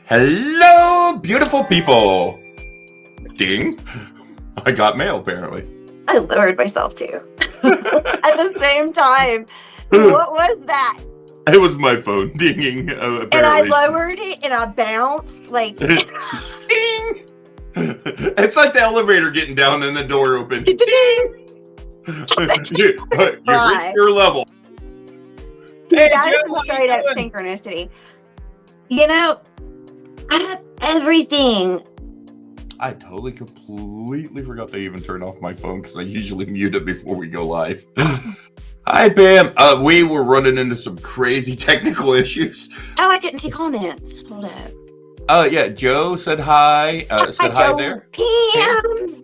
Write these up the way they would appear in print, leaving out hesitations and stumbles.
Hello, beautiful people. Ding. I got mail, apparently. I lowered myself too. At the same time. What was that? It was my phone dinging, apparently. And I lowered it and I bounced like... Ding! It's like the elevator getting down and the door opens. Ding! You've reached your level. Hey, that is straight up synchronicity. You know, I have everything. I totally, completely forgot to even turn off my phone because I usually mute it before we go live. Hi, Pam. We were running into some crazy technical issues. Oh, I didn't see comments. Hold up. Yeah, Joe said hi. Said hi there.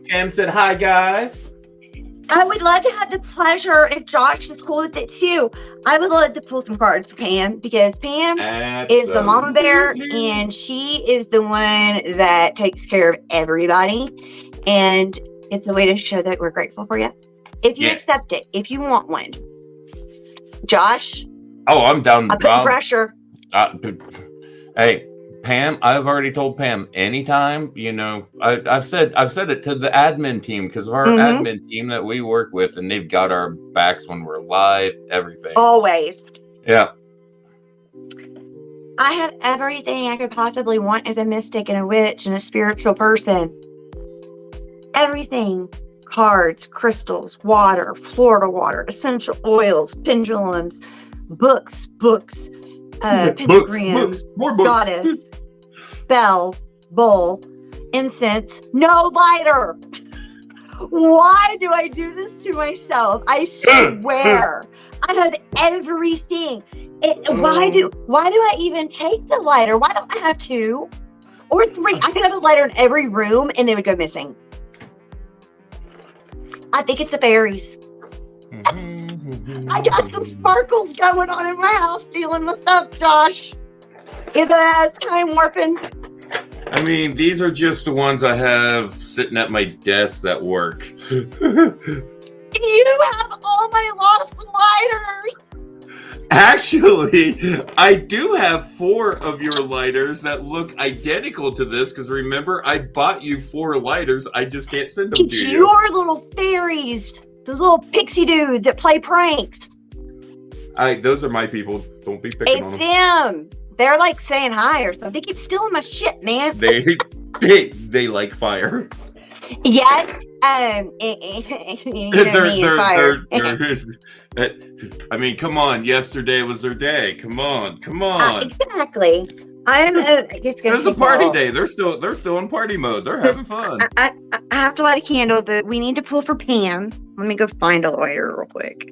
Pam said hi, guys. I would love to have the pleasure, if Josh is cool with it too, I would love to pull some cards for Pam, because Pam is the mama bear, and she is the one that takes care of everybody. And it's a way to show that we're grateful for you. If you accept it, if you want one. Josh? Oh, I'm down. I'm putting pressure. Hey, Pam, I've already told Pam anytime, I've said it to the admin team, because of our admin team that we work with, and they've got our backs when we're live, everything. Always. Yeah. I have everything I could possibly want as a mystic and a witch and a spiritual person. Everything. Cards, crystals, water, Florida water, essential oils, pendulums, books, pentagram, more books. Goddess, bell, bowl, incense, no lighter. Why do I do this to myself? I swear. I have everything. Why do I even take the lighter? Why don't I have 2 or 3? I could have a lighter in every room and they would go missing. I think it's the fairies. I got some sparkles going on in my house dealing with stuff, Josh. Is that time warping? I mean, these are just the ones I have sitting at my desk that work. You have all my lost lighters. Actually, I do have 4 of your lighters that look identical to this, because remember, I bought you 4 lighters. I just can't send them to you. Your little fairies. Those little pixie dudes that play pranks. Those are my people. Don't be picking on them. It's them. They're like saying hi or something. They keep stealing my shit, man. They like fire. Yes. I mean, come on. Yesterday was their day. Come on. Exactly. It's a party day. They're still in party mode. They're having fun. I have to light a candle, but we need to pull for Pam. Let me go find a lighter real quick.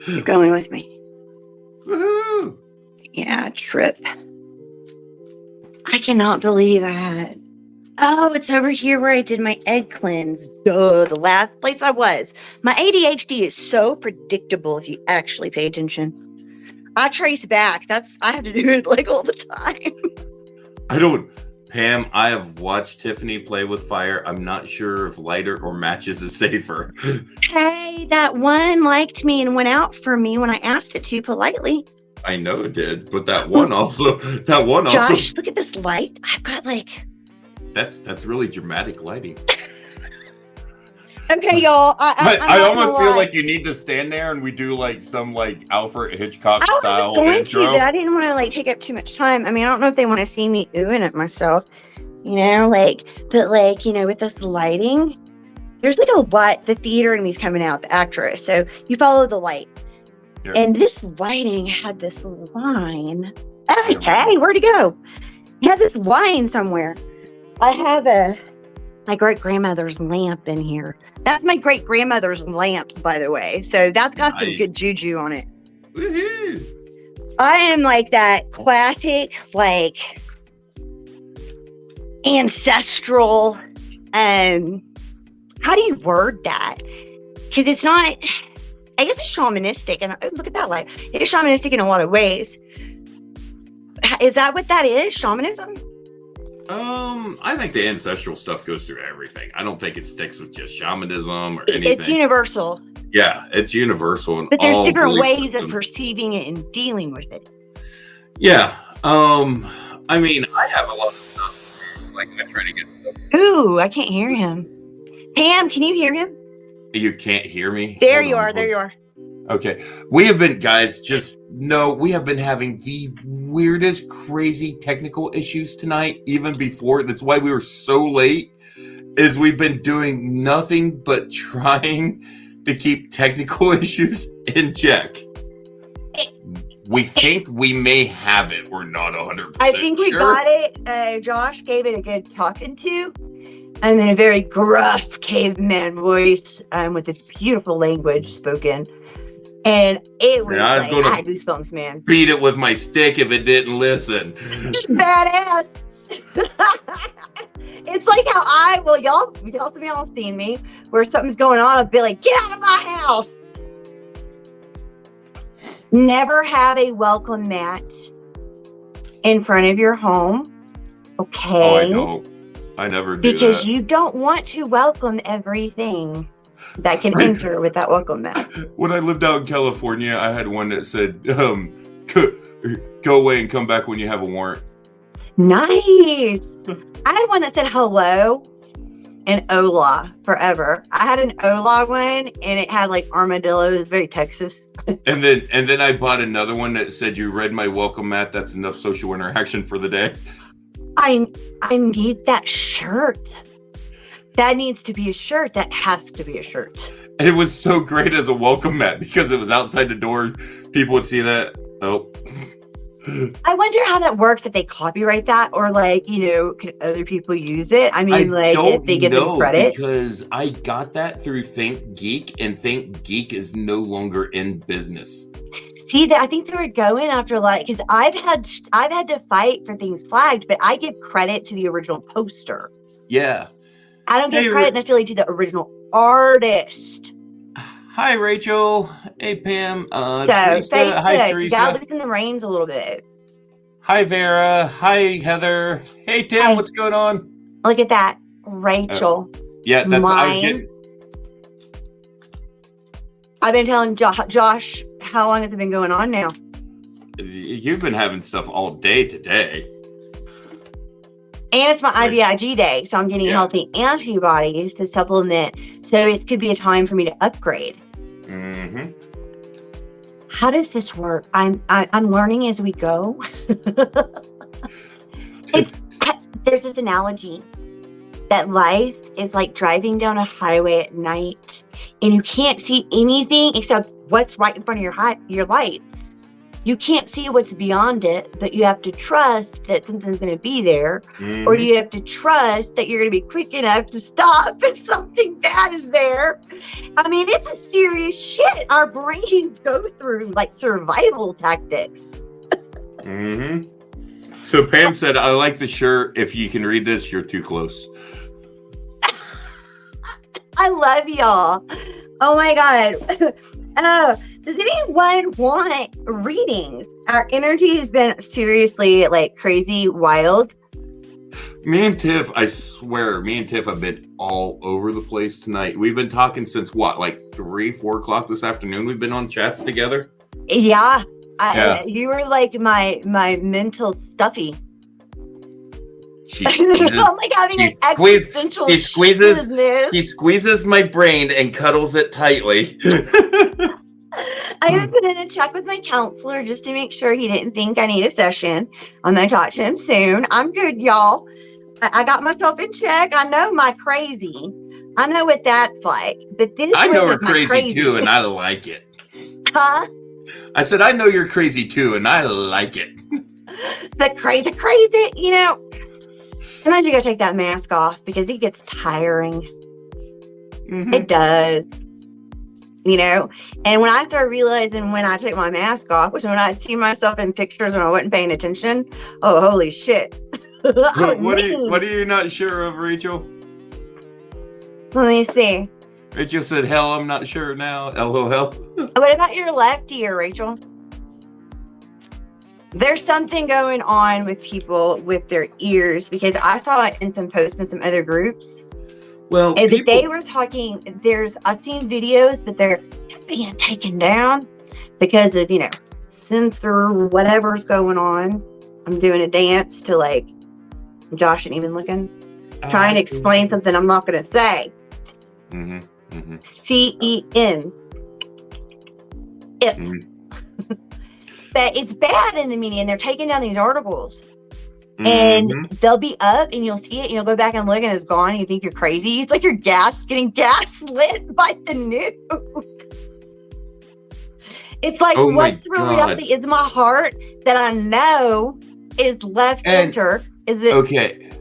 You're going with me. Woohoo! Yeah, trip. I cannot believe that. Oh, it's over here where I did my egg cleanse. Duh, the last place I was. My ADHD is so predictable if you actually pay attention. I trace back. I have to do it like all the time. Pam, I have watched Tiffany play with fire. I'm not sure if lighter or matches is safer. Hey, that one liked me and went out for me when I asked it to politely. I know it did, but that one also. Josh, look at this light. I've got That's really dramatic lighting. Okay, y'all. I almost feel like you need to stand there and we do some Alfred Hitchcock style intro. I was going to, but I didn't want to take up too much time. I mean, I don't know if they want to see me oohing at myself, but with this lighting, there's a light. The theater enemy's coming out, the actress. So you follow the light, and this lighting had this line. Hey, where'd it go? It has this line somewhere. I have my great-grandmother's lamp in here. That's my great-grandmother's lamp, by the way. So that's got some good juju on it. Woohoo! I am that classic, ancestral, how do you word that? Because it's not, I guess it's shamanistic. And look at that light. It is shamanistic in a lot of ways. Is that what that is? Shamanism? I think the ancestral stuff goes through everything. I don't think it sticks with just shamanism or anything. It's universal. Yeah, it's universal. But there's different ways of perceiving it and dealing with it. Yeah. I mean, I have a lot of stuff. Like, I try to get stuff. Ooh, I can't hear him. Pam, can you hear him? You can't hear me? There you are. There you are. Okay. We have been, guys, just know we have been having the weirdest, crazy technical issues tonight, even before. That's why we were so late, is we've been doing nothing but trying to keep technical issues in check. We think we may have it. We're not 100% I think we sure. got it. Josh gave it a good talking to. I'm in a very gruff caveman voice with this beautiful language spoken. And it was I had goosebumps, man. Beat it with my stick if it didn't listen. Badass. It's like how y'all seen me where something's going on, I'll be like, get out of my house. Never have a welcome mat in front of your home. Okay. Oh, I know. I never do because that. You don't want to welcome everything that can enter with that welcome mat. When I lived out in California, I had one that said, go away and come back when you have a warrant. Nice. I had one that said hello and hola forever. I had an hola one and it had like armadillos, very Texas. and then I bought another one that said, you read my welcome mat, that's enough social interaction for the day. I need that shirt. That needs to be a shirt. That has to be a shirt. It was so great as a welcome mat because it was outside the door. People would see that. Oh. I wonder how that works, if they copyright that or can other people use it? I mean, if they give them credit. Because I got that through Think Geek, and Think Geek is no longer in business. See, I think they were going after because I've had to fight for things flagged, but I give credit to the original poster. Yeah. I don't give credit necessarily to the original artist. Hi, Rachel. Hey, Pam. Teresa. Hi, Teresa. You gotta loosen the reins a little bit. Hi, Vera. Hi, Heather. Hey, Tim. Hi. What's going on? Look at that, Rachel. Yeah, that's what I was getting. I've been telling Josh, how long has it been going on now? You've been having stuff all day today. And it's my IVIG day, so I'm getting healthy antibodies to supplement. So it could be a time for me to upgrade. Mm-hmm. How does this work? I'm learning as we go. There's this analogy that life is like driving down a highway at night, and you can't see anything except what's right in front of your lights. You can't see what's beyond it, but you have to trust that something's going to be there, or you have to trust that you're going to be quick enough to stop if something bad is there. I mean, it's a serious shit our brains go through, like survival tactics. Mm-hmm. So Pam said, I like the shirt. If you can read this, you're too close. I love y'all. Oh my God. Does anyone want readings? Our energy has been seriously crazy wild. Me and Tiff, I swear, have been all over the place tonight. We've been talking since 3-4 o'clock this afternoon. We've been on chats together. Yeah. You were like my mental stuffy. She squeezes my brain and cuddles it tightly. I even put in a check with my counselor just to make sure he didn't think I need a session. I'm going to talk to him soon. I'm good, y'all. I got myself in check. I know my crazy. I know what that's like. But this I know you're crazy too, and I like it. Huh? I said, I know you're crazy too, and I like it. The crazy, sometimes you gotta take that mask off because it gets tiring. Mm-hmm. It does. And when I started realizing when I took my mask off, which when I see myself in pictures when I wasn't paying attention, oh, holy shit. What are you not sure of, Rachel? Let me see. Rachel said, hell, I'm not sure now. LOL. What about your left ear, Rachel? There's something going on with people with their ears because I saw it in some posts in some other groups. Well, they were talking, I've seen videos, but they're being taken down because of, censor, whatever's going on. I'm doing a dance to like Josh ain't even looking. Trying to explain something I'm not going to say. CEN. If. But it's bad in the media, and they're taking down these articles. And they'll be up, and you'll see it, and you'll go back and look, and it's gone, and you think you're crazy. It's like you're getting gaslit by the news. It's like, what's the real reality? Is my heart that I know is left center? Is it okay?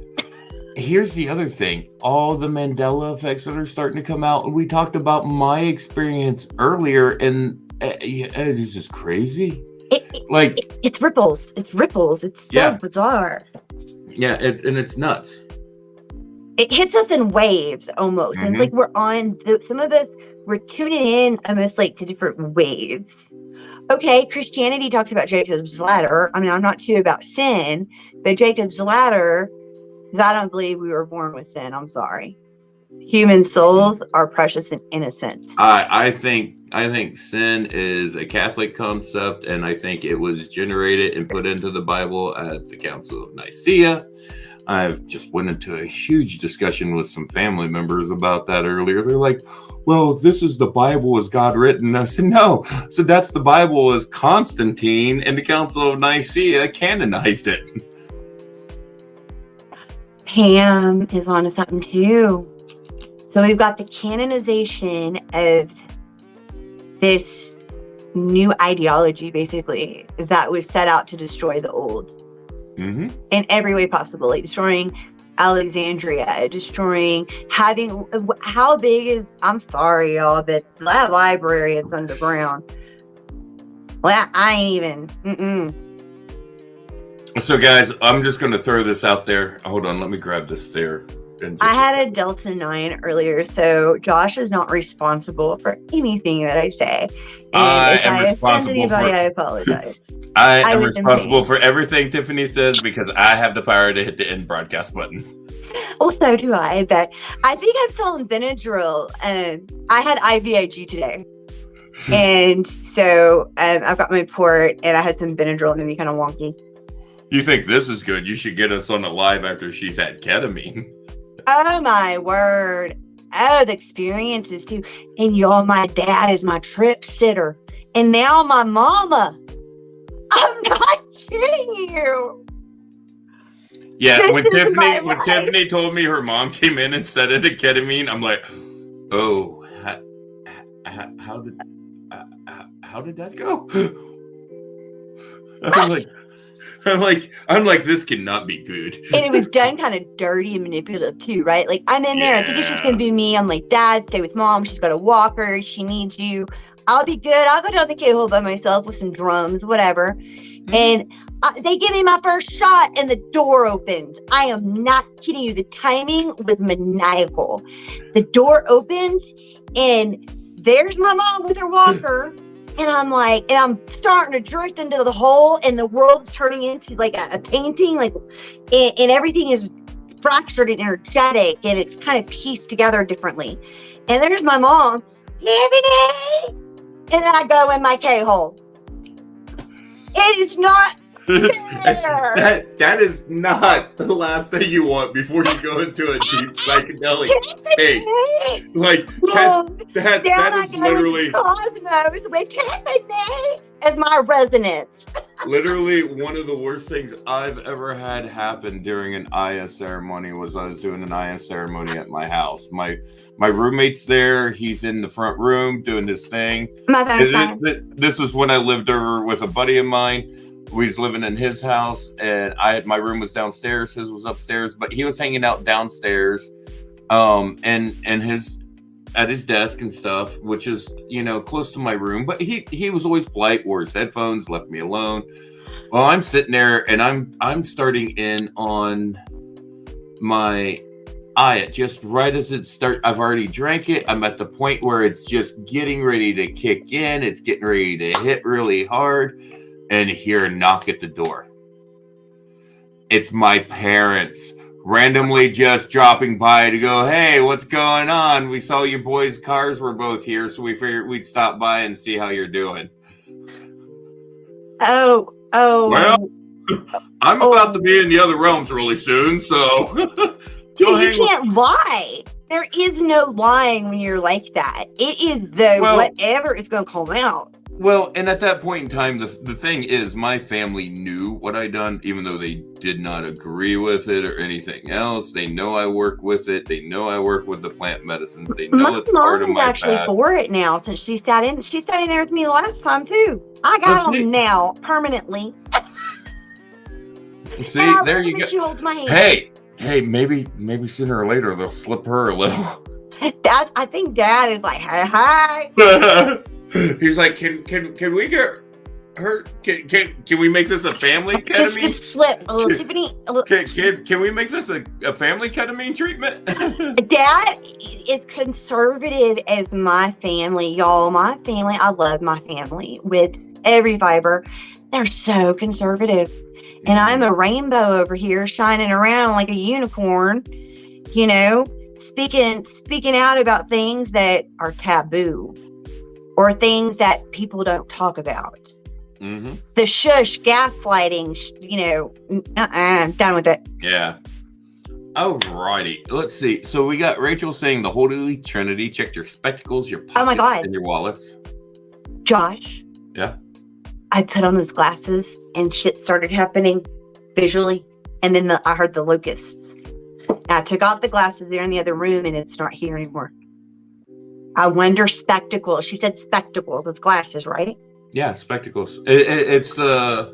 Here's the other thing. All the Mandela effects that are starting to come out. And we talked about my experience earlier, and it's just crazy. It's ripples. It's ripples. It's so bizarre. Yeah, it's nuts. It hits us in waves almost. And it's like we're on, some of us, we're tuning in almost like to different waves. Okay, Christianity talks about Jacob's ladder. I mean, I'm not too about sin, but Jacob's ladder, because I don't believe we were born with sin. I'm sorry. Human souls are precious and innocent. I think sin is a Catholic concept, and I think it was generated and put into the Bible at the Council of Nicaea. I've just went into a huge discussion with some family members about that earlier. They're like, well, this is the Bible as God written. I said, no. So that's the Bible as Constantine and the Council of Nicaea canonized it. Pam is onto something too. So we've got the canonization of this new ideology, basically, that was set out to destroy the old. In every way possible, like destroying Alexandria, how big is, I'm sorry, y'all, but that library is underground. Well, I ain't even, So guys, I'm just going to throw this out there. Hold on, let me grab this there. I had a Delta 9 earlier, so Josh is not responsible for anything that I say. And I am responsible anybody, I apologize. I am responsible for everything Tiffany says because I have the power to hit the end broadcast button. Well, so do I, but I think I'm still on Benadryl. I had IVIG today. And so I've got my port, and I had some Benadryl, and made me kind of wonky. You think this is good? You should get us on a live after she's had ketamine. Oh, my word. Oh, the experiences, too. And y'all, my dad is my trip sitter. And now my mama. I'm not kidding you. Yeah, when Tiffany told me her mom came in and said it at ketamine, I'm like, oh, how did that go? I'm like, this cannot be good. And it was done kind of dirty and manipulative too, right? Like, I'm in there. I think it's just going to be me. I'm like, Dad, stay with Mom. She's got a walker. She needs you. I'll be good. I'll go down the K-hole by myself with some drums, whatever. And they give me my first shot and the door opens. I am not kidding you. The timing was maniacal. The door opens and there's my mom with her walker. And I'm like, and I'm starting to drift into the hole, and the world's turning into like a painting, like, and everything is fractured and energetic, and it's kind of pieced together differently. And there's my mom, Tiffany, and then I go in my K-hole. It is not fair. That is not the last thing you want before you go into a deep psychedelic state. Like that is literally Cosmos with Tiffany as my resonance. Literally one of the worst things I've ever had happen during an Aya ceremony was I was doing an Aya ceremony at my house. My roommate's there. He's in the front room doing his thing. This was when I lived over with a buddy of mine. We was living in his house, and my room was downstairs. His was upstairs, but he was hanging out downstairs, and at his desk and stuff, which is, close to my room. But he was always polite, wore his headphones, left me alone. Well, I'm sitting there, and I'm starting in on my Aya just right as it starts. I've already drank it. I'm at the point where it's just getting ready to kick in. It's getting ready to hit really hard. And hear a knock at the door. It's my parents randomly just dropping by to go, hey, what's going on? We saw you boys' cars were both here, so we figured we'd stop by and see how you're doing. Oh. Well, I'm about to be in the other realms really soon, so dude, you can't lie. There is no lying when you're like that. It is whatever is going to come out. Well, and at that point in time, the thing is, my family knew what I'd done, even though they did not agree with it or anything else. They know I work with it. They know I work with the plant medicines. They know it's part of my path. Actually for it now, since she sat in there with me the last time too. I got them now permanently. See, there you go. She holds my hand. Hey, maybe sooner or later they'll slip her a little. I think Dad is like, hi. He's like, can we get her? Can we make this a family ketamine? Just slip a little, Tiffany. Can we make this a family ketamine treatment? Dad is conservative as my family, y'all. My family, I love my family with every fiber. They're so conservative, and I'm a rainbow over here, shining around like a unicorn. You know, speaking out about things that are taboo. Or things that people don't talk about. Mm-hmm. The shush, gaslighting, I'm done with it. Yeah. Alrighty. Let's see. So we got Rachel saying the Holy Trinity. Checked your spectacles, your pockets, and your wallets. Josh. Yeah? I put on those glasses and shit started happening visually. And then I heard the locusts. I took off the glasses there in the other room and it's not here anymore. I wonder spectacles. She said spectacles. It's glasses, right? Yeah, spectacles. It's the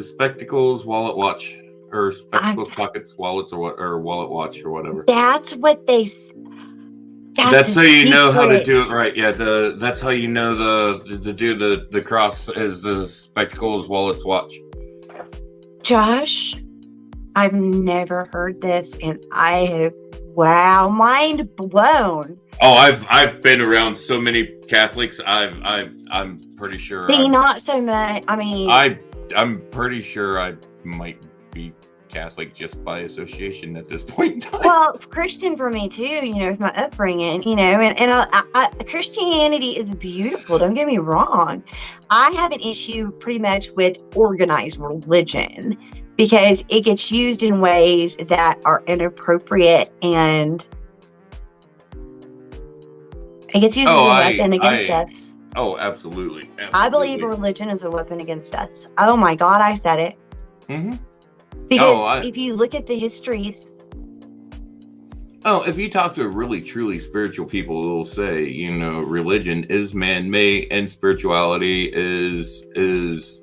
spectacles, wallet, watch, or spectacles, pockets, wallets, or wallet, watch, or whatever. That's what they. That's how you know how to do it right. Yeah, that's how you know the cross is the spectacles, wallets, watch. Josh. I've never heard this, and mind blown. Oh, I've been around so many Catholics. I'm pretty sure. Not so much. I mean, I'm pretty sure I might be Catholic just by association at this point in time. Well, Christian for me too. With my upbringing. And Christianity is beautiful. Don't get me wrong. I have an issue pretty much with organized religion. Because it gets used in ways that are inappropriate and it gets used as a weapon against us. Oh, absolutely. I believe religion is a weapon against us. Oh my God, I said it. Mm-hmm. Because if you look at the histories. Oh, if you talk to really truly spiritual people, they'll say, religion is man-made and spirituality is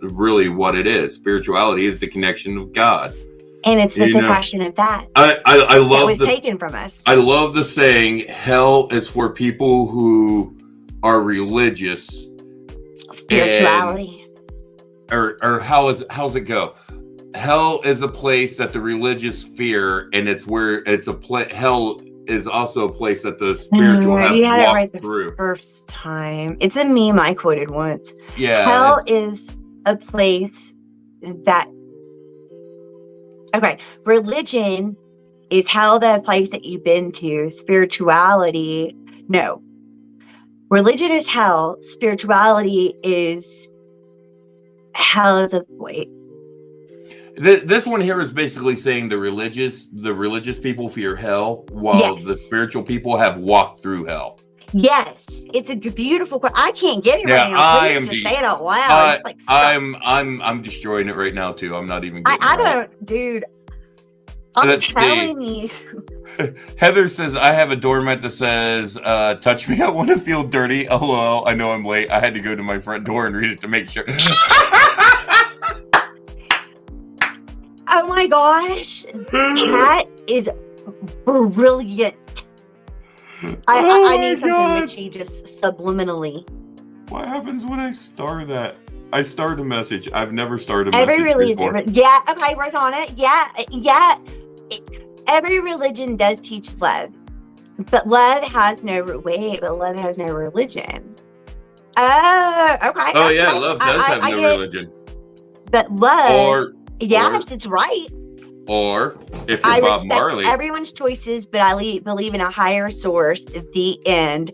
really what it is. Spirituality is the connection of God. And it's the suppression of that. I love that was taken from us. I love the saying, hell is for people who are religious. Spirituality. Or how's it go? Hell is a place that the religious fear, and it's where hell is also a place that the spiritual have walked through. First time. It's a meme I quoted once. Yeah. Hell is a place that religion is hell, the place that you've been to. Spirituality, no. Religion is hell. Spirituality is hell is a wait. This one here is basically saying the religious people fear hell, while the spiritual people have walked through hell. Yes, it's a beautiful. I can't get it right now. Please just say it out loud. I'm destroying it right now too. I'm not even. I don't, dude. I'm telling you. Heather says, I have a doormat that says, touch me, I want to feel dirty. LOL, I know I'm late. I had to go to my front door and read it to make sure. Oh my gosh. That is brilliant. I need something witchy just subliminally. What happens when I star that? I start a message. I've never started a message before. Yeah, okay, Rosanna. Yeah. Every religion does teach love. But love has no religion. Oh, okay. Oh, yeah, love does have no religion. But love, it's right. Or, if you're Bob Marley. I respect everyone's choices, but I believe in a higher source at the end.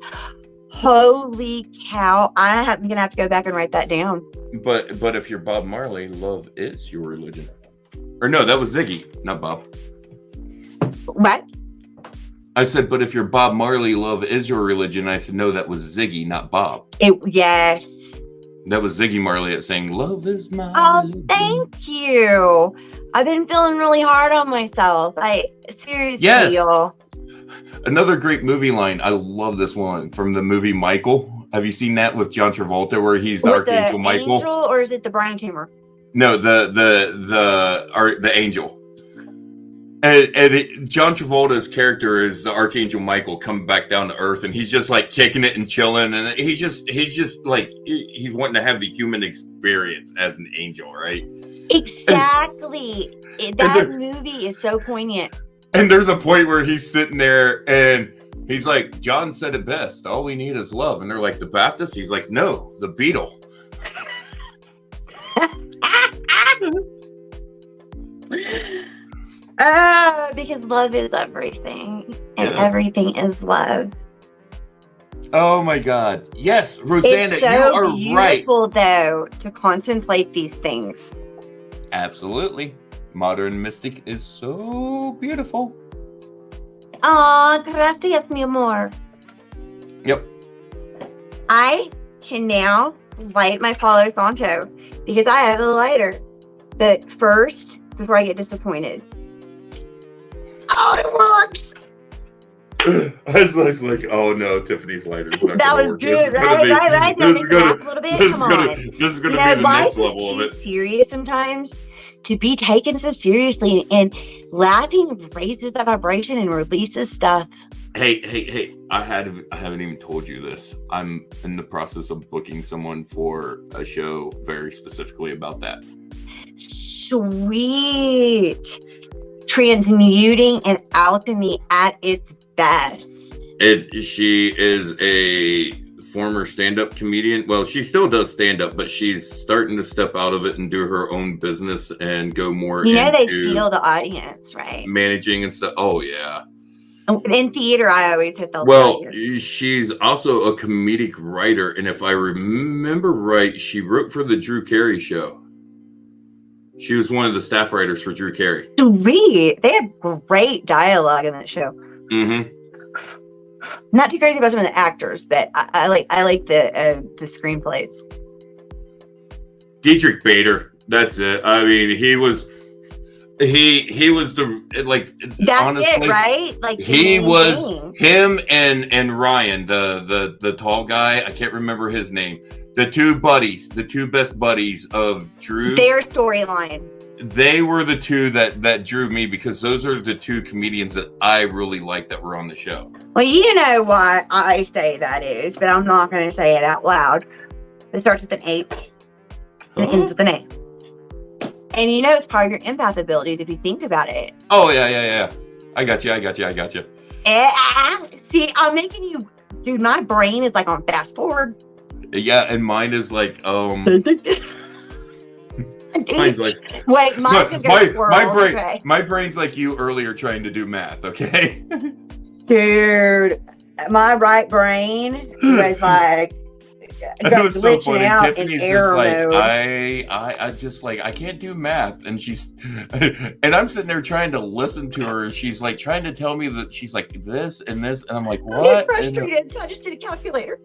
Holy cow. I'm going to have to go back and write that down. But if you're Bob Marley, love is your religion. Or no, that was Ziggy, not Bob. What? I said, but if you're Bob Marley, love is your religion. I said, no, that was Ziggy, not Bob. Yes. That was Ziggy Marley saying, love is my religion. Thank you. I've been feeling really hard on myself. Seriously, yes. y'all. Another great movie line. I love this one from the movie Michael. Have you seen that with John Travolta where he's the Archangel Michael? Angel, or is it the brain tumor? No, the angel. And John Travolta's character is the Archangel Michael coming back down to Earth, and he's just like kicking it and chilling, and he's just like he's wanting to have the human experience as an angel, right? Exactly. That movie is so poignant. And there's a point where he's sitting there and he's like, John said it best. All we need is love. And they're like, the Baptist? He's like, no, the Beatle. Because love is everything. And everything is love. Oh my God. Yes, Rosanna, it's so you are right. It's beautiful, though, to contemplate these things. Absolutely. Modern mystic is so beautiful. Aw, gracias, mi amor. Yep. I can now light my Palo Santo because I have a lighter. But first, before I get disappointed. Oh, it works. I was like, oh no, Tiffany's lighter. That was good, right? This is gonna be the next level of it. Serious sometimes. To be taken so seriously, and laughing raises the vibration and releases stuff. Hey! I haven't even told you this. I'm in the process of booking someone for a show very specifically about that. Sweet. Transmuting and alchemy at its best. She is a former stand-up comedian. Well, she still does stand-up, but she's starting to step out of it and do her own business and go more into they feel the audience, right? Managing and stuff. Oh, yeah. In theater, I always hit the audience. She's also a comedic writer, and if I remember right, she wrote for the Drew Carey show. She was one of the staff writers for Drew Carey. Sweet. They had great dialogue in that show. Mm-hmm. Not too crazy about some of the actors, but I like the screenplays. Dietrich Bader, that's it. I mean, he was the like. That's honestly, it, right? Like he was him and Ryan, the tall guy. I can't remember his name. The two best buddies of Drew's. Their storyline. They were the two that drew me because those are the two comedians that I really liked that were on the show. Well, you know why I say that is, but I'm not going to say it out loud. It starts with an H and it ends with an A. And you know it's part of your empath abilities if you think about it. Oh, yeah. I got you. See, I'm making you... Dude, my brain is like on fast forward. Yeah, and mine is like, Mine's like, wait, my brain's like you earlier trying to do math, okay? Dude, my right brain was like it was so funny. Out Tiffany's just like, I just like, I can't do math, and she's and I'm sitting there trying to listen to her, and she's like trying to tell me that she's like this and this, and I'm like, what? I'm frustrated, so I just did a calculator.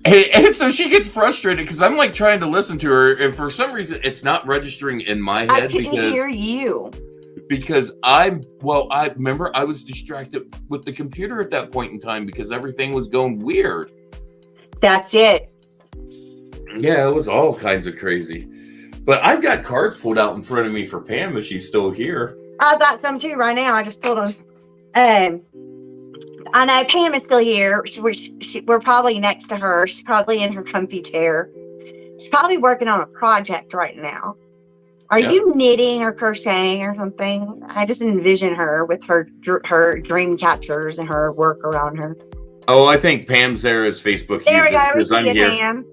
And so she gets frustrated because I'm like trying to listen to her, and for some reason it's not registering in my head. I couldn't hear you. Because I remember I was distracted with the computer at that point in time because everything was going weird. That's it. Yeah, it was all kinds of crazy. But I've got cards pulled out in front of me for Pam if she's still here. I've got some too right now. I just pulled them. I know Pam is still here. We're probably next to her. She's probably in her comfy chair. She's probably working on a project right now. Are you knitting or crocheting or something? I just envision her with her dream catchers and her work around her. Oh, I think Pam's there as Facebook there users because I'm here. Pam.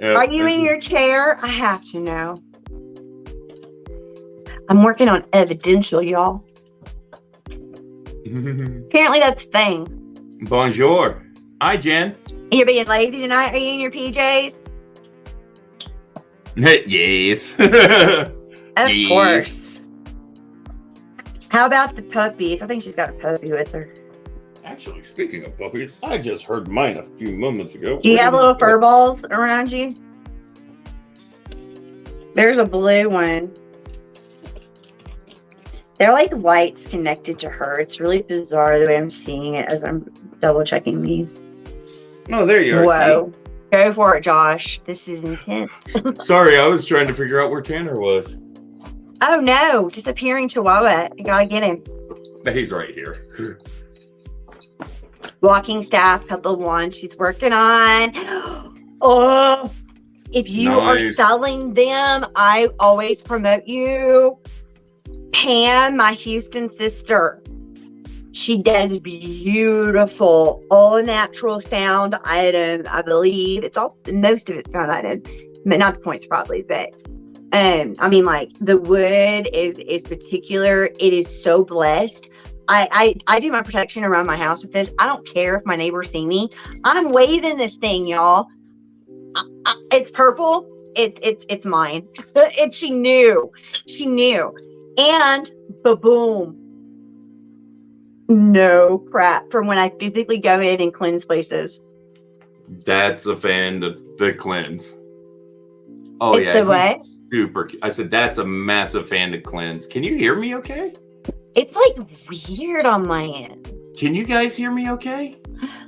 Are you in your chair? I have to know. I'm working on evidential, y'all. Apparently that's the thing. Bonjour. Hi, Jen. You're being lazy tonight? Are you in your PJs? Yes. Of Yes. course. How about the puppies? I think she's got a puppy with her. Actually, speaking of puppies, I just heard mine a few moments ago. Do you have little fur balls around you? There's a blue one. They're like lights connected to her. It's really bizarre the way I'm seeing it as I'm double checking these. Oh, there you are. Whoa. Go for it, Josh. This is intense. Sorry, I was trying to figure out where Tanner was. Oh no, disappearing Chihuahua. I gotta get him. He's right here. Walking staff, couple one she's working on. Oh, if you are selling them, I always promote you. Pam, my Houston sister, she does beautiful, all natural found item. I believe it's all, most of it's found item, but not the points probably, but I mean, like the wood is particular. It is so blessed. I do my protection around my house with this. I don't care if my neighbors see me. I'm waving this thing, y'all. It's purple. It's mine. And she knew. And boom. No crap from when I physically go in and cleanse places. That's a fan of the cleanse. Oh, it's yeah. The what? Super. I said, that's a massive fan to cleanse. Can you hear me okay? It's like weird on my end. Can you guys hear me okay?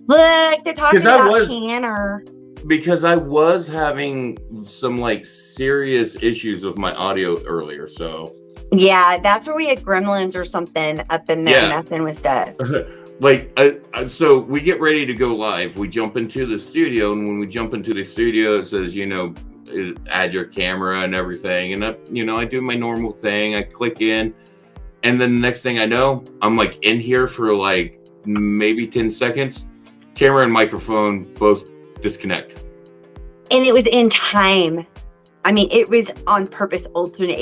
Look, they're talking about Tanner. Because I was having some like serious issues with my audio earlier, so. Yeah, that's where we had gremlins or something up in there. Yeah. Nothing was dead. So we get ready to go live. We jump into the studio, and when we jump into the studio, it says, add your camera and everything. And I do my normal thing. I click in, and then the next thing I know, I'm like in here for like maybe 10 seconds. Camera and microphone both disconnect. And it was in time. I mean, it was on purpose alternate.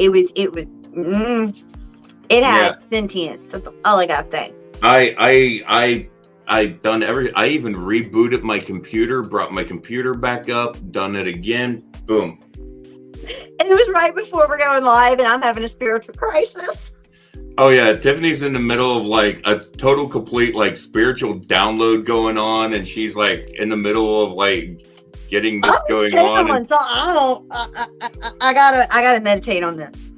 It had sentience. That's all I gotta say. I done I even rebooted my computer, brought my computer back up, done it again, boom. And it was right before we're going live, and I'm having a spiritual crisis. Oh yeah, Tiffany's in the middle of like a total complete like spiritual download going on, and she's like in the middle of like getting this going on. So I gotta meditate on this.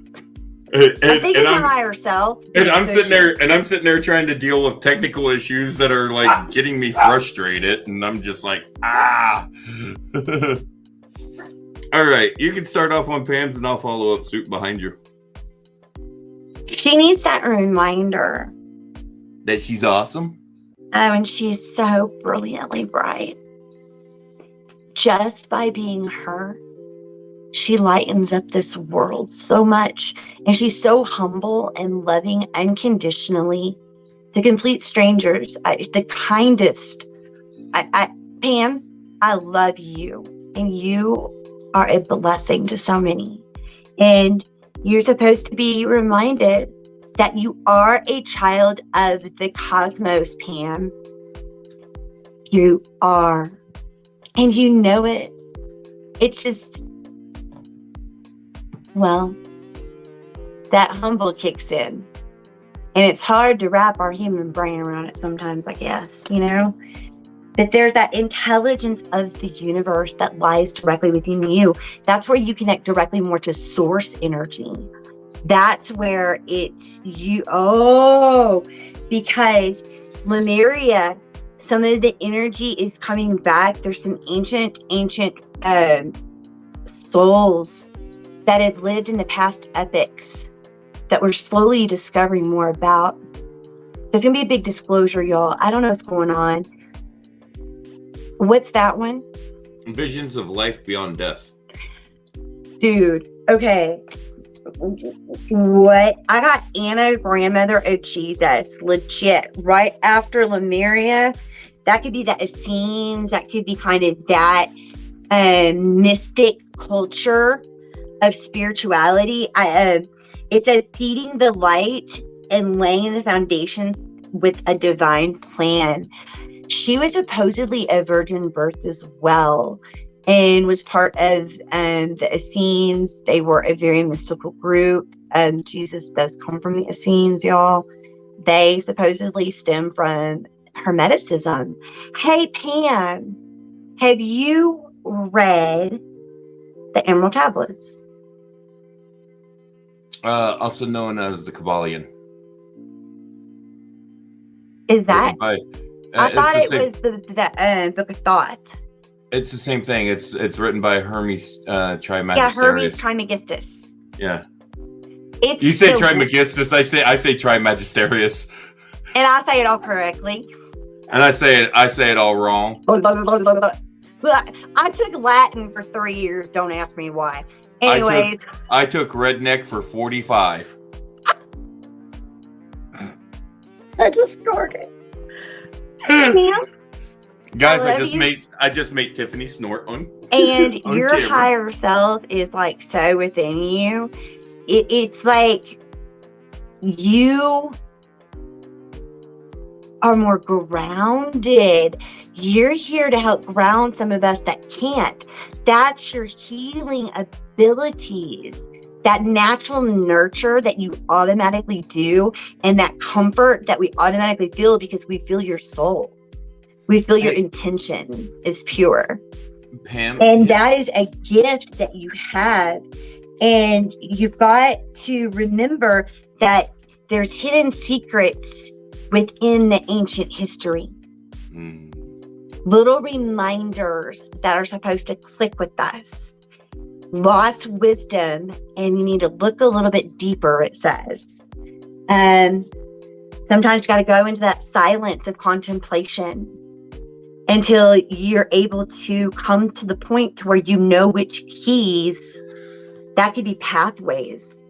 I think it's a higher self. And I'm sitting there trying to deal with technical issues that are like getting me frustrated, and I'm just like, All right, you can start off on Pam's, and I'll follow up suit behind you. She needs that reminder that she's awesome. And she's so brilliantly bright. Just by being her, she lightens up this world so much. And she's so humble and loving unconditionally to complete strangers. The kindest. Pam, I love you. And you are a blessing to so many. And you're supposed to be reminded that you are a child of the cosmos, Pam. You are. And you know it. It's just, well, that humble kicks in. And it's hard to wrap our human brain around it sometimes, I guess, But there's that intelligence of the universe that lies directly within you. That's where you connect directly more to source energy. That's where it's you. Oh, because Lemuria, some of the energy is coming back. There's some ancient souls that have lived in the past epics that we're slowly discovering more about. There's going to be a big disclosure, y'all. I don't know what's going on. What's that one? Visions of life beyond death. Dude, okay. What? I got Anna, grandmother of Jesus, legit. Right after Lemuria, that could be that Essenes, that could be kind of that mystic culture of spirituality. It says seeding the light and laying the foundations with a divine plan. She was supposedly a virgin birth as well, and was part of the Essenes. They were a very mystical group. Jesus does come from the Essenes, y'all. They supposedly stem from Hermeticism. Hey, Pam, have you read the Emerald Tablets? Also known as the Kabbalion. Is that? I thought it was the Book of Thoth. It's the same thing. It's written by Hermes Trismegistus. Yeah, Hermes Trismegistus. Yeah. You say Trismegistus. I say Trismegisterius. And I say it all correctly. And I say it all wrong. I took Latin for 3 years. Don't ask me why. Anyways, I took redneck for 45. I just started. Guys, I just made Tiffany snort on. And on your camera. higher self is like so within you. It's like you are more grounded. You're here to help ground some of us that can't. That's your healing abilities. That natural nurture that you automatically do, and that comfort that we automatically feel because we feel your soul. We feel your intention is pure. Pam. And that is a gift that you have. And you've got to remember that there's hidden secrets within the ancient history. Little reminders that are supposed to click with us. Lost wisdom, and you need to look a little bit deeper, it says. Sometimes you got to go into that silence of contemplation until you're able to come to the point to where you know which keys. That could be pathways,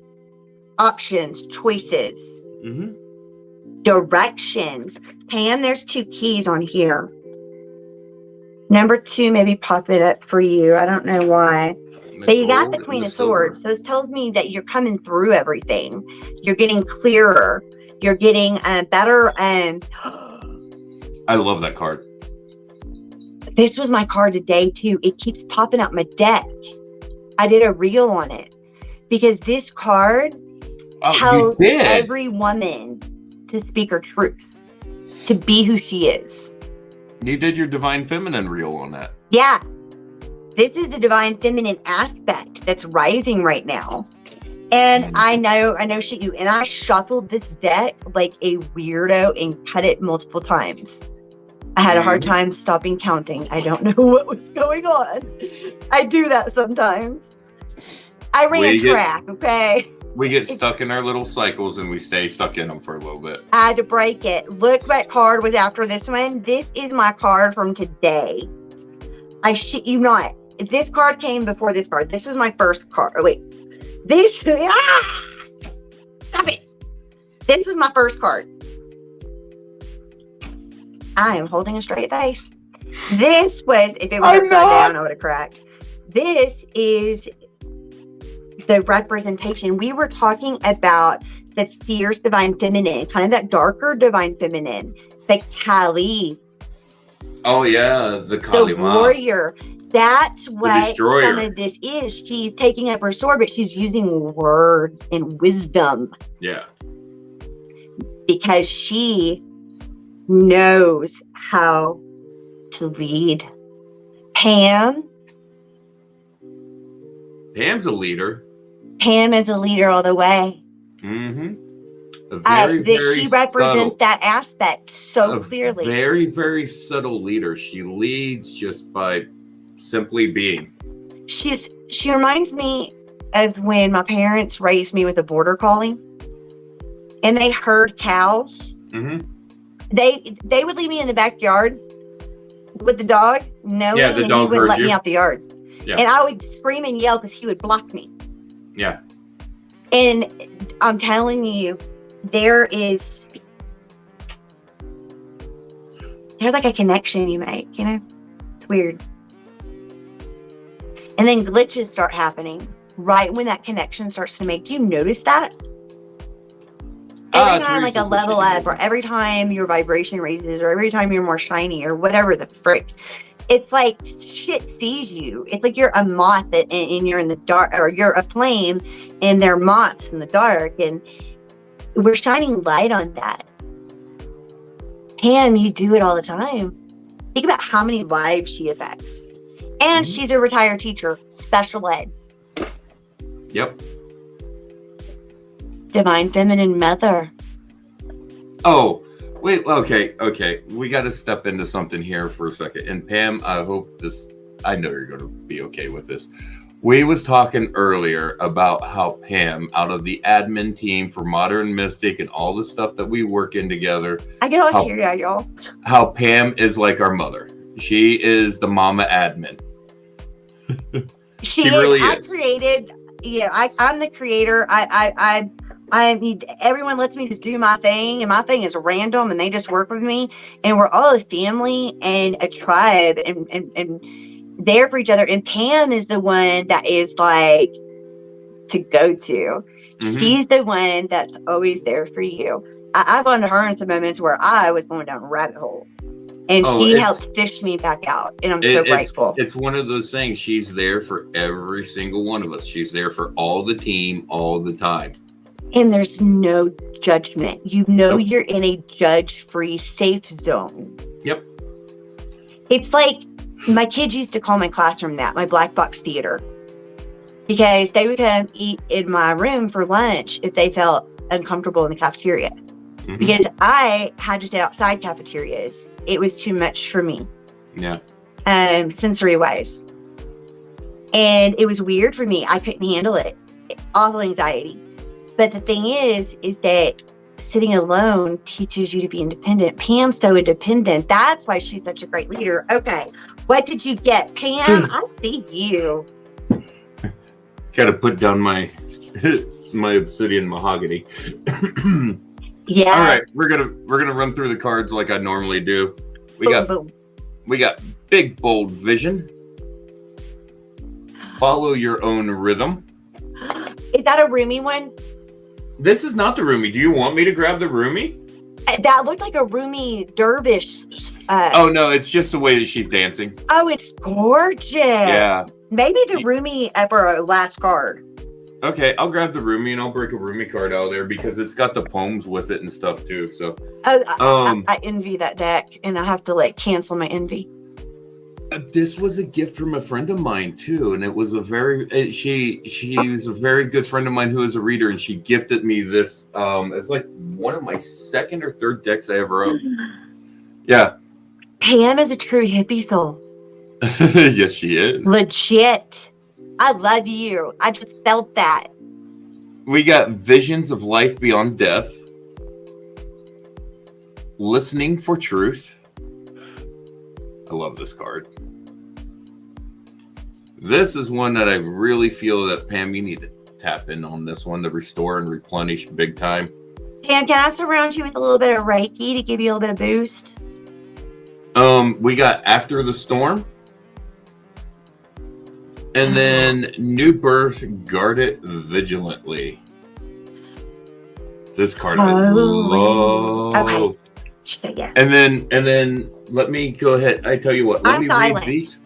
options, choices, directions. Pam, there's 2 keys on here. Number 2, maybe pop it up for you. I don't know why. But you got the Queen of Swords. So it tells me that you're coming through everything. You're getting clearer. You're getting better. I love that card. This was my card today, too. It keeps popping out my deck. I did a reel on it. Because this card tells every woman to speak her truth. To be who she is. You did your Divine Feminine reel on that. Yeah. This is the Divine Feminine aspect that's rising right now. And I know shit you. And I shuffled this deck like a weirdo and cut it multiple times. I had a hard time stopping counting. I don't know what was going on. I do that sometimes. I ran track, okay? We get stuck in our little cycles and we stay stuck in them for a little bit. I had to break it. Look what card was after this one. This is my card from today. I shit you not. This card came before this card. This was my first card. Oh, wait. Stop it. This was my first card. I am holding a straight face. This was, if it was upside down, I would have cracked. This is the representation. We were talking about the fierce divine feminine, kind of that darker divine feminine, the Kali. Oh yeah, the Kali, the warrior. That's what some of this is. She's taking up her sword, but she's using words and wisdom. Yeah. Because she knows how to lead. Pam's a leader. Pam is a leader all the way. She represents that aspect so clearly. Very, very subtle leader. She leads just by simply being. She reminds me of when my parents raised me with a border collie, and they herd cows. They would leave me in the backyard with the dog, knowing the dog he wouldn't let you. me out the yard. Yeah. And I would scream and yell because he would block me. Yeah. And I'm telling you, there's like a connection you make, you know? It's weird. And then glitches start happening right when that connection starts to make. Do you notice that? Every time like a Teresa's level shiny up, or every time your vibration raises, or every time you're more shiny, or whatever the frick, it's like shit sees you. It's like you're a moth and you're in the dark, or you're a flame and they're moths in the dark, and we're shining light on that. Pam, you do it all the time. Think about how many lives she affects. And she's a retired teacher, special ed. Yep. Divine feminine mother. Oh, wait. Okay. We got to step into something here for a second. And Pam, I know you're going to be okay with this. We was talking earlier about how Pam, out of the admin team for Modern Mystic and all the stuff that we work in together. I get all teary-eyed, y'all. How Pam is like our mother. She is the mama admin. She really is. I'm the creator. Everyone lets me just do my thing, and my thing is random, and they just work with me, and we're all a family and a tribe, and there for each other. And Pam is the one that is like to go to. She's the one that's always there for you. I've gone to her in some moments where I was going down a rabbit hole, and she helped fish me back out, and I'm so grateful. It's one of those things. She's there for every single one of us. She's there for all the team all the time. And there's no judgment. You're in a judge-free safe zone. Yep. It's like my kids used to call my classroom that, my black box theater. Because they would come eat in my room for lunch if they felt uncomfortable in the cafeteria. Because I had to sit outside cafeterias. It was too much for me. Yeah. Sensory-wise. And it was weird for me. I couldn't handle it. Awful anxiety. But the thing is that sitting alone teaches you to be independent. Pam's so independent. That's why she's such a great leader. Okay. What did you get? Pam, I see you. Gotta put down my obsidian mahogany. Yeah. All right, we're gonna run through the cards like I normally do. We got big bold vision. Follow your own rhythm. Is that a roomy one? This is not the roomie. Do you want me to grab the roomie? That looked like a roomy dervish. Oh no, it's just the way that she's dancing. Oh, it's gorgeous. Yeah. Maybe the roomie for our last card. Okay, I'll grab the roomie and I'll break a roomie card out of there because it's got the poems with it and stuff too. So. I envy that deck, and I have to cancel my envy. This was a gift from a friend of mine too, and it was she was a very good friend of mine who is a reader, and she gifted me this. It's like one of my second or third decks I ever owned. Yeah. Pam is a true hippie soul. Yes, she is. Legit. I love you. I just felt that. We got visions of life beyond death. Listening for truth. I love this card. This is one that I really feel that, Pam, you need to tap in on this one to restore and replenish big time. Pam, can I surround you with a little bit of Reiki to give you a little bit of boost? We got After the Storm. And then New Birth, Guard It Vigilantly. This card I love. Okay. Yeah. And then let me go ahead. I tell you what, let me read these.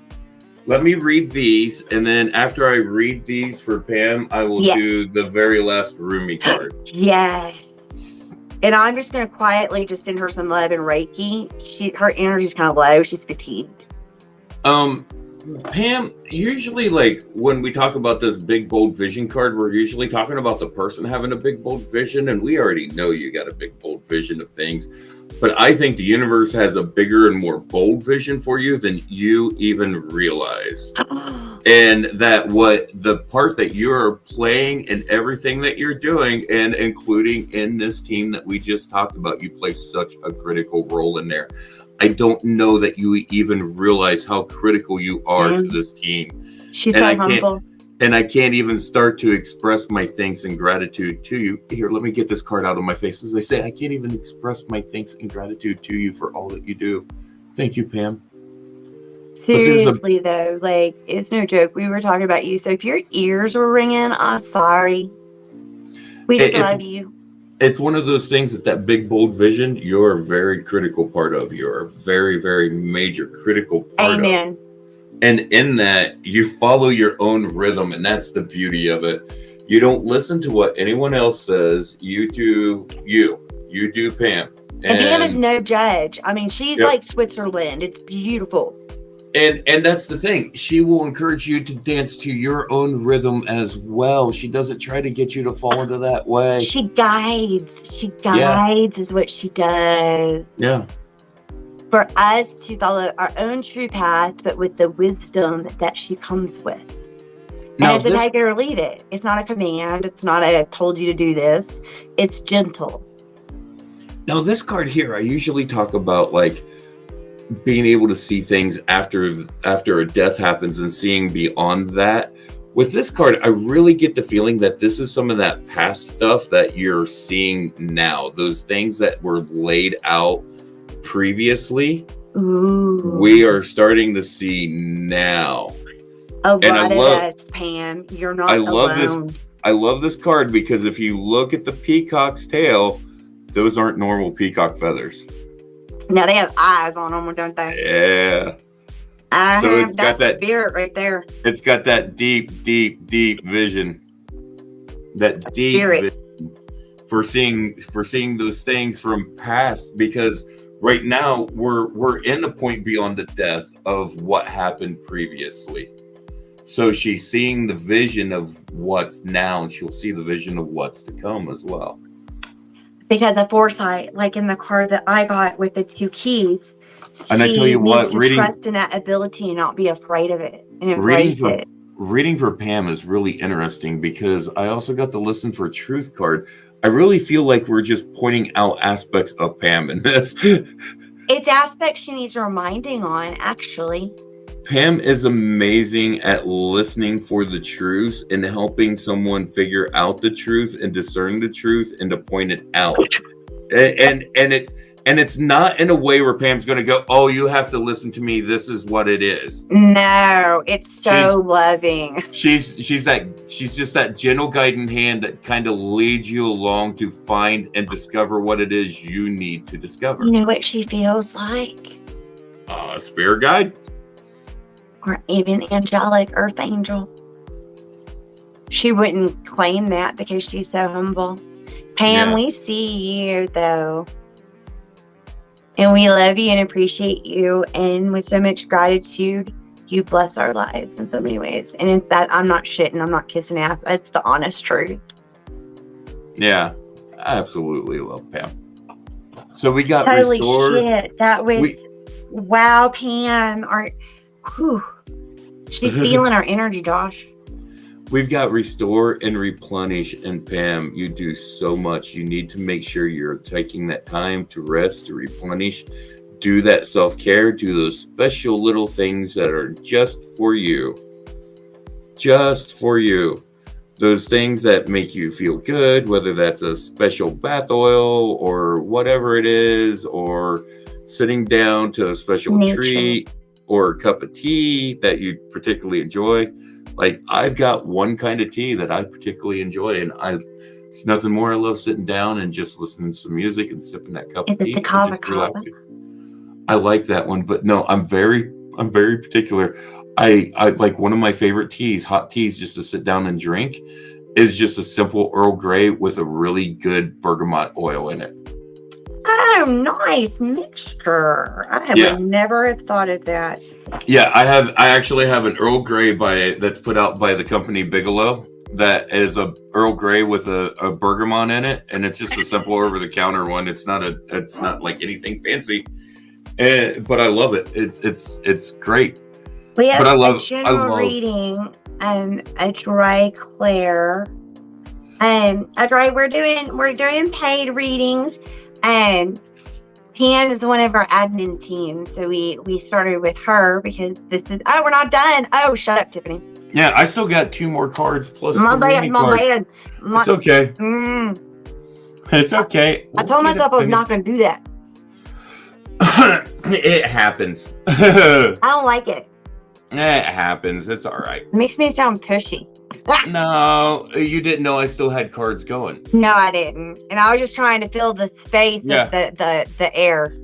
Let me read these, and then after I read these for Pam, I will do the very last roomie card. Yes. And I'm just going to quietly just send her some love and Reiki. Her energy's kind of low. She's fatigued. Pam, usually when we talk about this big bold vision card, we're usually talking about the person having a big bold vision, and we already know you got a big bold vision of things. But I think the universe has a bigger and more bold vision for you than you even realize. And that what the part that you're playing and everything that you're doing, and including in this team that we just talked about, you play such a critical role in there. I don't know that you even realize how critical you are to this team. She's so humble. And I can't even start to express my thanks and gratitude to you. Here, let me get this card out of my face. As I say, I can't even express my thanks and gratitude to you for all that you do. Thank you, Pam. Seriously, though, it's no joke. We were talking about you. So if your ears were ringing, I'm sorry. We just love you. it's one of those things that big bold vision, you're a very critical part of. You're a very, very major critical part Amen. of. And in that, you follow your own rhythm, and that's the beauty of it. You don't listen to what anyone else says. You do you. You do Pam. And Pam is no judge. I mean, she's like Switzerland. It's beautiful. And that's the thing. She will encourage you to dance to your own rhythm as well. She doesn't try to get you to fall into that way. She guides. She guides is what she does. Yeah. For us to follow our own true path, but with the wisdom that she comes with. And it's a take it or leave it. It's not a command. It's not a told you to do this. It's gentle. Now, this card here, I usually talk about like being able to see things after a death happens and seeing beyond that. With this card, I really get the feeling that this is some of that past stuff that you're seeing now. Those things that were laid out previously, we are starting to see now. A lot of us, Pam. You're not alone. I love this card because if you look at the peacock's tail, those aren't normal peacock feathers. No, they have eyes on them, don't they? Yeah. So it's got that spirit right there. It's got that deep, deep, deep vision. That deep vision for seeing those things from past, because right now we're in a point beyond the death of what happened previously. So she's seeing the vision of what's now, and she'll see the vision of what's to come as well. Because of foresight, like in the card that I got with the 2 keys. And I tell you what, trust in that ability and not be afraid of it and embrace it. Reading for Pam is really interesting because I also got to listen for Truth card. I really feel like we're just pointing out aspects of Pam in this. It's aspects she needs reminding on, actually. Pam is amazing at listening for the truth and helping someone figure out the truth and discern the truth and to point it out. And it's not in a way where Pam's going to go, oh, you have to listen to me. This is what it is. No, it's so loving. She's just that gentle guiding hand that kind of leads you along to find and discover what it is you need to discover. You know what she feels like? Spirit guide. Or even angelic earth angel. She wouldn't claim that because she's so humble. Pam, we see you though. And we love you and appreciate you. And with so much gratitude, you bless our lives in so many ways. And it's that I'm not shitting, I'm not kissing ass. It's the honest truth. Yeah, I absolutely love Pam. So we got Holy restored. Shit, that was wow, Pam. She's feeling our energy, Josh. We've got restore and replenish, and Pam, you do so much. You need to make sure you're taking that time to rest, to replenish, do that self-care, do those special little things that are just for you. Just for you. Those things that make you feel good, whether that's a special bath oil or whatever it is, or sitting down to a special treat or a cup of tea that you particularly enjoy. Like, I've got one kind of tea that I particularly enjoy, and it's nothing more. I love sitting down and just listening to some music and sipping that cup of tea and just relaxing. I like that one, but no, I'm very particular. I like one of my favorite teas, hot teas, just to sit down and drink, is just a simple Earl Grey with a really good bergamot oil in it. Oh, nice mixture. I would never have thought of that. Yeah, I actually have an Earl Grey that's put out by the company Bigelow. That is a Earl Grey with a bergamot in it, and it's just a simple over-the-counter one. It's not like anything fancy, but I love it. It's great. We have a general reading, a dry Claire, we're doing paid readings. And Pam is one of our admin teams, so we started with her because this is we're not done. Oh, shut up, Tiffany. Yeah, I still got 2 more cards plus my bad. It's okay. It's okay. I told myself I was not going to do that. It happens. I don't like it. It happens. It's all right. It makes me sound pushy. No, you didn't know I still had cards going. No, I didn't. And I was just trying to fill the space Yeah. of the air.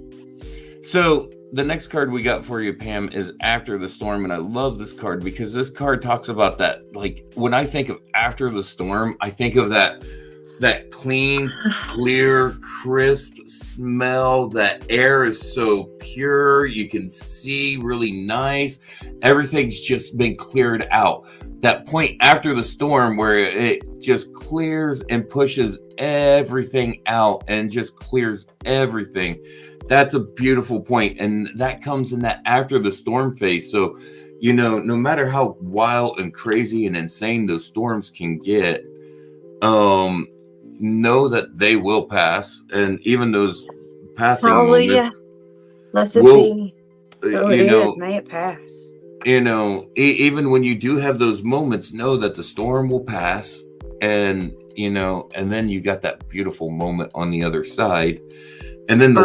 So the next card we got for you, Pam, is After the Storm. And I love this card because this card talks about that. Like, when I think of After the Storm, I think of that clean, clear, crisp smell. That air is so pure. You can see really nice. Everything's just been cleared out. That point after the storm where it just clears and pushes everything out and just clears everything. That's a beautiful point. And that comes in that after the storm phase. So, no matter how wild and crazy and insane those storms can get, know that they will pass, and even those passing moments will, may it pass. Even when you do have those moments, know that the storm will pass, and and then you got that beautiful moment on the other side. And then the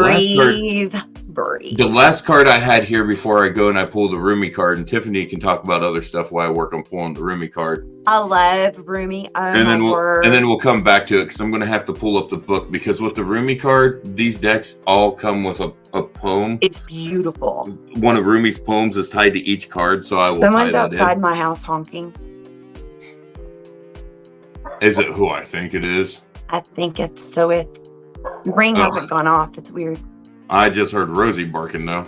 last card I had here before I go and I pull the Rumi card, and Tiffany can talk about other stuff while I work on pulling the Rumi card. I love Rumi. And then we'll come back to it because I'm going to have to pull up the book, because with the Rumi card, these decks all come with a poem. It's beautiful. One of Rumi's poems is tied to each card, so I will Someone's outside my house honking. Is it who I think it is? I think it's so it. Ring hasn't gone off. It's weird. I just heard Rosie barking though.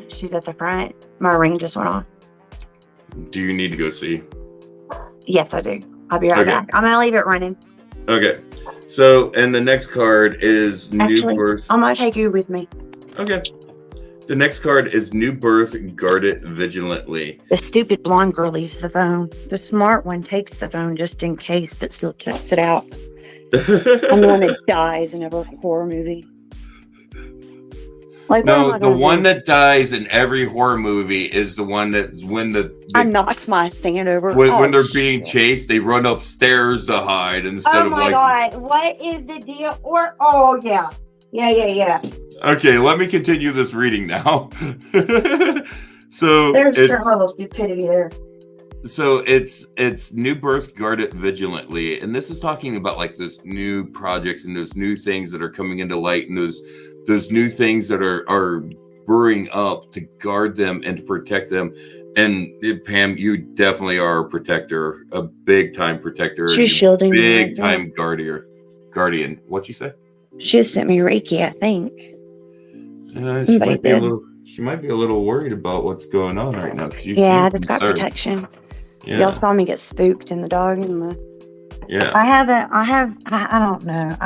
She's at the front. My ring just went off. Do you need to go see? Yes, I do. I'll be right back. I'm gonna leave it running. Okay. So, and the next card is New Birth. I'm gonna take you with me. Okay. The next card is New Birth, Guard It Vigilantly. The stupid blonde girl leaves the phone. The smart one takes the phone just in case, but still checks it out. I'm the one that dies in every horror movie. Like, no, the one that dies in every horror movie is the one that's when I knocked my stand over. When they're being chased, they run upstairs to hide instead of like. Oh my god! What is the deal? Yeah. Okay, let me continue this reading now. So there's terrible stupidity there. So it's New Birth, Guard It Vigilantly, and this is talking about like those new projects and those new things that are coming into light, and those new things that are brewing up to guard them and to protect them. And Pam, you definitely are a protector, a big time protector. She's shielding me. Big time guardian. What'd you say? She just sent me Reiki, I think. She might be a little worried about what's going on right now. I just got protection. Yeah. Y'all saw me get spooked in the dog and the. Yeah. I don't know.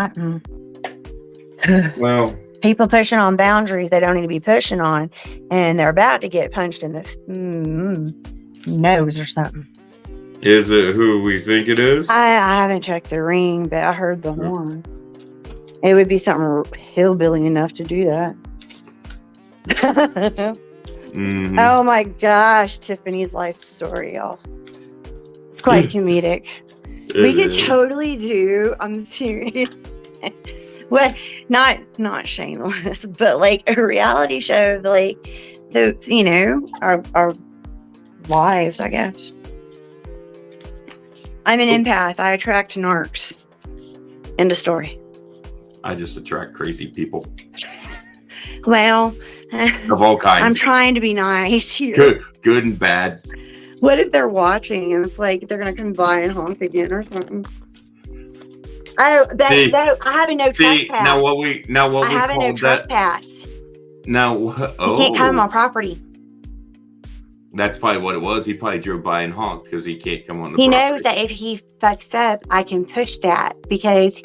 Well. People pushing on boundaries they don't need to be pushing on, and they're about to get punched in the nose or something. Is it who we think it is? I haven't checked the ring, but I heard the horn. It would be something hillbilly enough to do that. Mm-hmm. Oh my gosh, Tiffany's life story, y'all. It's quite comedic. We could totally do, I'm serious. Well, not shameless, but like a reality show of like our lives, I guess. I'm an empath. I attract narcs. End of story. I just attract crazy people. Well, of all kinds. I'm trying to be nice here. Good and bad. What if they're watching and it's like they're gonna come by and honk again or something? I have a no trespass. Now what we I have a no trespass. Now, you can't come on my property. That's probably what it was. He probably drove by and honked because he can't come on the property. He property. knows that if he fucks up, I can push that because,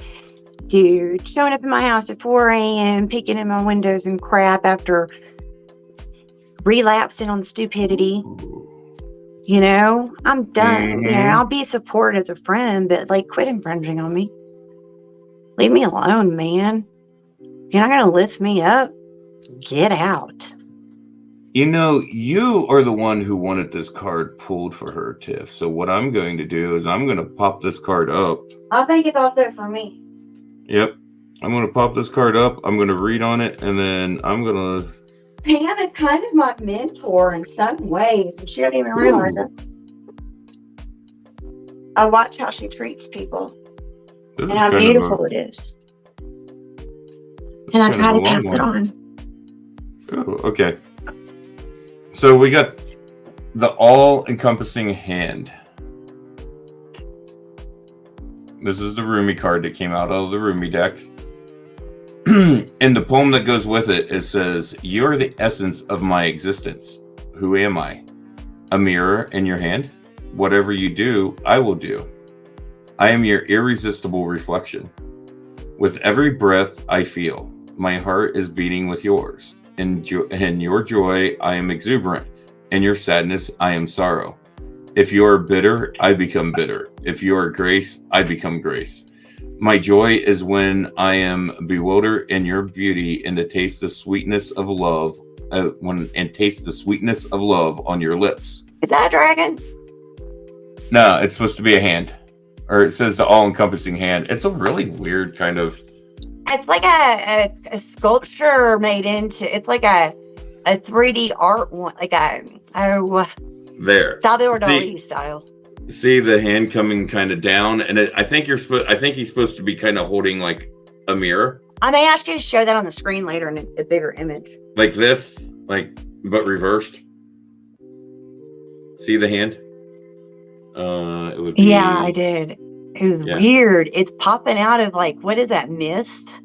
dude, showing up in my house at 4 a.m., picking in my windows and crap after relapsing on stupidity. I'm done. Mm-hmm. I'll be supported as a friend, but like, quit infringing on me. Leave me alone, man. You're not gonna lift me up. Get out. You are the one who wanted this card pulled for her, Tiff. So what I'm going to do is I'm going to pop this card up. I think it's also for me. Yep. I'm going to pop this card up. I'm going to read on it, and then I'm going to... Pam is kind of my mentor in some ways, and she doesn't even realize it. I watch how she treats people This and is how kind beautiful of it is. a, And I kind of try a to long pass it one. on. Oh, okay. So we got the all-encompassing hand. This is the Rumi card that came out of the Rumi deck. In the poem that goes with it, it says, "You're the essence of my existence. Who am I? A mirror in your hand? Whatever you do, I will do. I am your irresistible reflection. With every breath I feel, my heart is beating with yours. In your joy, I am exuberant. In your sadness, I am sorrow. If you are bitter, I become bitter. If you are grace, I become grace. My joy is when I am bewildered in your beauty and to taste the sweetness of love, taste the sweetness of love on your lips." Is that a dragon? No, it's supposed to be a hand, or it says the all-encompassing hand. It's a really weird kind of. It's like a sculpture made into. It's like a 3D art one, like a There. Salvador Dali style. See the hand coming kind of down, and I think I think he's supposed to be kind of holding like a mirror. I may ask you to show that on the screen later in a bigger image. Like this, but reversed. See the hand? It would be. Yeah, I did. It was weird. It's popping out of what is that, mist?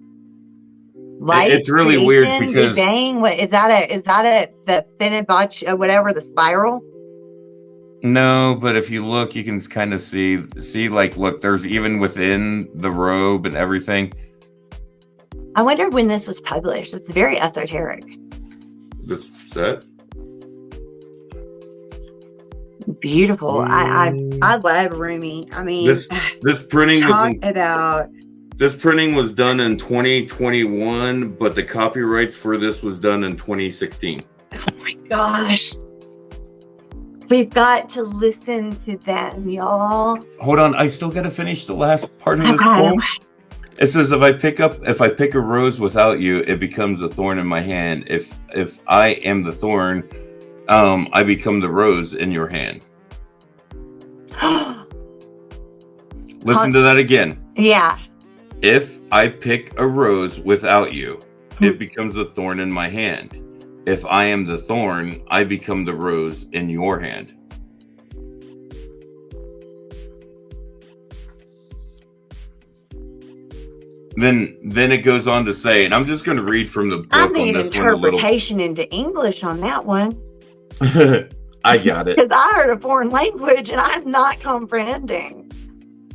Light. It's really weird because Big Bang. What is that? The Fibonacci, whatever, the spiral? No, but if you look, you can kind of see look, there's even within the robe and everything. I wonder when this was published. It's very esoteric. This set? Beautiful. I love Rumi. I mean, this printing this printing was done in 2021, but the copyrights for this was done in 2016. Oh my gosh. We've got to listen to them, y'all. Hold on, I still got to finish the last part of this poem. It says, if I pick a rose without you, it becomes a thorn in my hand. If I am the thorn, I become the rose in your hand. Listen to that again. Yeah. If I pick a rose without you, it becomes a thorn in my hand. If I am the thorn, I become the rose in your hand. Then it goes on to say, and I'm just going to read from the book I on need this interpretation into English on that one. I got it. Because I heard a foreign language and I'm not comprehending.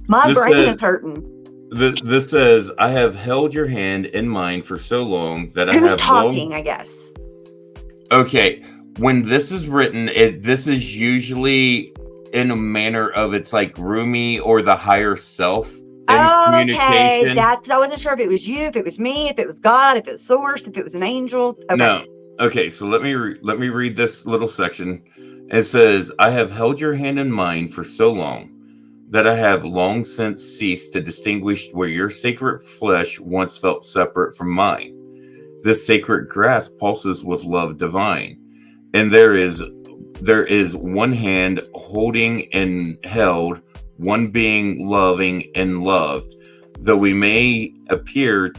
My brain is hurting. This says, I have held your hand in mine for so long that Who's talking, I guess. Okay, when this is written, this is usually in a manner of it's like Rumi or the higher self in communication. I wasn't sure if it was you, if it was me, if it was God, if it was Source, if it was an angel. Okay. No. Okay, so let me read this little section. It says, I have held your hand in mine for so long that I have long since ceased to distinguish where your sacred flesh once felt separate from mine. This sacred grasp pulses with love divine, and there is one hand holding and held, one being loving and loved. Though we may appear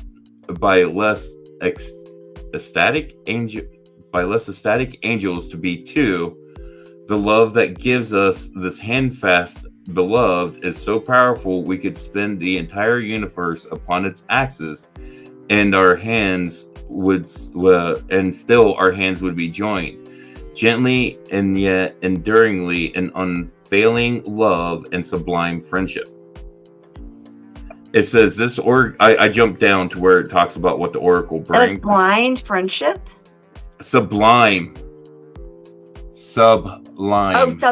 by less ecstatic angels to be two, the love that gives us this handfast beloved is so powerful we could spin the entire universe upon its axis, and our hands would be joined gently and yet enduringly in unfailing love and sublime friendship. It says this, I jumped down to where it talks about what the oracle brings. Blind friendship? Sublime. Oh,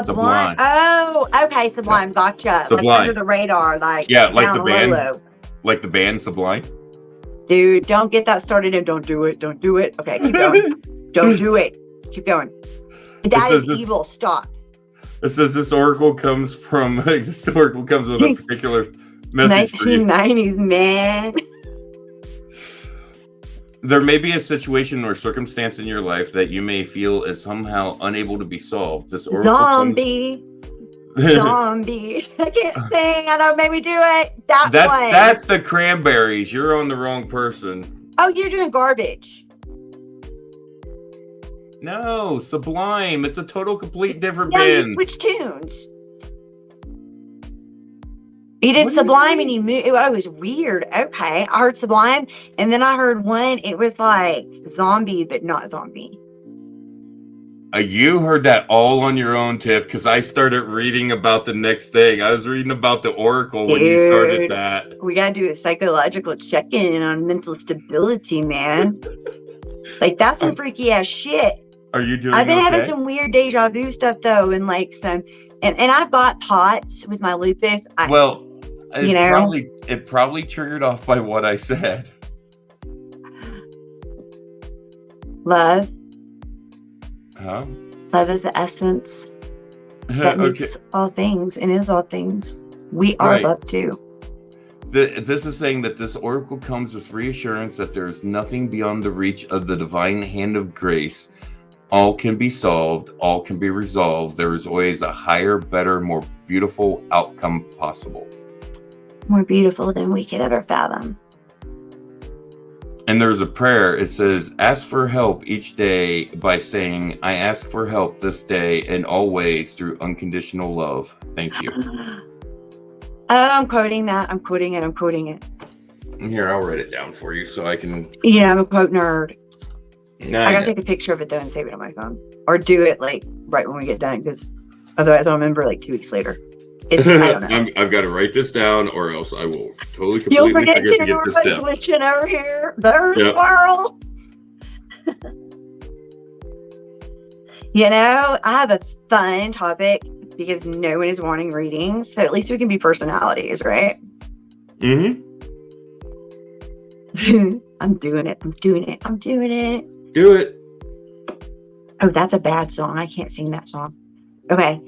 sublime. Oh, okay, sublime. Gotcha. Sublime. Like under the radar, like the band, low. like the band Sublime. Dude, don't get that started and don't do it. Don't do it. Okay, keep going. Don't do it. Keep going. That is evil. Stop. It says this oracle comes with a particular message 1990s, man. There may be a situation or circumstance in your life that you may feel is somehow unable to be solved. This oracle Zombie. I can't sing. I don't make me do it. That's the Cranberries. You're on the wrong person. Oh, you're doing Garbage. No, Sublime. It's a total complete different Yeah, band. you switched tunes. You did Sublime and you moved. It was weird. Okay. I heard Sublime and then I heard one. It was like Zombie, but not Zombie. You heard that all on your own, Tiff, because I started reading about the next thing. I was reading about the Oracle when you started that. We got to do a psychological check-in on mental stability, man. Like, that's some freaky ass shit. Are you doing I've been okay? having some weird deja vu stuff, though, and like some... And I've got POTS with my lupus. It probably triggered off by what I said. Love. Huh? Love is the essence that makes all things and is all things. We are love too. This is saying that this oracle comes with reassurance that there is nothing beyond the reach of the divine hand of grace. All can be solved. All can be resolved. There is always a higher, better, more beautiful outcome possible. More beautiful than we could ever fathom. And there's a prayer. It says, ask for help each day by saying, I ask for help this day and always through unconditional love. Thank you. I'm quoting that. I'm quoting it. Here, I'll write it down for you so I can... Yeah, I'm a quote nerd. No, I gotta take a picture of it though and save it on my phone. Or do it like right when we get done, because otherwise I'll remember like 2 weeks later. I don't know. I've got to write this down, or else I will totally completely You'll forget to get this down. glitching over here. There's squirrel. You know, I have a fun topic because no one is wanting readings, so at least we can be personalities, right? Mm-hmm. I'm doing it. Do it. Oh, that's a bad song. I can't sing that song. Okay.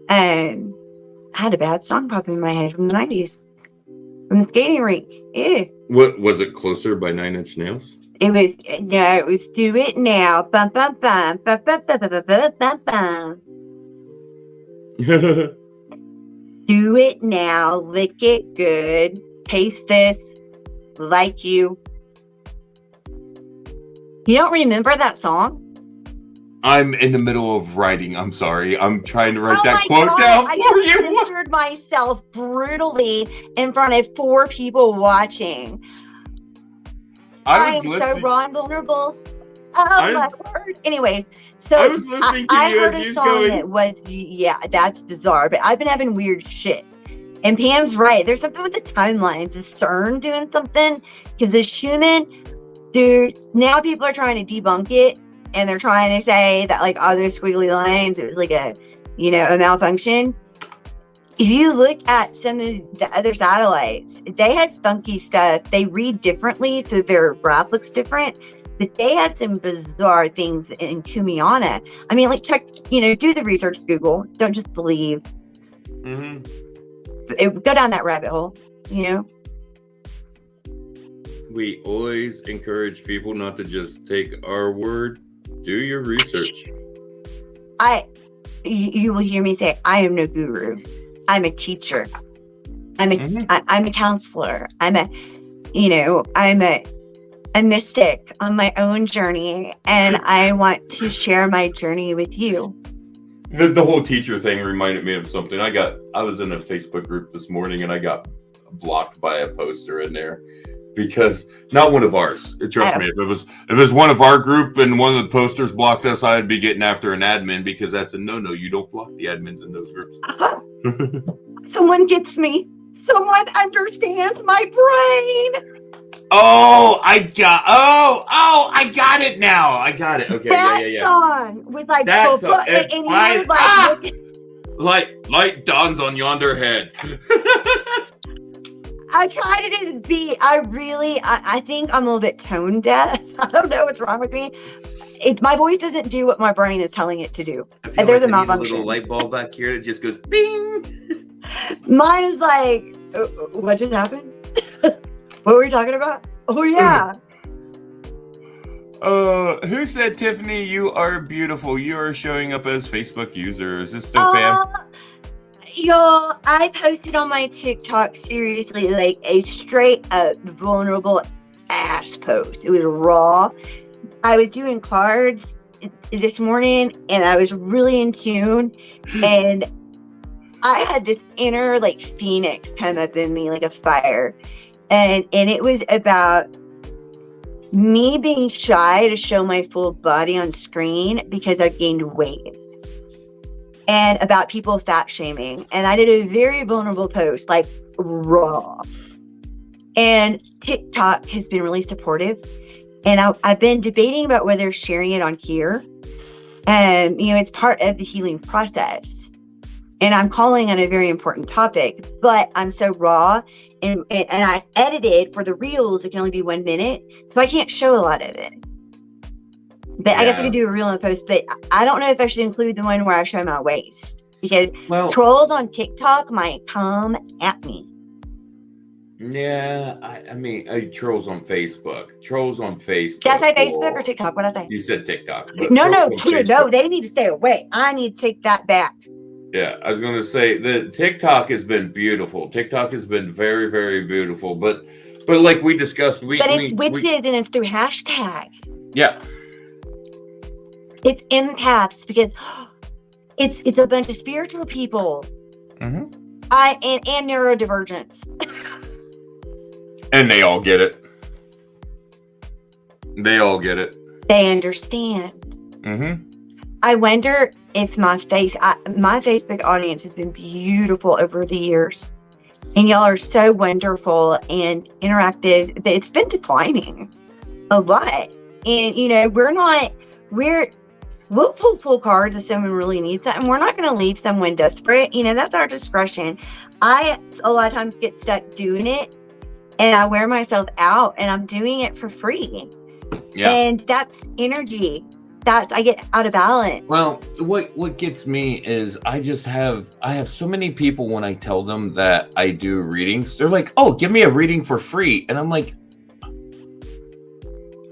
I had a bad song pop in my head from the 90s. From the skating rink. Ew. What was it? Closer by 9 Inch Nails? It was Do It Now. Bum, bum, bum, bum, bum, bum, bum, bum, bum, bum. Do it now. Lick it good. Taste this. Like you. You don't remember that song? I'm in the middle of writing. I'm sorry. I'm trying to write that quote down for you. I censored myself brutally in front of 4 people watching. I am so raw and vulnerable. Oh my word. Anyways, so I was listening to you heard as a song that was, that's bizarre, but I've been having weird shit. And Pam's right. There's something with the timelines. Is CERN doing something? Because the Schumann, dude, now people are trying to debunk it. And they're trying to say that, like, all those squiggly lines, it was like a malfunction. If you look at some of the other satellites, they had funky stuff. They read differently, so their graph looks different. But they had some bizarre things in Kumiana. I mean, like, check, do the research, Google. Don't just believe. Mm-hmm. Go down that rabbit hole, We always encourage people not to just take our word. Do your research. You will hear me say, I am no guru. I'm a teacher. I'm a counselor. I'm a mystic on my own journey, and I want to share my journey with you. The whole teacher thing reminded me of something. I was in a Facebook group this morning and I got blocked by a poster in there. Because not one of ours. Trust me, if it was one of our group and one of the posters blocked us, I'd be getting after an admin, because that's a no. You don't block the admins in those groups. Someone gets me. Someone understands my brain. Oh, I got it now. I got it. Okay, that song with like that song. And you're like, light dawns on yonder head. I try to do the beat. I think I'm a little bit tone deaf. I don't know what's wrong with me. My voice doesn't do what my brain is telling it to do. And there's a malfunction. A little light bulb back here that just goes bing. Mine is like, what just happened? What were we talking about? Oh yeah. Who said, Tiffany, you are beautiful? You are showing up as Facebook user. Is this still Pam? Y'all, I posted on my TikTok, seriously, like a straight up vulnerable ass post. It was raw. I was doing cards this morning and I was really in tune, and I had this inner like phoenix come up in me like a fire, and it was about me being shy to show my full body on screen because I've gained weight, and about people fat shaming. And I did a very vulnerable post, like raw, and TikTok has been really supportive. And I've been debating about whether sharing it on here. And, it's part of the healing process. And I'm calling on a very important topic, but I'm so raw. And I edited for the reels. It can only be 1 minute. So I can't show a lot of it. But I guess I could do a reel and post. But I don't know if I should include the one where I show my waist. Because trolls on TikTok might come at me. Yeah, I mean, trolls on Facebook. Trolls on Facebook. Did I say Facebook or TikTok? What did I say? You said TikTok. No, they need to stay away. I need to take that back. Yeah, I was going to say the TikTok has been beautiful. TikTok has been very, very beautiful. But like we discussed, it's widgeted and it's through hashtag. Yeah. It's empaths because it's a bunch of spiritual people. Mm-hmm. And neurodivergence. And they all get it. They all get it. They understand. Mm-hmm. I wonder if my Facebook audience has been beautiful over the years. And y'all are so wonderful and interactive, but it's been declining a lot. And, we'll pull full cards if someone really needs that. And we're not going to leave someone desperate. That's our discretion. I, a lot of times, get stuck doing it. And I wear myself out, and I'm doing it for free. Yeah. And that's energy. I get out of balance. Well, what gets me is I have so many people when I tell them that I do readings, they're like, "Oh, give me a reading for free," and I'm like,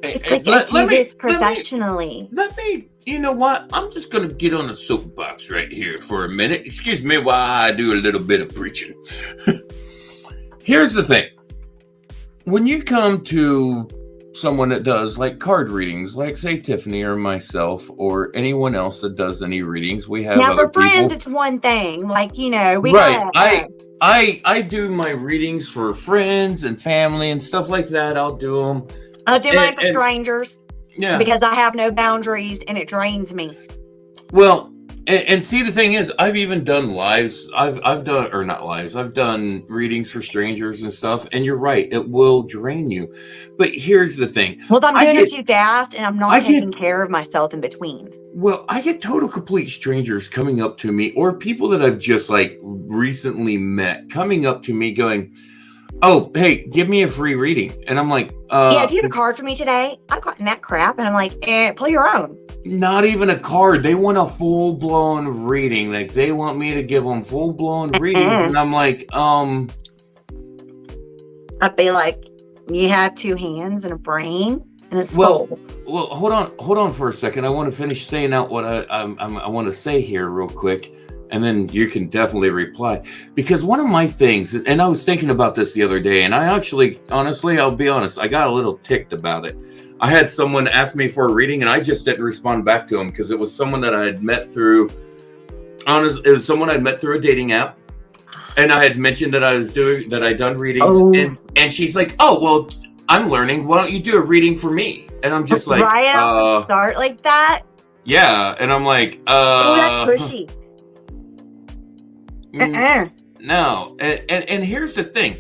"It's like I do this professionally." Let me. You know what? I'm just gonna get on a soapbox right here for a minute. Excuse me while I do a little bit of preaching. Here's the thing. When you come to someone that does like card readings, like say Tiffany or myself or anyone else that does any readings, we have now other for friends people. It's one thing, like we right. I do my readings for friends and family and stuff like that. I'll do them. I'll do mine for strangers. Yeah, because I have no boundaries and it drains me. Well. And see, the thing is, I've even done lives. I've done, or not lives. I've done readings for strangers and stuff. And you're right, it will drain you. But here's the thing. Well, I'm doing it too fast, and I'm not taking care of myself in between. Well, I get total complete strangers coming up to me, or people that I've just like recently met coming up to me, going, "Oh, hey, give me a free reading," and I'm like, "Yeah, do you have a card for me today? I've gotten that crap," and I'm like, "Pull your own." Not even a card. They want a full-blown reading. Like, they want me to give them full-blown readings. And I'm like, I'd be like, you have 2 hands and a brain and a soul. Well, hold on for a second. I want to finish saying out what I want to say here real quick. And then you can definitely reply. Because one of my things, and I was thinking about this the other day, and I actually, honestly, I'll be honest, I got a little ticked about it. I had someone ask me for a reading, and I just didn't respond back to him because it was someone that I had met through. It was someone I'd met through a dating app, and I had mentioned that I'd done readings, and she's like, "Oh, well, I'm learning. Why don't you do a reading for me?" And I'm just like, right out start like that. Yeah, and I'm like, that's pushy. No, and here's the thing.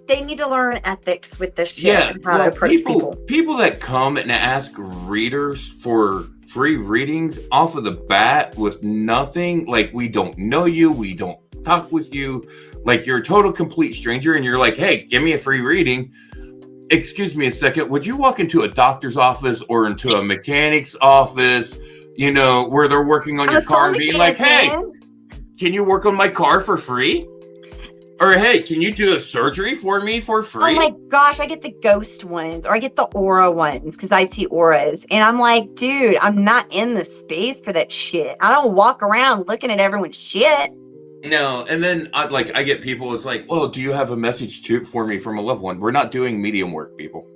They need to learn ethics with this shit. Yeah, and how to approach people that come and ask readers for free readings off of the bat with nothing, like we don't know you, we don't talk with you, like you're a total complete stranger, and you're like, "Hey, give me a free reading." Excuse me a second. Would you walk into a doctor's office or into a mechanic's office, where they're working on your car and being like, "Hey, can you work on my car for free?" Or, "Hey, can you do a surgery for me for free?" Oh my gosh, I get the ghost ones, or I get the aura ones because I see auras. And I'm like, dude, I'm not in the space for that shit. I don't walk around looking at everyone's shit. No, and then I get people. It's like, well, do you have a message for me from a loved one? We're not doing medium work, people.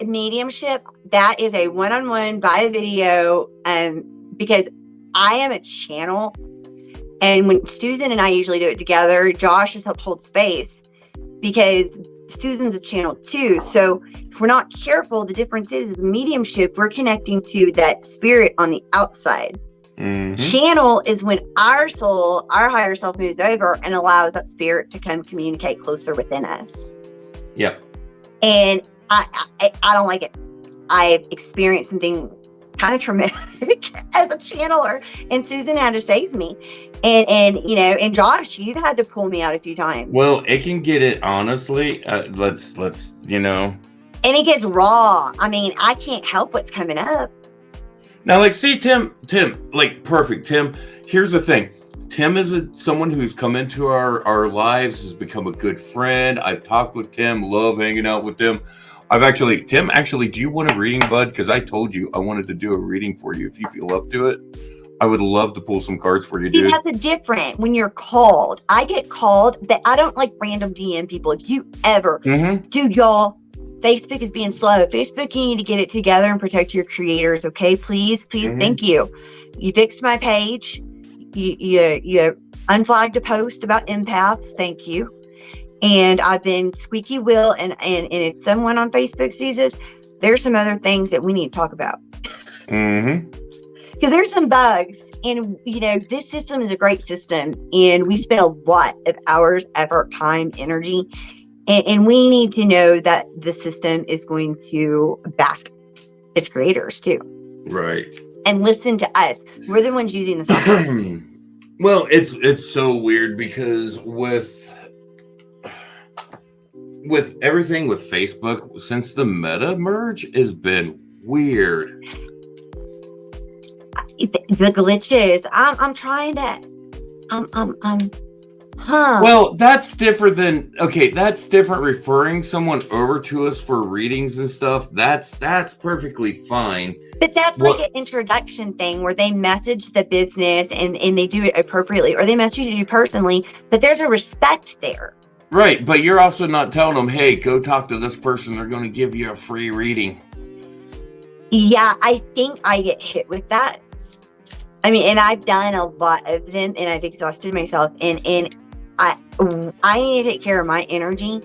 Mediumship, that is a one-on-one by video, because I am a channel, and when Susan and I usually do it together, Josh has helped hold space because Susan's a channel too. So if we're not careful, the difference is mediumship, we're connecting to that spirit on the outside. Mm-hmm. Channel is when our soul, our higher self, moves over and allows that spirit to come communicate closer within us. Yep. And I don't like it. I've experienced something kind of traumatic as a channeler, and Susan had to save me. And Josh, you've had to pull me out a few times. Well, it can get it, honestly. Let's And it gets raw. I mean, I can't help what's coming up. Now, like, see, Tim, like, perfect. Tim, here's the thing. Tim is someone who's come into our lives, has become a good friend. I've talked with Tim, love hanging out with Tim. Tim, do you want a reading, bud? Because I told you I wanted to do a reading for you. If you feel up to it, I would love to pull some cards for you, dude. That's a different when you're called. I get called, that I don't like random DM people. If you ever, dude, y'all, Facebook is being slow. Facebook, you need to get it together and protect your creators, okay? Please, thank you. You fixed my page. You unflagged a post about empaths. Thank you. And I've been squeaky wheel, and if someone on Facebook sees this, there's some other things that we need to talk about. Because there's some bugs, and this system is a great system, and we spend a lot of hours, effort, time, energy, and we need to know that the system is going to back its creators too. Right. And listen to us. We're the ones using the software. Well, it's so weird because with everything with Facebook, since the meta merge has been weird. The glitches. I'm trying to. Well, that's different that's different. Referring someone over to us for readings and stuff, that's perfectly fine. But that's like an introduction thing where they message the business and they do it appropriately, or they message you personally, but there's a respect there. Right, but you're also not telling them, hey, go talk to this person. They're going to give you a free reading. Yeah, I think I get hit with that. I mean, and I've done a lot of them, and I've exhausted myself, and I need to take care of my energy,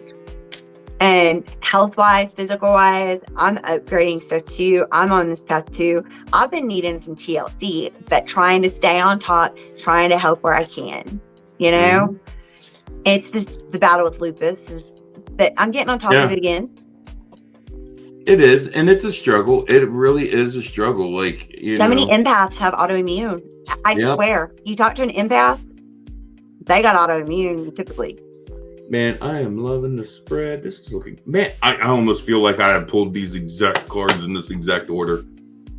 and health-wise, physical-wise, I'm upgrading stuff too. I'm on this path too. I've been needing some TLC, but trying to stay on top, trying to help where I can, It's just the battle with lupus but I'm getting on top of it again. It is, and it's a struggle. It really is a struggle. Like, many empaths have autoimmune. I swear, you talk to an empath, they got autoimmune typically. Man, I am loving the spread. This is looking, man, I almost feel like I have pulled these exact cards in this exact order.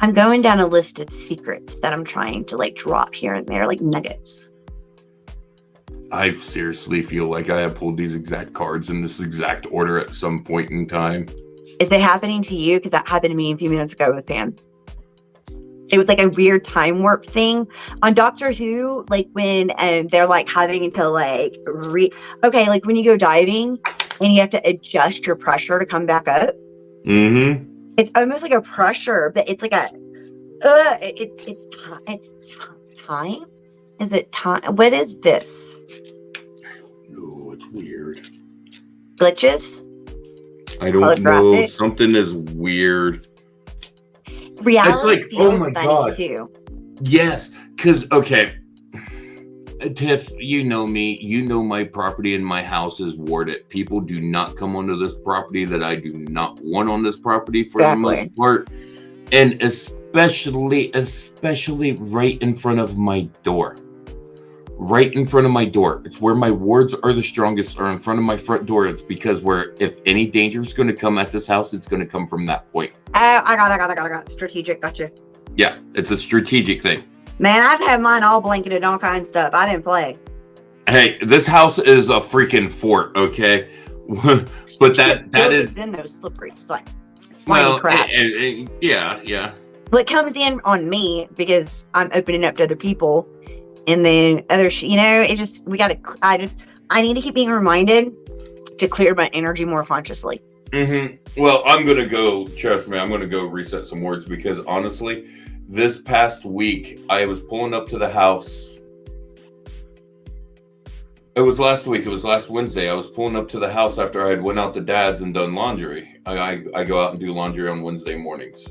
I'm going down a list of secrets that I'm trying to drop here and there, like nuggets. I seriously feel like I have pulled these exact cards in this exact order at some point in time. Is it happening to you? Because that happened to me a few minutes ago with Pam. It was like a weird time warp thing on Doctor Who, when they're having to when you go diving and you have to adjust your pressure to come back up. Mm-hmm. It's almost like a pressure, but it's like it's time. Is it time? What is this? No, it's weird. Glitches? I don't know. Something is weird. Reality. It's oh my god. Too. Yes, because Tiff, you know me. You know my property and my house is warded. People do not come onto this property that I do not want on this property for the most part, and especially right in front of my door. Right in front of my door. It's where my wards are the strongest, or in front of my front door. It's because if any danger is going to come at this house, it's going to come from that point. I got strategic. Gotcha. Yeah, it's a strategic thing. Man, I've had mine all blanketed, all kinds of stuff. I didn't play. Hey, this house is a freaking fort, okay? But that is in those slippery slimy crap. Yeah. What comes in on me, because I'm opening up to other people, And then I need to keep being reminded to clear my energy more consciously. Mm-hmm. Well, I'm going to go, trust me, I'm going to go reset some words because honestly, this past week, I was pulling up to the house. It was last week. It was last Wednesday. I was pulling up to the house after I had went out to Dad's and done laundry. I go out and do laundry on Wednesday mornings.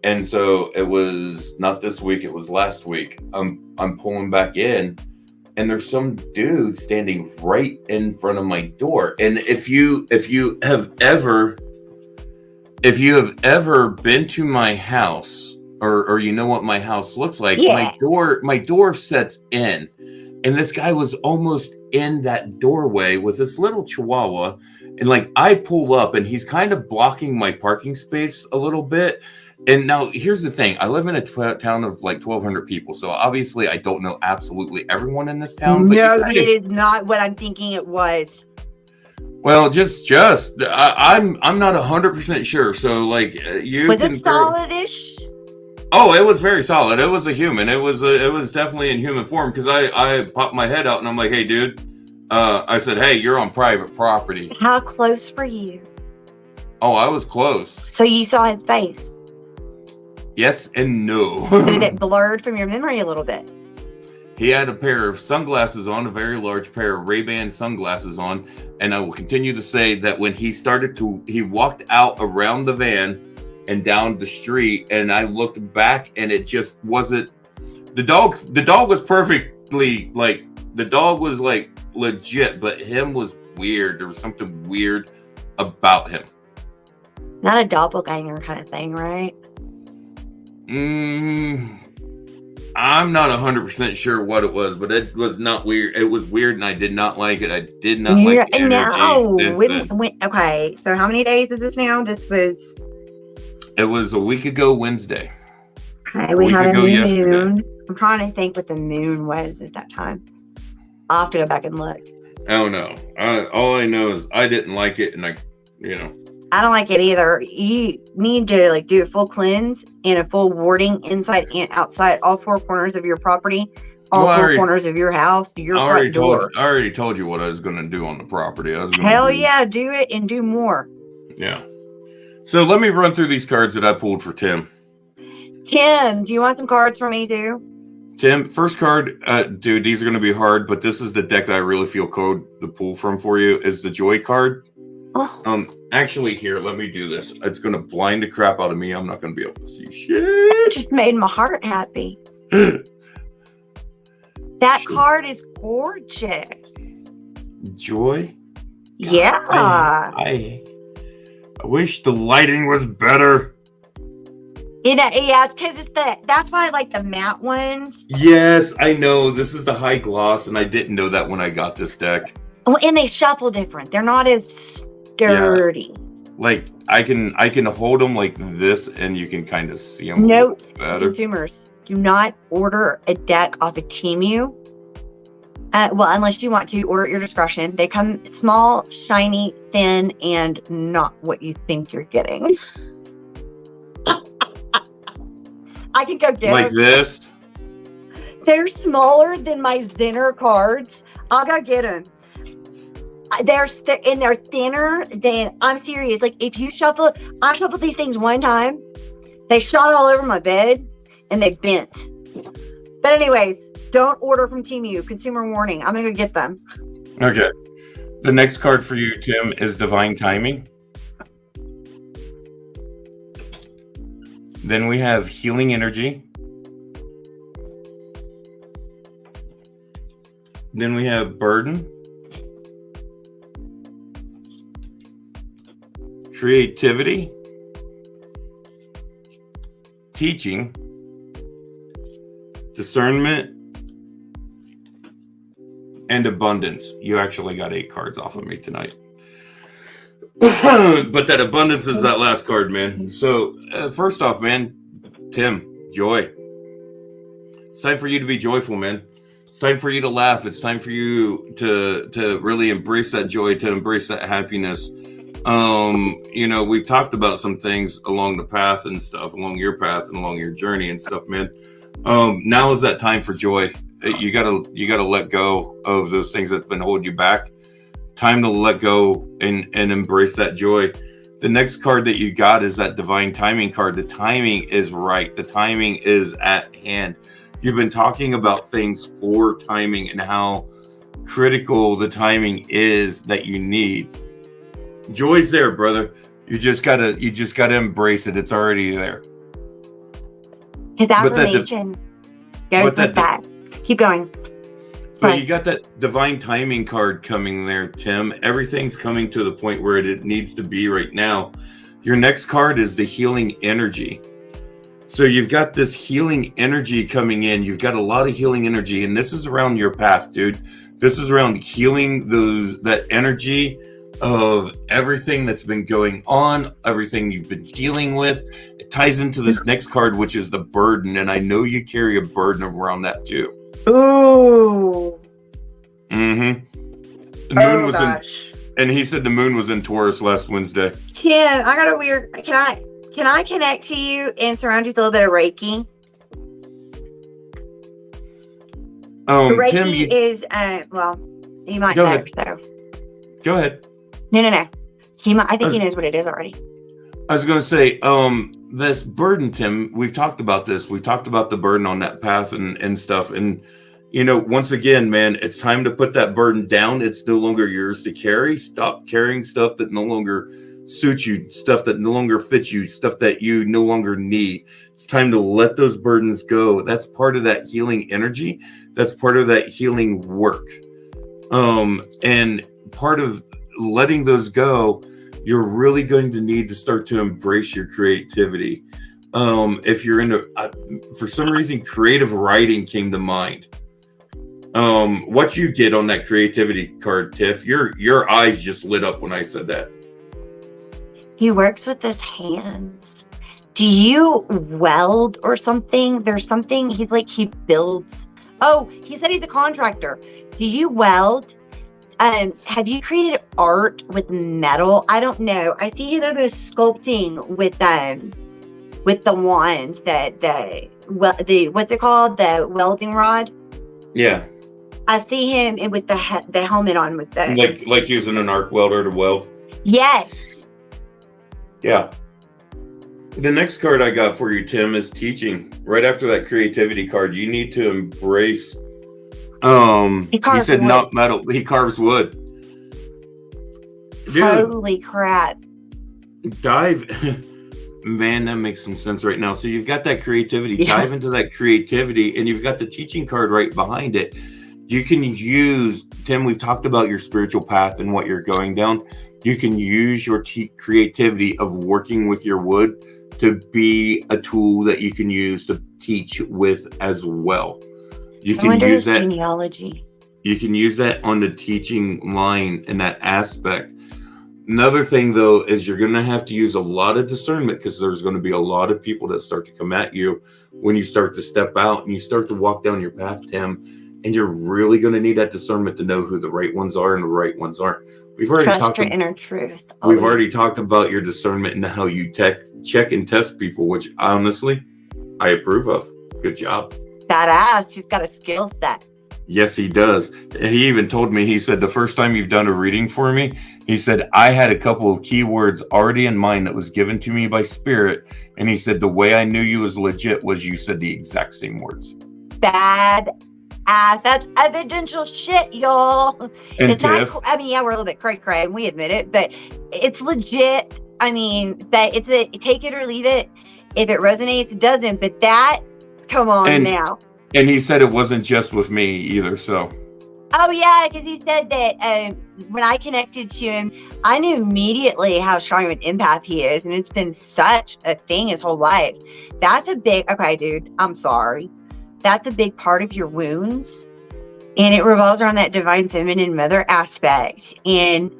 And so it was not this week. It was last week. I'm pulling back in, and there's some dude standing right in front of my door. And if you have ever been to my house, or you know what my house looks like, Yeah. my door sets in, and this guy was almost in that doorway with this little chihuahua, and like I pull up, and he's kind of blocking my parking space a little bit. And now here's the thing. I live in a town of like 1,200 people. So obviously I don't know absolutely everyone in this town. But no, it is not what I'm thinking it was. Well, I'm not 100% sure. So like you was can it solid-ish? Oh, it was very solid. It was a human. It was definitely in human form because I popped my head out and I'm like, hey, dude. I said, hey, you're on private property. How close were you? Oh, I was close. So you saw his face? Yes and no. Did it blurred from your memory a little bit? He had a pair of sunglasses on, a very large pair of Ray-Ban sunglasses on. And I will continue to say that when he walked out around the van and down the street, and I looked back and it just wasn't, the dog was perfectly, like, the dog was like legit, but him was weird. There was something weird about him. Not a doppelganger kind of thing, right? I'm not 100% sure what it was, but it was not weird. It was weird, and I did not like it. I did not like the energy. Okay, so how many days is this now? It was a week ago Wednesday. Okay, we had a moon. Yesterday. I'm trying to think what the moon was at that time. I'll have to go back and look. Oh no! All I know is I didn't like it, and I don't like it either. You need to like do a full cleanse and a full warding inside and outside, all four corners of your property, four corners of your house, your front door. I already told you what I was going to do on the property. Yeah, do it and do more. Yeah. So let me run through these cards that I pulled for Tim. Tim, do you want some cards for me too? Tim, first card, dude, these are going to be hard, but this is the deck that I really feel code to pull from for you, is the Joy card. Oh. Actually, here, let me do this. It's going to blind the crap out of me. I'm not going to be able to see shit. That just made my heart happy. That card is gorgeous. Joy? Yeah. I wish the lighting was better. Yeah, it's because that's why I like the matte ones. Yes, I know. This is the high gloss, and I didn't know that when I got this deck. Oh, and they shuffle different. They're not as sturdy. Yeah. Like I can hold them like this, and you can kind of see them. Note, consumers, do not order a deck off of Temu. Well, unless you want to order at your discretion. They come small, shiny, thin, and not what you think you're getting. I can go get like them. This. They're smaller than my Zinner cards. I'll go get them. They're thinner than, I'm serious. Like if you I shuffled these things one time. They shot all over my bed and they bent. But anyways, don't order from Temu. Consumer warning. I'm gonna go get them. Okay. The next card for you, Tim, is Divine Timing. Then we have Healing Energy. Then we have Burden. Creativity. Teaching. Discernment. And Abundance. You actually got 8 cards off of me tonight. But that Abundance is that last card, man. So first off, man, Tim, joy. It's time for you to be joyful, man. It's time for you to laugh. It's time for you to really embrace that joy, to embrace that happiness. We've talked about some things along the path and stuff, along your path and along your journey and stuff, man. Now is that time for joy. You gotta let go of those things that's been holding you back. Time to let go and embrace that joy. The next card that you got is that divine timing card. The timing is right. The timing is at hand. You've been talking about things for timing and how critical the timing is that you need. Joy's there, brother. You just gotta embrace it. It's already there. His affirmation goes with that. Keep going. But you got that divine timing card coming there, Tim. Everything's coming to the point where it needs to be right now. Your next card is the healing energy. So you've got this healing energy coming in. You've got a lot of healing energy, and this is around your path, dude. This is around healing that energy of everything that's been going on, everything you've been dealing with. It ties into this next card, which is the burden, and I know you carry a burden around that too. Ooh. Mm-hmm. The moon was gosh. And he said the moon was in Taurus last Wednesday. Tim, I got a weird. Can I connect to you and surround you with a little bit of Reiki? Reiki Tim, is well, you might know. So go ahead. No. I think he knows what it is already. I was going to say, this burden, Tim, we've talked about this. We've talked about the burden on that path and stuff. And, once again, man, it's time to put that burden down. It's no longer yours to carry. Stop carrying stuff that no longer suits you, stuff that no longer fits you, stuff that you no longer need. It's time to let those burdens go. That's part of that healing energy. That's part of that healing work. And part of letting those go, you're really going to need to start to embrace your creativity. If you're into, for some reason, creative writing came to mind. What you get on that creativity card, Tiff? Your eyes just lit up when I said that. He works with his hands. Do you weld or something? There's something he builds. Oh, he said he's a contractor. Do you weld? Have you created art with metal? I don't know. I see him sculpting with the wand, the what's it called? The welding rod. Yeah. I see him with the helmet on with the like using an arc welder to weld. Yes. Yeah. The next card I got for you, Tim, is teaching. Right after that creativity card, you need to embrace. He said wood. Not metal. He carves wood. Dude, holy crap. Man, that makes some sense right now. So you've got that creativity. Yeah. Dive into that creativity, and you've got the teaching card right behind it. You can use, Tim, we've talked about your spiritual path and what you're going down. You can use your creativity of working with your wood to be a tool that you can use to teach with as well. You can use that genealogy. You can use that on the teaching line in that aspect. Another thing, though, is you're going to have to use a lot of discernment because there's going to be a lot of people that start to come at you when you start to step out and you start to walk down your path, Tim. And you're really going to need that discernment to know who the right ones are and the right ones aren't. We've already talked about inner truth. We've already talked about your discernment and how you check and test people, which honestly, I approve of. Good job. Badass. He's got a skill set. Yes, he does. And he even told me, he said, the first time you've done a reading for me, he said, I had a couple of keywords already in mind that was given to me by spirit. And he said, the way I knew you was legit was you said the exact same words. Bad ass. That's evidential shit, y'all. And it's not cool. I mean, yeah, we're a little bit cray-cray and we admit it, but it's legit. I mean, that it's a take it or leave it. If it resonates, it doesn't. But that, come on now. And he said it wasn't just with me either, so. Oh, yeah, because he said that when I connected to him, I knew immediately how strong of an empath he is, and it's been such a thing his whole life. That's a big, okay, dude, I'm sorry. That's a big part of your wounds, and it revolves around that divine feminine mother aspect and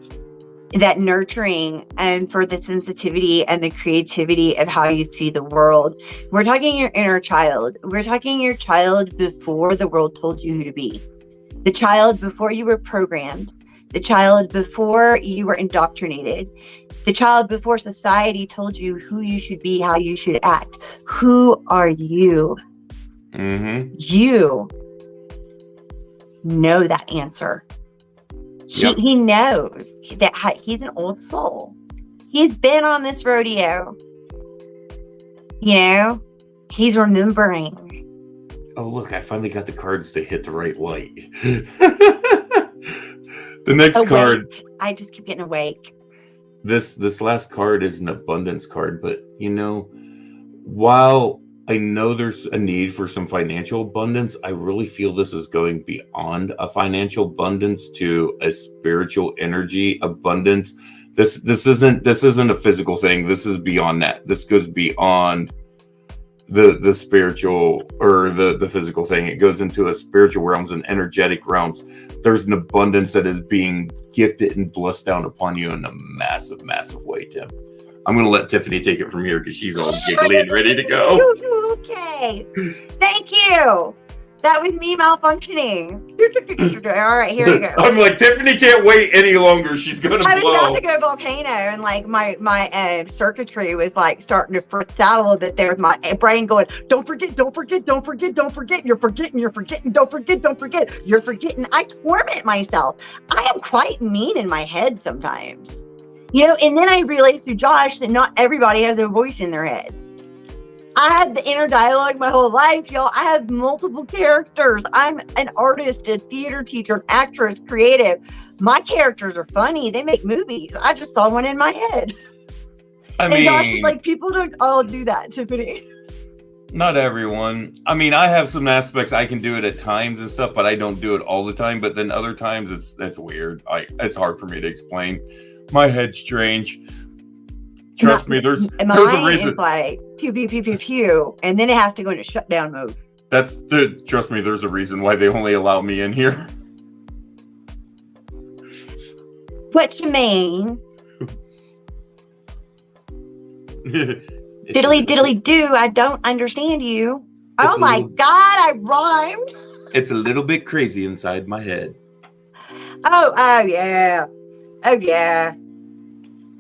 that nurturing and for the sensitivity and the creativity of how you see the world. We're talking your inner child. We're talking your child before the world told you who to be. The child before you were programmed. The child before you were indoctrinated. The child before society told you who you should be, how you should act. Who are you? Mm-hmm. You know that answer. He knows that he's an old soul. He's been on this rodeo. You know, he's remembering. Oh, look, I finally got the cards to hit the right light. The next card. I just keep getting awake. This last card is an abundance card, but you know, while I know there's a need for some financial abundance, I really feel this is going beyond a financial abundance to a spiritual energy abundance. This isn't a physical thing. This is beyond that. This goes beyond the spiritual or the physical thing. It goes into a spiritual realms and energetic realms. There's an abundance that is being gifted and blessed down upon you in a massive, massive way, Tim. I'm going to let Tiffany take it from here because she's all giggly and ready to go. Okay. Thank you. That was me malfunctioning. All right, here you go. I'm like, Tiffany can't wait any longer. She's going to blow. I was about to go volcano, and like my circuitry was like starting to fritz out a little bit there with my brain going, don't forget, don't forget, don't forget, don't forget. You're forgetting, don't forget, don't forget. You're forgetting. I torment myself. I am quite mean in my head sometimes. You know, and then I realized through Josh that not everybody has a voice in their head. I had the inner dialogue my whole life, y'all. I have multiple characters. I'm an artist, a theater teacher, an actress, creative. My characters are funny. They make movies. I just saw one in my head. And Josh is like, people don't all do that, Tiffany. Not everyone. I mean, I have some aspects I can do it at times and stuff, but I don't do it all the time. But then other times it's weird. It's hard for me to explain. My head's strange. Trust me, there's a reason. It's like pew pew pew pew pew, and then it has to go into shutdown mode. Trust me, there's a reason why they only allow me in here. What you mean? Diddly do. I don't understand you. Oh my God, I rhymed. It's a little bit crazy inside my head. Oh yeah.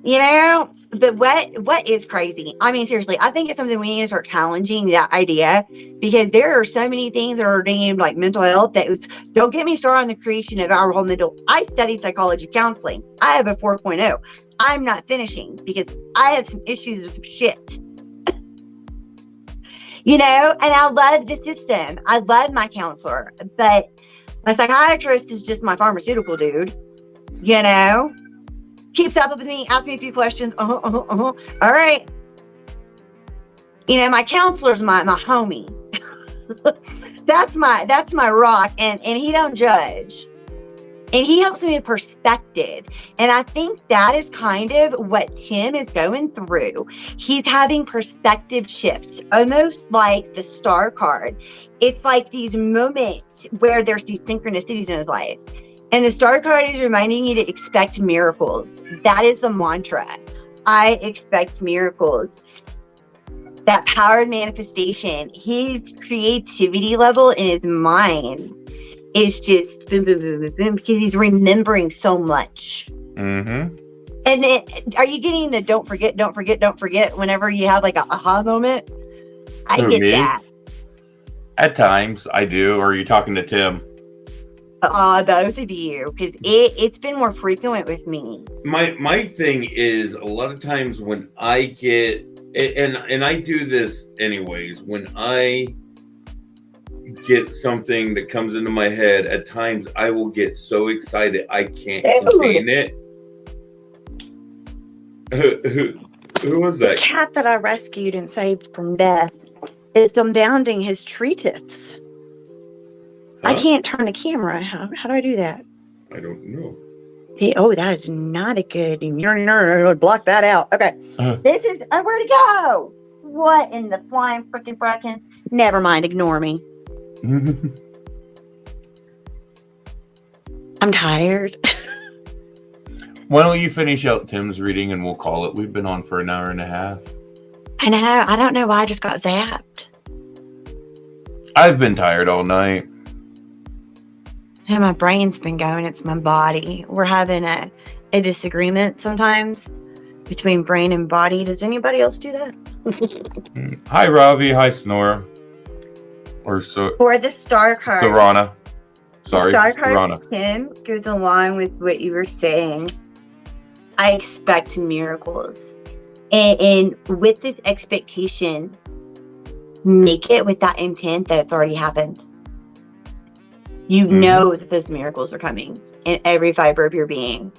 You know, but what is crazy? I mean, seriously, I think it's something we need to start challenging, that idea, because there are so many things that are named like mental health that was, don't get me started on the creation of our whole mental. I studied psychology counseling. I have a 4.0. I'm not finishing because I have some issues with some shit. You know, and I love the system. I love my counselor, but my psychiatrist is just my pharmaceutical dude, you know? Keeps up with me, asks me a few questions. All right. You know, my counselor's my homie. that's my rock, and he don't judge. And he helps me with perspective. And I think that is kind of what Tim is going through. He's having perspective shifts, almost like the star card. It's like these moments where there's these synchronicities in his life. And the star card is reminding you to expect miracles. That is the mantra. I expect miracles. That power of manifestation, his creativity level in his mind is just boom, boom, boom, boom, boom, because he's remembering so much. Mm-hmm. And then, are you getting the don't forget whenever you have like a aha moment? I get that. At times, I do. Or are you talking to Tim? Both of you, because it's been more frequent with me. My thing is, a lot of times when I get, and I do this anyways, when I get something that comes into my head, at times I will get so excited I can't contain it. Who was that? The cat that I rescued and saved from death is unbounding his treatives. Huh? I can't turn the camera. How do I do that? I don't know. That is not a good. No, block that out. Okay. This is where to go. What in the flying freaking fracking? Never mind. Ignore me. I'm tired. Why don't you finish out Tim's reading and we'll call it? We've been on for an hour and a half. I know. I don't know why I just got zapped. I've been tired all night. And my brain's been going. It's my body. We're having a disagreement sometimes between brain and body. Does anybody else do that? Hi, Ravi. Hi, Snore. Or so for the star card. Sorana. Sorry, the star card Sorana. Tim goes along with what you were saying. I expect miracles. And with this expectation, make it with that intent that it's already happened. You know that those miracles are coming in every fiber of your being.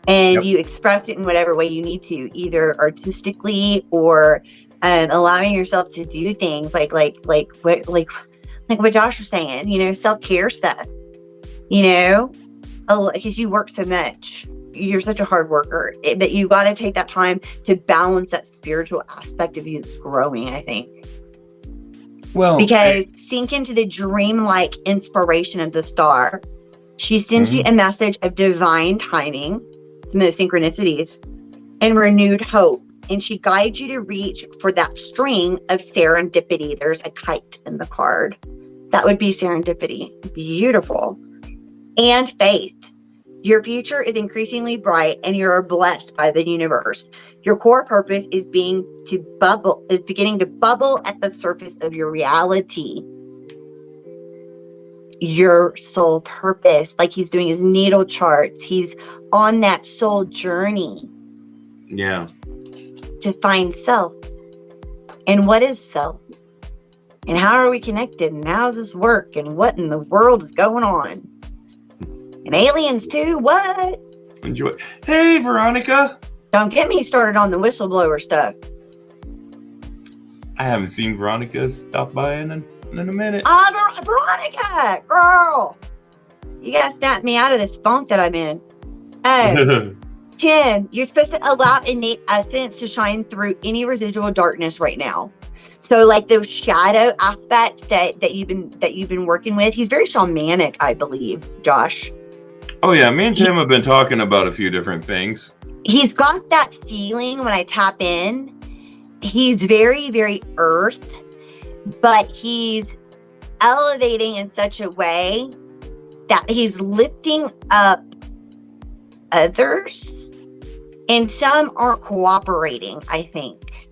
And you express it in whatever way you need to, either artistically or allowing yourself to do things like what Josh was saying, you know, self-care stuff, you know, because you work so much. You're such a hard worker, but you got to take that time to balance that spiritual aspect of you that's growing, I think. Well, because sink into the dreamlike inspiration of the star. She sends you a message of divine timing, some of those synchronicities, and renewed hope. And she guides you to reach for that string of serendipity. There's a kite in the card. That would be serendipity. Beautiful. And faith. Your future is increasingly bright and you're blessed by the universe. Your core purpose is beginning to bubble at the surface of your reality. Your soul purpose, like he's doing his natal charts. He's on that soul journey. Yeah. To find self. And what is self? And how are we connected? And how does this work? And what in the world is going on? And aliens too? What? Enjoy. Hey, Veronica. Don't get me started on the whistleblower stuff. I haven't seen Veronica stop by in a minute. Veronica, girl. You gotta snap me out of this funk that I'm in. Oh, Tim, you're supposed to allow innate essence to shine through any residual darkness right now. So like those shadow aspects that you've been working with. He's very shamanic, I believe, Josh. Oh yeah, me and Tim have been talking about a few different things. He's got that feeling when I tap in. He's very, very earth, but he's elevating in such a way that he's lifting up others, and some aren't cooperating, I think.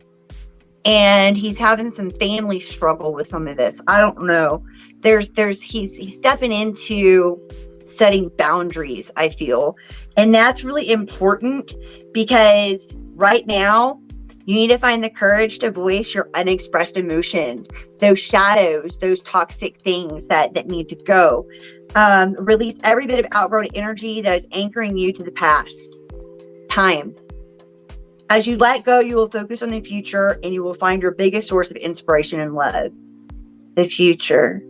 And he's having some family struggle with some of this. I don't know. He's stepping into setting boundaries, I feel. And that's really important because right now you need to find the courage to voice your unexpressed emotions, those shadows, those toxic things that need to go. Release every bit of outgrown energy that is anchoring you to the past. Time. As you let go, you will focus on the future and you will find your biggest source of inspiration and love. The future.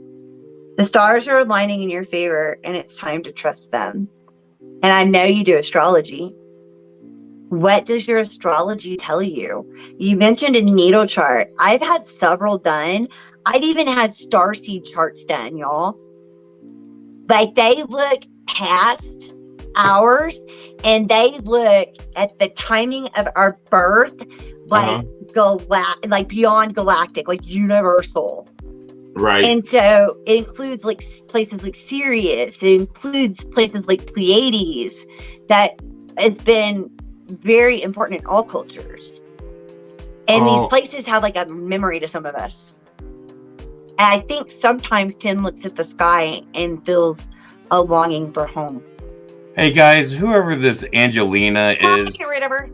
The stars are aligning in your favor and it's time to trust them. And I know you do astrology. What does your astrology tell you? You mentioned a natal chart. I've had several done. I've even had starseed charts done, y'all. Like they look past ours and they look at the timing of our birth like like beyond galactic, like universal. Right. And so it includes like places like Sirius. It includes places like Pleiades that has been very important in all cultures. And these places have like a memory to some of us. And I think sometimes Tim looks at the sky and feels a longing for home. Hey guys, whoever this Angelina is, Get rid of her.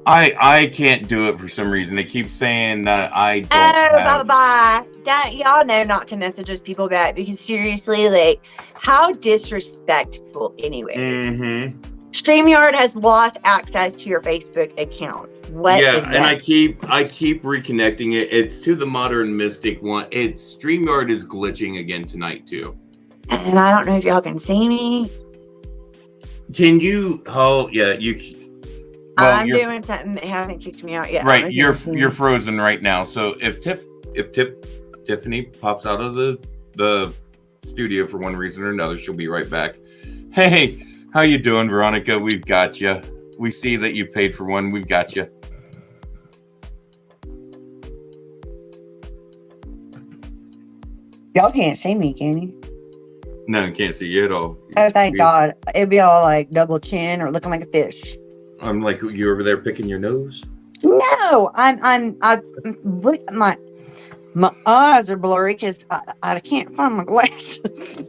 I can't do it for some reason. They keep saying that I don't have... bye. Y'all know not to message those people back because seriously, like, how disrespectful anyways. StreamYard has lost access to your Facebook account. What? Yeah, and I keep reconnecting it. It's to the Modern Mystic one. StreamYard is glitching again tonight too. And I don't know if y'all can see me. Can you? Oh yeah, you. Well, I'm doing something that hasn't kicked me out yet. Right, you're frozen right now. So if Tiffany pops out of the studio for one reason or another, she'll be right back. Hey, how you doing, Veronica? We've got you. We see that you paid for one. We've got you. Y'all can't see me, can you? No, I can't see you at all. Oh, thank God. It'd be all like double chin or looking like a fish. I'm like you over there picking your nose. No, I look, My eyes are blurry because I can't find my glasses.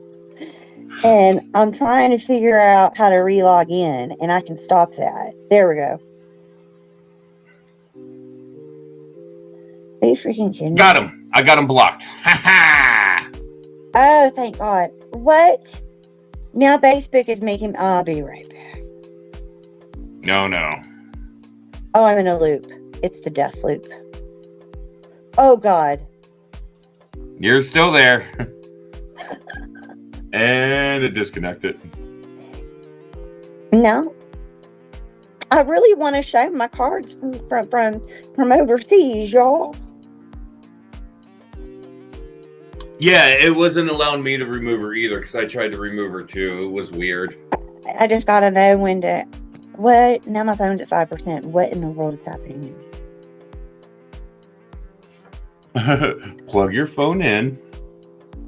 And I'm trying to figure out how to re-log in, and I can stop that. There we go. Are you freaking kidding me? Got him. I got him blocked. Ha ha! Oh, thank God. What? Now Facebook is making... I'll be right back. No. Oh, I'm in a loop. It's the death loop. Oh, God. You're still there. And it disconnected. No. I really want to show my cards from overseas, y'all. Yeah, it wasn't allowing me to remove her either because I tried to remove her too. It was weird. I just got to know when to... What? Now my phone's at 5%. What in the world is happening? Plug your phone in.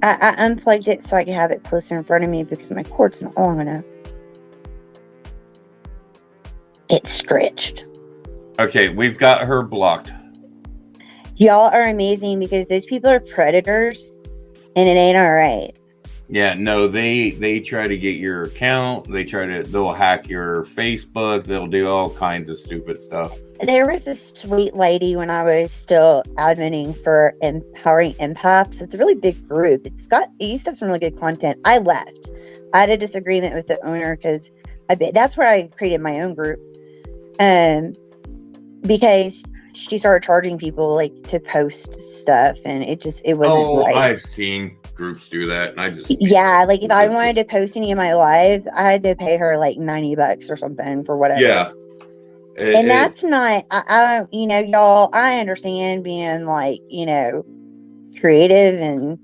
I unplugged it so I could have it closer in front of me because my cord's not long enough. It's stretched. Okay, we've got her blocked. Y'all are amazing because those people are predators and it ain't all right. Yeah, no, they try to get your account. They'll hack your Facebook. They'll do all kinds of stupid stuff. There was this sweet lady when I was still adminning for Empowering Empaths. It's a really big group. It used to have some really good content. I left. I had a disagreement with the owner because that's where I created my own group. Because she started charging people like to post stuff, and it wasn't right. I've seen groups do that, and I just if I wanted to post any of my lives, I had to pay her like $90 or something for whatever. Yeah. That's not, I don't, y'all, I understand being like, creative and,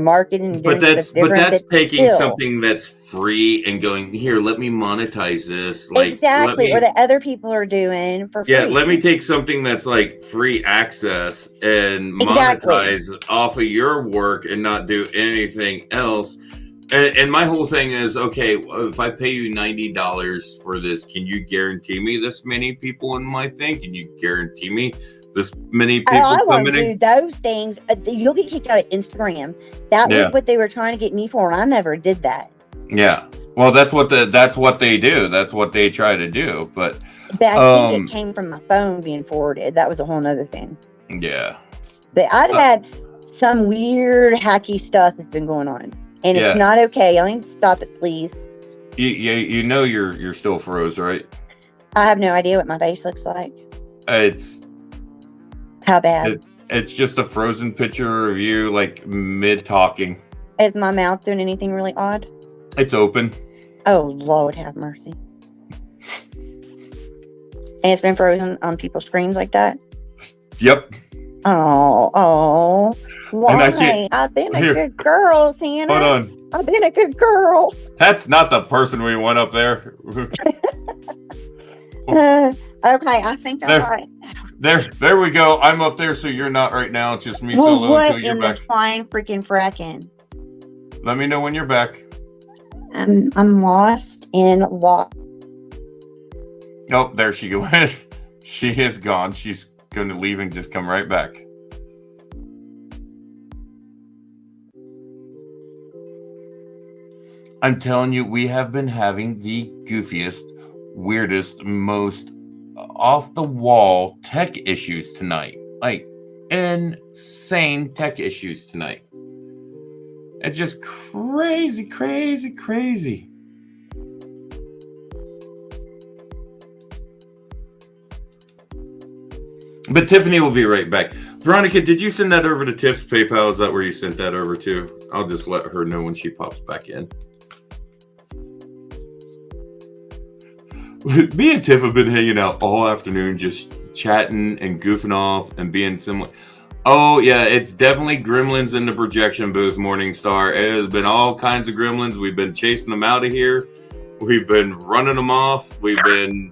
marketing. But that's taking something that's free and going, here, let me monetize this. Exactly. Or that other people are doing for free. Yeah, let me take something that's like free access and monetize off of your work and not do anything else. And my whole thing is, okay, if I pay you $90 for this, can you guarantee me this many people in my thing? Can you guarantee me this many people I want coming to do those things. You'll get kicked out of Instagram. That was what they were trying to get me for, and I never did that. Yeah. Well, that's what they do. That's what they try to do. But I think it came from my phone being forwarded. That was a whole nother thing. Yeah. But I've had some weird hacky stuff that's been going on. And it's not okay. Y'all need to stop it, please. You're still froze, right? I have no idea what my face looks like. It's how bad? It's just a frozen picture of you, like mid-talking. Is my mouth doing anything really odd? It's open. Oh, Lord have mercy. And it's been frozen on people's screens like that? Yep. Oh. Why? I've been a good girl, Santa. Hold on. I've been a good girl. That's not the person we want up there. Okay, I think I'm right. There we go. I'm up there, so you're not right now. It's just me solo until you're back. Flying freaking fracking. Let me know when you're back. I'm lost and lost. Oh, there she went. She is gone. She's going to leave and just come right back. I'm telling you, we have been having the goofiest, weirdest, most off-the-wall tech issues tonight. Like, insane tech issues tonight. It's just crazy, crazy, crazy. But Tiffany will be right back. Veronica, did you send that over to Tiff's PayPal? Is that where you sent that over to? I'll just let her know when she pops back in. Me and Tiff have been hanging out all afternoon, just chatting and goofing off and being similar. Oh, yeah, it's definitely gremlins in the projection booth, Morningstar. It has been all kinds of gremlins. We've been chasing them out of here. We've been running them off. We've been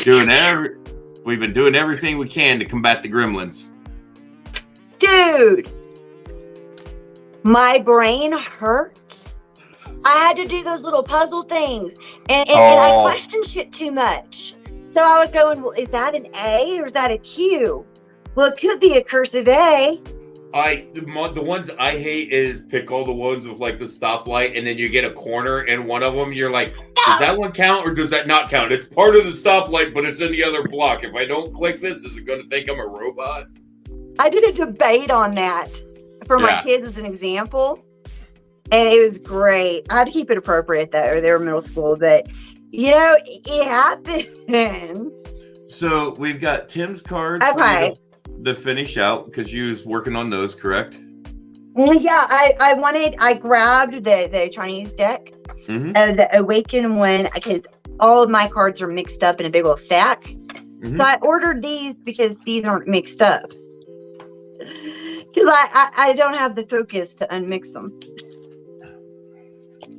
doing everything we can to combat the gremlins. Dude, my brain hurts. I had to do those little puzzle things, and I questioned shit too much. So I was going, well, is that an A or is that a Q? Well, it could be a cursive A. The ones I hate is pick all the ones with like the stoplight, and then you get a corner, and one of them you're like, does that one count or does that not count? It's part of the stoplight, but it's in the other block. If I don't click this, is it going to think I'm a robot? I did a debate on that for my kids as an example, and it was great. I had to keep it appropriate though; they were middle school, but it happens. So we've got Tim's cards. Okay. To finish out, because you was working on those, correct? Yeah, I grabbed the Chinese deck, the Awaken one, because all of my cards are mixed up in a big old stack. So I ordered these because these aren't mixed up. Because I don't have the focus to unmix them.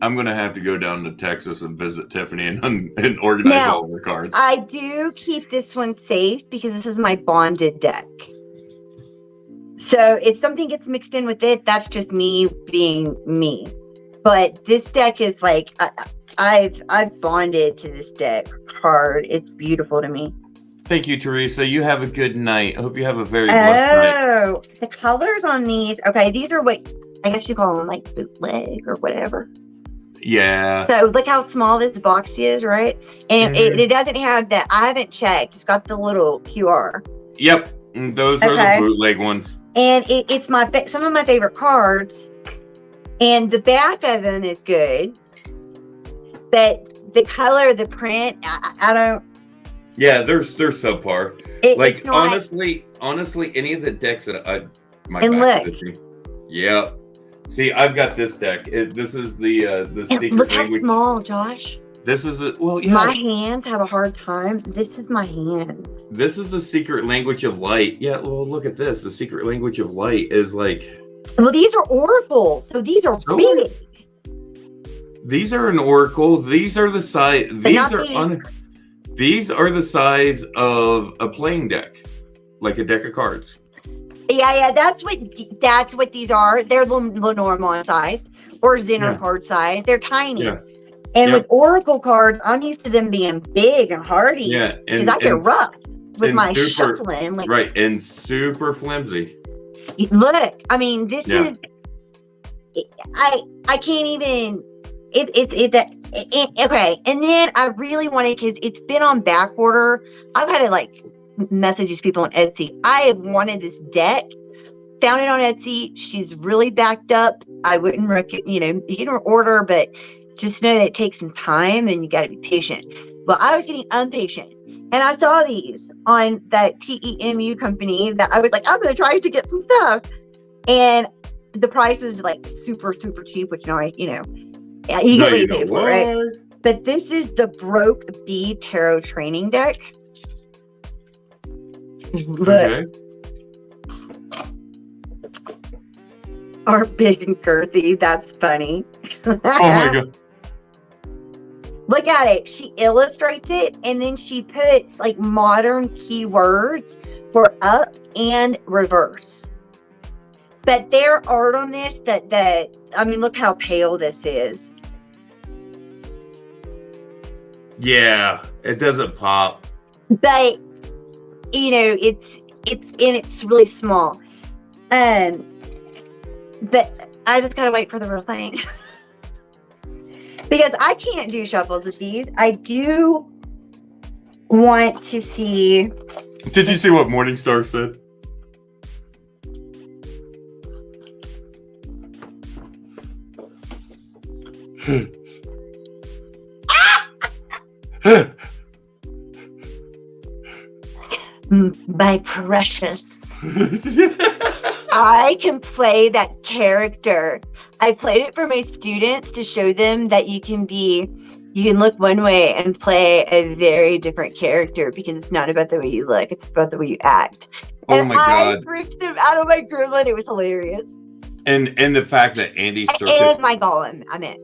I'm going to have to go down to Texas and visit Tiffany and organize all of her cards. I do keep this one safe because this is my bonded deck. So if something gets mixed in with it, that's just me being me. But this deck is like, I've bonded to this deck hard. It's beautiful to me. Thank you, Teresa. You have a good night. I hope you have a very blessed night. Oh, the colors on these. Okay, these are what I guess you call them, like bootleg or whatever. Yeah. So look how small this box is, right? And it doesn't have that. I haven't checked. It's got the little QR. Yep. Those are the bootleg ones. And it's some of my favorite cards. And the back of them is good. But the color, the print, I don't. Yeah, they're subpar. Like honestly, any of the decks that yeah. See, I've got this deck. This is the secret look language. How small, Josh. This is My hands have a hard time. This is my hand. This is the secret language of light. Yeah, well, look at this. The secret language of light is like. Well, these are oracles, so these are big. These are an oracle. These are the size. These are the size of a playing deck, like a deck of cards. Yeah, that's what these are. They're the normal size or Xenon card size. They're tiny. Yeah. And with Oracle cards, I'm used to them being big and hardy. Yeah, because I get rough with my shuffling. Right, and super flimsy. Look, I mean, this is. I can't even. Okay, and then I really wanted, because it's been on back order. I've had to message these people on Etsy. I have wanted this deck. Found it on Etsy. She's really backed up. I wouldn't recommend, you can order, but just know that it takes some time and you got to be patient. Well, I was getting impatient, and I saw these on that TEMU company that I was like, I'm going to try to get some stuff, and the price was super, super cheap, which now you get what you pay for, right? But this is the Broke Bee Tarot Training Deck. Look. Are big and girthy. That's funny. Oh my god. Look at it. She illustrates it, and then she puts modern keywords for up and reverse. But their art on this, look how pale this is. Yeah, it doesn't pop. But it's really small. But I just gotta wait for the real thing. Because I can't do shuffles with these. I do want to see. Did you see what Morningstar said? My precious. I can play that character. I played it for my students to show them that you can look one way and play a very different character, because it's not about the way you look, it's about the way you act. Oh my god. I freaked them out of my gremlin. It was hilarious. And the fact that Andy Serkis. And my golem, I meant.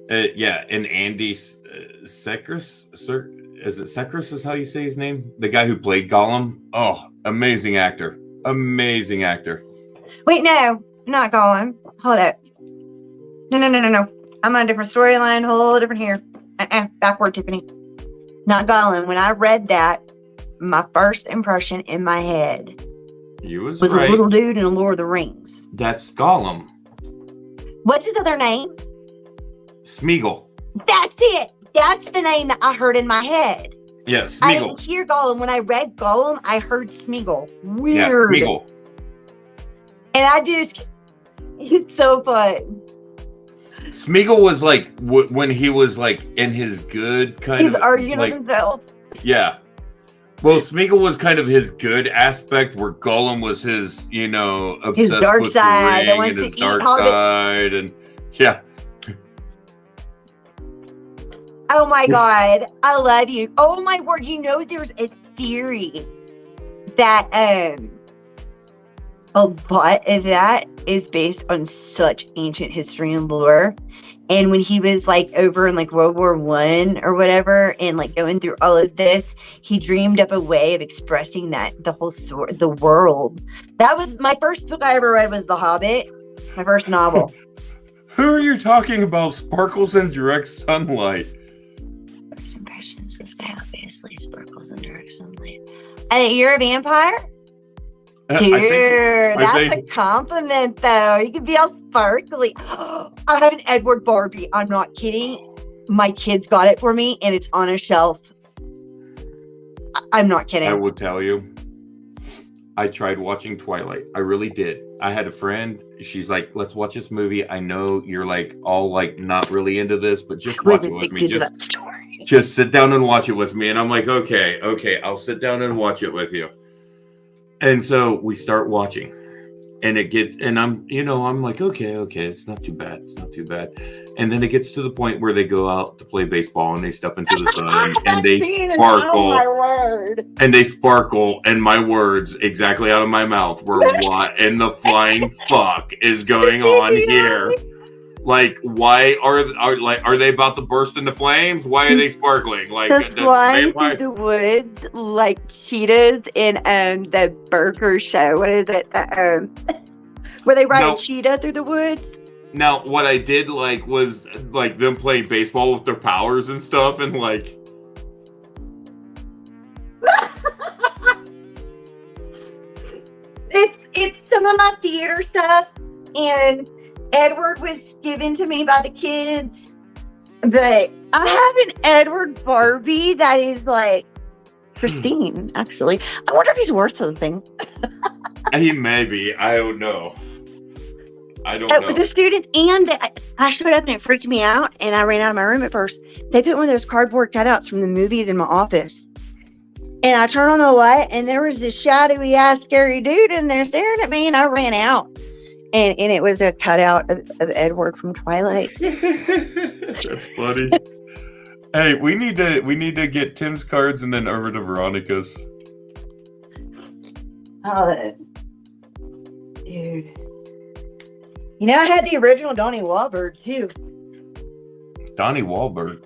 And Andy Serkis, is it Serkis is how you say his name? The guy who played Gollum. Oh, amazing actor. Amazing actor. Wait, no, not Gollum. Hold up. No. I'm on a different storyline. Whole different here. Backward, Tiffany. Not Gollum. When I read that, my first impression in my head You was a right. little dude in Lord of the Rings. That's Gollum. What's his other name? Smeagol. That's it. That's the name that I heard in my head. Yeah, Smeagol. I didn't hear Gollum. When I read Gollum, I heard Smeagol. Weird. Yeah, Smeagol. And it's so fun. Smeagol was like when he was like in his good kind He's of arguing like, with himself. Yeah. Well, Smeagol was kind of his good aspect, where Gollum was his, obsessed His dark with side, the ring and his dark side, and yeah. Oh my God, I love you. Oh my word, there's a theory that a lot of that is based on such ancient history and lore. And when he was like over in like World War I or whatever, and like going through all of this, he dreamed up a way of expressing that the whole story, the world. That was my first book I ever read was The Hobbit, my first novel. Who are you talking about? Sparkles in direct sunlight. First impressions, this guy obviously sparkles in direct sunlight. And you're a vampire? Dude, that's a compliment, though. You can be all sparkly. I have an Edward Barbie. I'm not kidding. My kids got it for me, and it's on a shelf. I'm not kidding. I will tell you, I tried watching Twilight. I really did. I had a friend. She's like, let's watch this movie. I know you're like all like not really into this, but just watch it with me. Just sit down and watch it with me. And I'm like, okay, I'll sit down and watch it with you. And so we start watching, and I'm like, okay, it's not too bad. And then it gets to the point where they go out to play baseball and they step into the sun and they sparkle. Oh, my word. And they sparkle, and my words exactly out of my mouth were, what in the flying fuck is going on here? Like, why are they about to burst into flames? Why are they sparkling? Like, they're flying through the woods like cheetahs in the Burger show. What is it? Where they ride a cheetah through the woods. Now, what I did like was like them playing baseball with their powers and stuff, and like. It's some of my theater stuff, and Edward was given to me by the kids, but I have an Edward Barbie that is like pristine, actually. I wonder if he's worth something. He may be. I don't know. know. The students, and I showed up and it freaked me out, and I ran out of my room at first. They put one of those cardboard cutouts from the movies in my office. And I turned on the light, and there was this shadowy ass scary dude in there staring at me, and I ran out. And it was a cutout of Edward from Twilight. That's funny. Hey, we need to get Tim's cards and then over to Veronica's. Oh, dude. I had the original Donnie Wahlberg too. Donnie Wahlberg?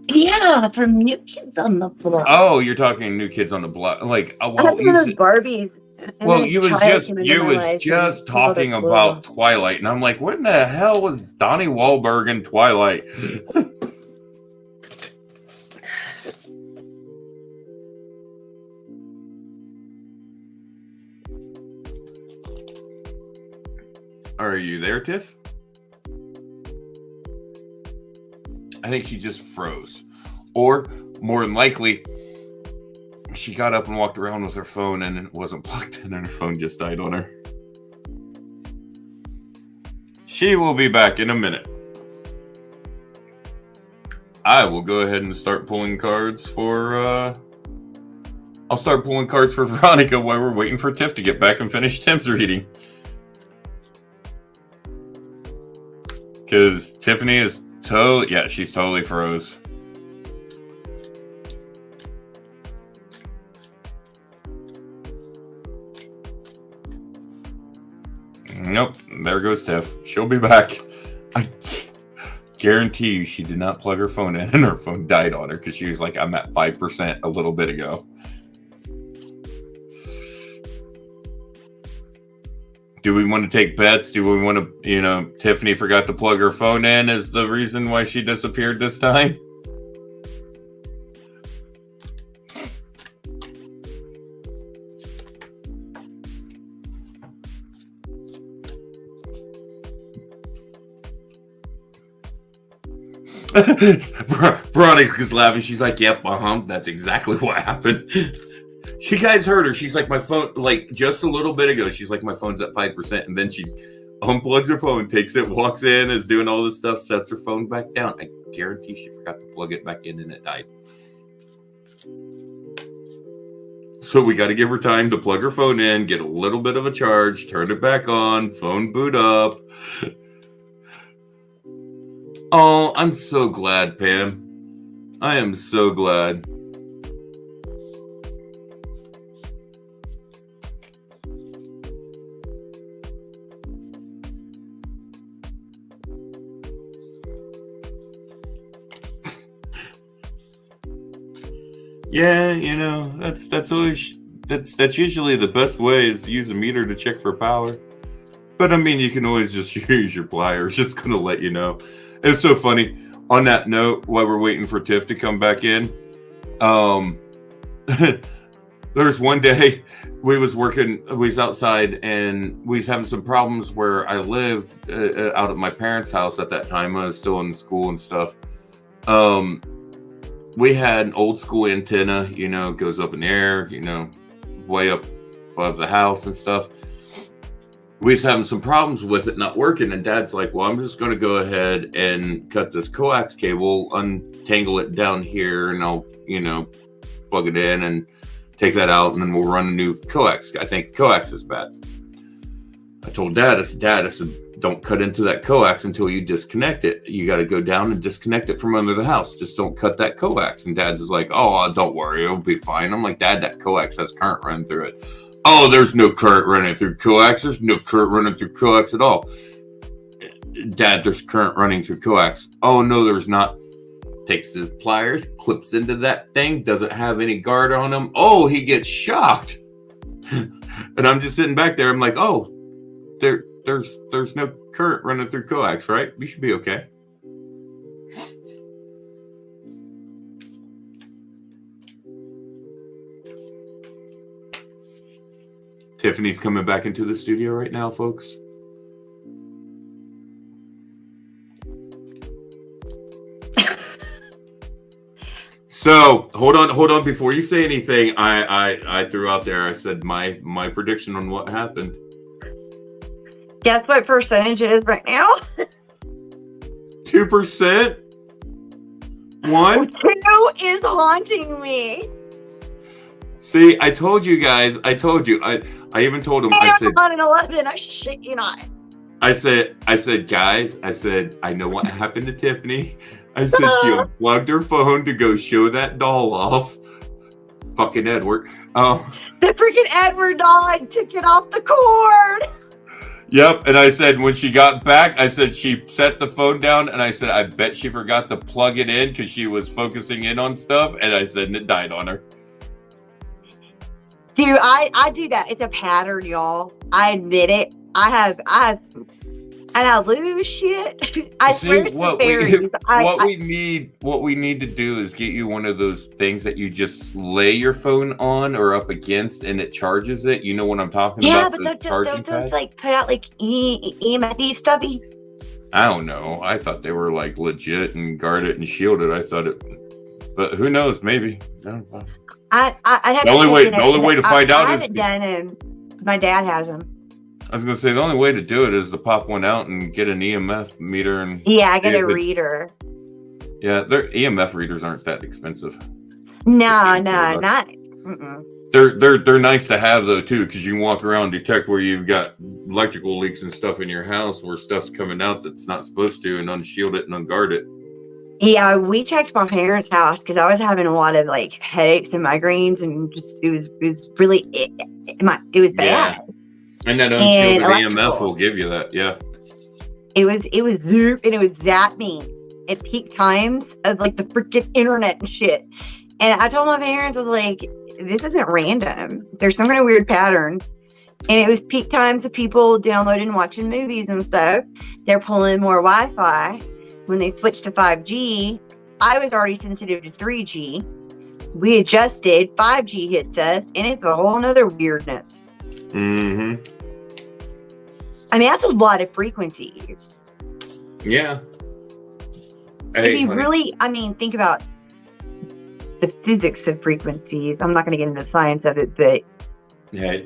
Yeah, from New Kids on the Block. Oh, you're talking New Kids on the Block. Like, I had one of those Barbies. Well, you was just talking about Twilight, and I'm like, what in the hell was Donnie Wahlberg in Twilight? Are you there, Tiff? I think she just froze. Or, more than likely, she got up and walked around with her phone and it wasn't plugged in and her phone just died on her. She will be back in a minute. I will go ahead and start pulling cards for, I'll start pulling cards for Veronica while we're waiting for Tiff to get back and finish Tim's reading. Because Tiffany is she's totally froze. Nope, there goes Tiff. She'll be back. I guarantee you she did not plug her phone in and her phone died on her because she was like, I'm at 5% a little bit ago. Do we want to take bets? Do we want to, Tiffany forgot to plug her phone in is the reason why she disappeared this time? Veronica's laughing. She's like, "Yep, that's exactly what happened." You guys heard her. She's like, "My phone, like just a little bit ago, she's like, my phone's at 5%," and then she unplugs her phone, takes it, walks in, is doing all this stuff, sets her phone back down. I guarantee she forgot to plug it back in, and it died. So we got to give her time to plug her phone in, get a little bit of a charge, turn it back on, phone boot up. Oh, I'm so glad, Pam. I am so glad. Yeah, you know, that's usually the best way is to use a meter to check for power. But I mean, you can always just use your pliers. It's gonna let you know. It's so funny. On that note, while we're waiting for Tiff to come back in, there's one day we was outside and we was having some problems where I lived out at my parents' house at that time. I was still in school and stuff. We had an old school antenna, you know, goes up in the air, you know, way up above the house and stuff. We was having some problems with it not working, and Dad's like, well, I'm just going to go ahead and cut this coax cable, untangle it down here, and I'll, you know, plug it in and take that out, and then we'll run a new coax. I think coax is bad. I told Dad, I said, don't cut into that coax until you disconnect it. You got to go down and disconnect it from under the house. Just don't cut that coax. And Dad's is like, oh, don't worry, it'll be fine. I'm like, Dad, that coax has current running through it. Oh, there's no current running through coax. There's no current running through coax at all. Dad, there's current running through coax. Oh, no, there's not. Takes his pliers, clips into that thing, doesn't have any guard on him. Oh, he gets shocked. And I'm just sitting back there. I'm like, oh, there's no current running through coax, right? We should be okay. Tiffany's coming back into the studio right now, folks. So hold on. Before you say anything, I threw out there. I said my prediction on what happened. Guess what percentage it is right now? 2%. 1. 2 is haunting me. See, I told you guys. I told you. I even told him. I said on an 11. I shit you not. I said, guys. I said, I know what happened to Tiffany. I said she unplugged her phone to go show that doll off. Fucking Edward. The freaking Edward doll. I took it off the cord. Yep, and I said when she got back, I said she set the phone down, and I said I bet she forgot to plug it in because she was focusing in on stuff, and I said and it died on her. Dude, I do that. It's a pattern, y'all. I admit it. I have, and I lose shit. I swear it's what fairies. What we need to do is get you one of those things that you just lay your phone on or up against, and it charges it. You know what I'm talking about? Yeah, but those like put out like EMFD stuffy. I don't know. I thought they were like legit and guarded and shielded. I thought it, but who knows? Maybe. I don't know. I have the only way to find out is done them. My dad has them. I was gonna say the only way to do it is to pop one out and get an EMF meter and I get a reader. Yeah, their EMF readers aren't that expensive. No, not. Mm-mm. They're nice to have though too, because you can walk around and detect where you've got electrical leaks and stuff in your house where stuff's coming out that's not supposed to, and unshield it and unguard it. Yeah, we checked my parents' house because I was having a lot of like headaches and migraines, and just it was really it was bad. Yeah. And that unshielded EMF will give you that, yeah. It was zoop, and it was zapping at peak times of like the freaking internet and shit. And I told my parents, I was like, this isn't random. There's some kind of weird pattern. And it was peak times of people downloading and watching movies and stuff. They're pulling more Wi-Fi. When they switched to 5G, I was already sensitive to 3G. We adjusted, 5G hits us, and it's a whole nother weirdness. Mm-hmm. I mean, that's a lot of frequencies. Yeah. if you really, think about the physics of frequencies. I'm not going to get into the science of it, but yeah,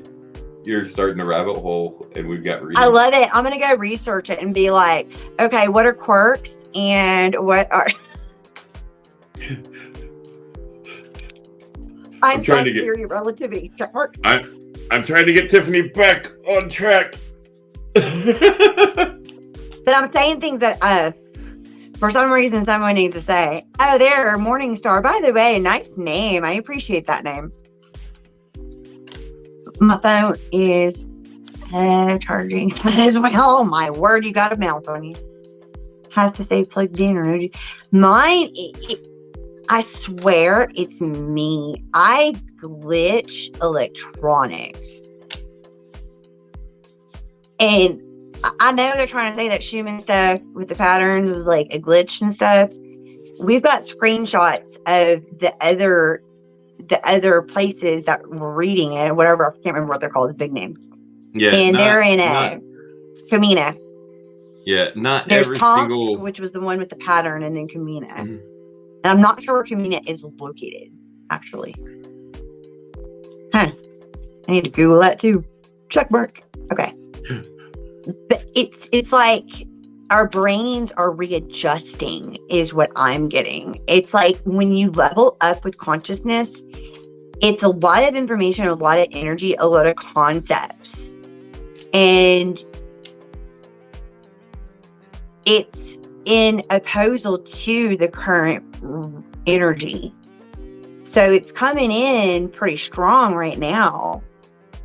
you're starting a rabbit hole, and we've got readings. I love it. I'm going to go research it and be like, okay, what are quarks and what are Einstein's theory of relativity? Check mark. I'm trying to get Tiffany back on track. But I'm saying things that for some reason someone needs to say, oh, there, Morningstar. By the way, nice name. I appreciate that name. My phone is charging as well. Oh, my word, you got a mouth on you. Has to stay plugged in or no. Mine, I swear it's me. I glitch electronics. And I know they're trying to say that Schumann stuff with the patterns was like a glitch and stuff. We've got screenshots of the other places that were reading it, whatever. I can't remember what they're called. It's a big name. Yeah. And they're in a Camina. Yeah, not There's every Tomsk, single... which was the one with the pattern, and then Camina. Mm-hmm. And I'm not sure where Camina is located, actually. I need to Google that too. Check mark. Okay. But it's like our brains are readjusting is what I'm getting. It's like when you level up with consciousness, it's a lot of information, a lot of energy, a lot of concepts. And it's in opposal to the current energy. So it's coming in pretty strong right now.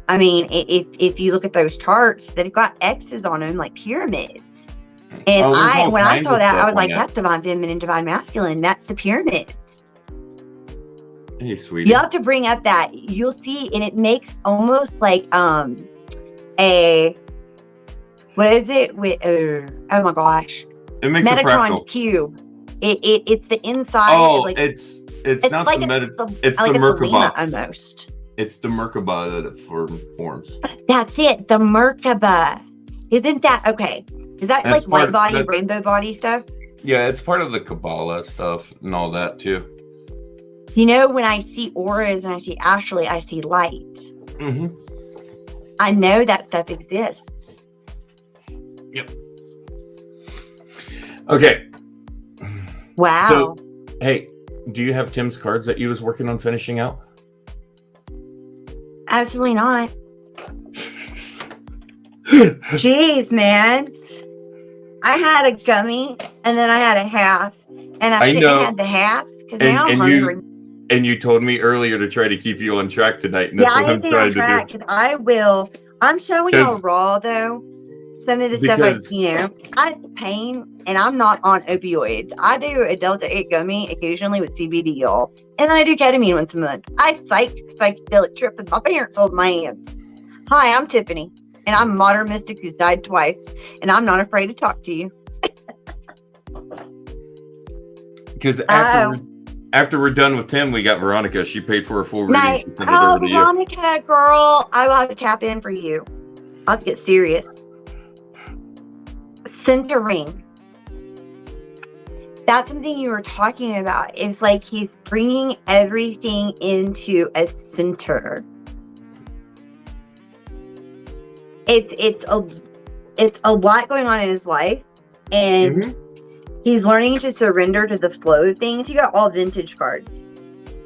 I mean, if you look at those charts, they've got X's on them like pyramids. And when I saw that, I was like, that's divine feminine, divine masculine. That's the pyramids. Hey, sweetie. You have to bring up that. You'll see, and it makes almost like what is it? With oh my gosh. It makes Metatron's cube. It's the inside. Oh, it's not like it's the Merkaba almost. It's the Merkaba that it forms. That's it, the Merkaba. Isn't that okay? Is that like light body, rainbow body stuff? Yeah, it's part of the Kabbalah stuff and all that too. You know, when I see auras and I see astrally, I see light. Mm-hmm. I know that stuff exists. Yep. Okay. Wow. So, hey, do you have Tim's cards that you was working on finishing out? Absolutely not. Jeez, man. I had a gummy and then I had a half. And I shouldn't have had the half because now I'm hungry. And you told me earlier to try to keep you on track tonight. And that's what I'm trying to do. I will. I'm showing y'all raw though. Some of the stuff I have pain and I'm not on opioids. I do a Delta 8 gummy occasionally with CBD, y'all. And then I do ketamine once a month. I psychedelic trip with my parents hold my hands. Hi, I'm Tiffany. And I'm a modern mystic who's died twice. And I'm not afraid to talk to you. Because after we're done with Tim, we got Veronica. She paid for a full reading. Nice. Veronica, girl. I will have to tap in for you. I'll get serious. Centering. That's something you were talking about. It's like he's bringing everything into a center. It's a lot going on in his life, and he's learning to surrender to the flow of things. You got all vintage cards.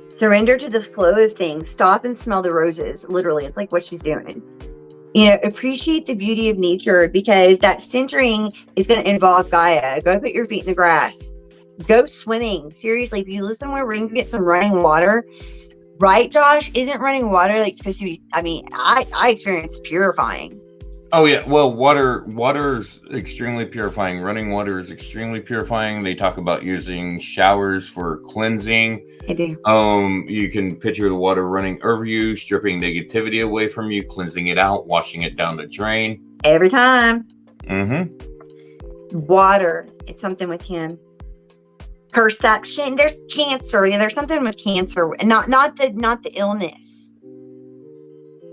Surrender to the flow of things. Stop and smell the roses. Literally, it's like what she's doing. You know, appreciate the beauty of nature because that centering is going to involve Gaia. Go put your feet in the grass. Go swimming. Seriously, if you live somewhere where you can get some running water, right, Josh? Isn't running water like supposed to be? I mean, I experience purifying. Oh yeah, well, water's extremely purifying. Running water is extremely purifying. They talk about using showers for cleansing. I do. You can picture the water running over you, stripping negativity away from you, cleansing it out, washing it down the drain. Every time. Mm-hmm. Water. It's something with him. Perception. There's cancer. There's something with cancer. Not the illness.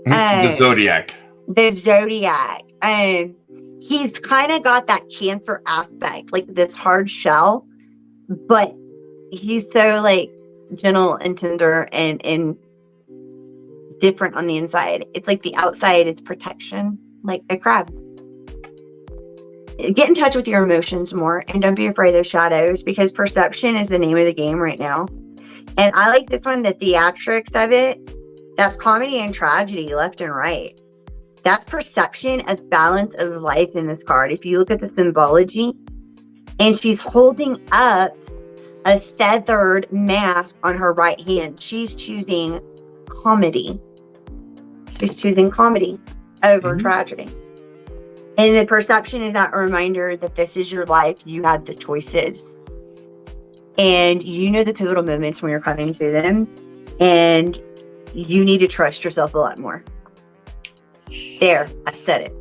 The zodiac. The zodiac. He's kind of got that cancer aspect, like this hard shell, but he's so like gentle and tender and different on the inside. It's like the outside is protection, like a crab. Get in touch with your emotions more and don't be afraid of those shadows, because perception is the name of the game right now. And I like this one, the theatrics of it. That's comedy and tragedy left and right. That's perception of balance of life in this card. If you look at the symbology, and she's holding up a feathered mask on her right hand. She's choosing comedy. She's choosing comedy over tragedy. And the perception is that reminder that this is your life. You have the choices. And you know the pivotal moments when you're coming to them. And you need to trust yourself a lot more. There, I said it.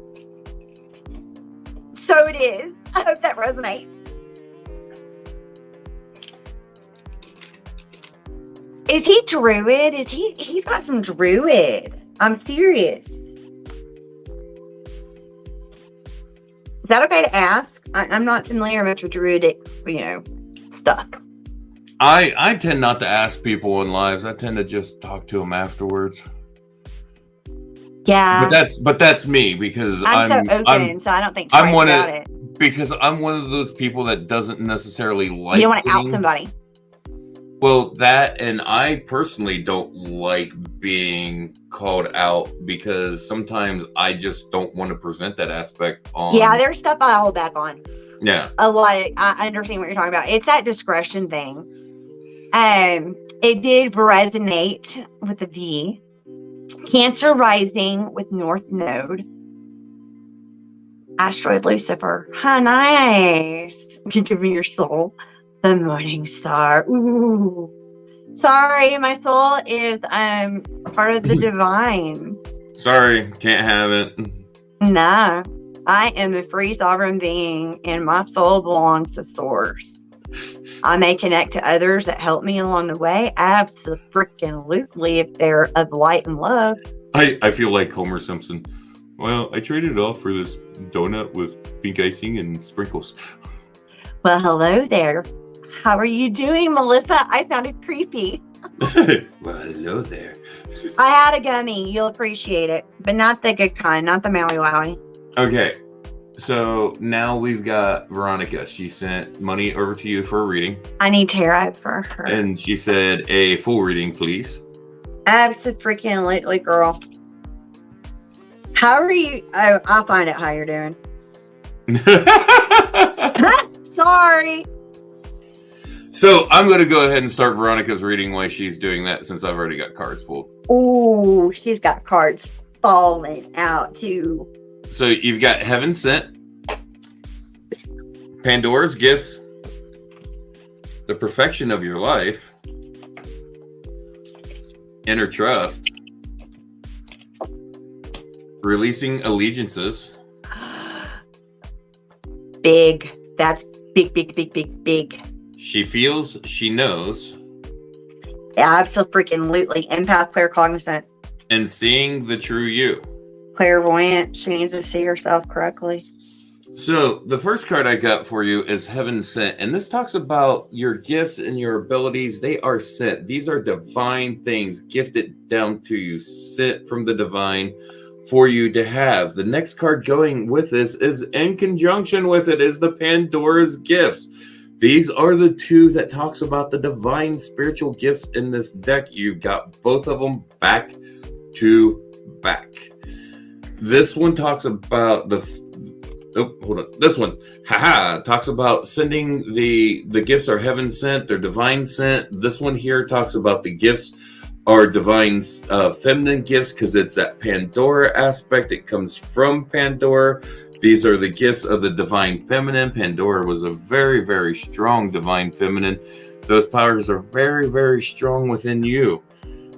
So it is. I hope that resonates. Is he druid? He's got some druid. I'm serious. Is that okay to ask? I'm not familiar much with druidic, stuff. I tend not to ask people in lives. I tend to just talk to them afterwards. Yeah. But that's me, because I'm so open, so I don't think twice about it. Because I'm one of those people that doesn't necessarily like. You don't want to out somebody. Well, that, and I personally don't like being called out, because sometimes I just don't want to present that aspect on. Yeah, there's stuff I hold back on. Yeah. A lot. I understand what you're talking about. It's that discretion thing. It did resonate with the V. Cancer rising with North Node. Asteroid Lucifer. How nice. You give me your soul. The morning star. Ooh. Sorry, my soul is part of the divine. Sorry, can't have it. Nah. I am a free sovereign being, and my soul belongs to Source. I may connect to others that help me along the way. Absolutely, if they're of light and love. I feel like Homer Simpson. Well, I traded it off for this donut with pink icing and sprinkles. Well, hello there. How are you doing, Melissa? I sounded creepy. Well, hello there. I had a gummy. You'll appreciate it, but not the good kind, not the Maui Wowie. Okay, so now we've got Veronica. She sent money over to you for a reading. I need tarot for her. And she said a full reading, please. Absolutely, girl. How are you? Oh, I'll find out how you're doing. Sorry. So I'm going to go ahead and start Veronica's reading while she's doing that, since I've already got cards pulled. Oh, she's got cards falling out too. So you've got Heaven Sent, Pandora's Gifts, The Perfection of Your Life, Inner Trust, Releasing Allegiances. Big. That's big, big, big, big, big. She Feels, She Knows. Absolutely. Empath, claircognizant. And Seeing the True You. Clairvoyant. She needs to see herself correctly. So the first card I got for you is Heaven Sent. And this talks about your gifts and your abilities. They are sent. These are divine things gifted down to you, sent from the divine for you to have. The next card going with this is in conjunction with it is the Pandora's Gifts. These are the two that talks about the divine spiritual gifts in this deck. You've got both of them back to back. This one talks about this one, talks about sending the gifts are heaven sent, they're divine sent. This one here talks about the gifts are divine feminine gifts, because it's that Pandora aspect. It comes from Pandora. These are the gifts of the divine feminine. Pandora was a very, very strong divine feminine. Those powers are very, very strong within you.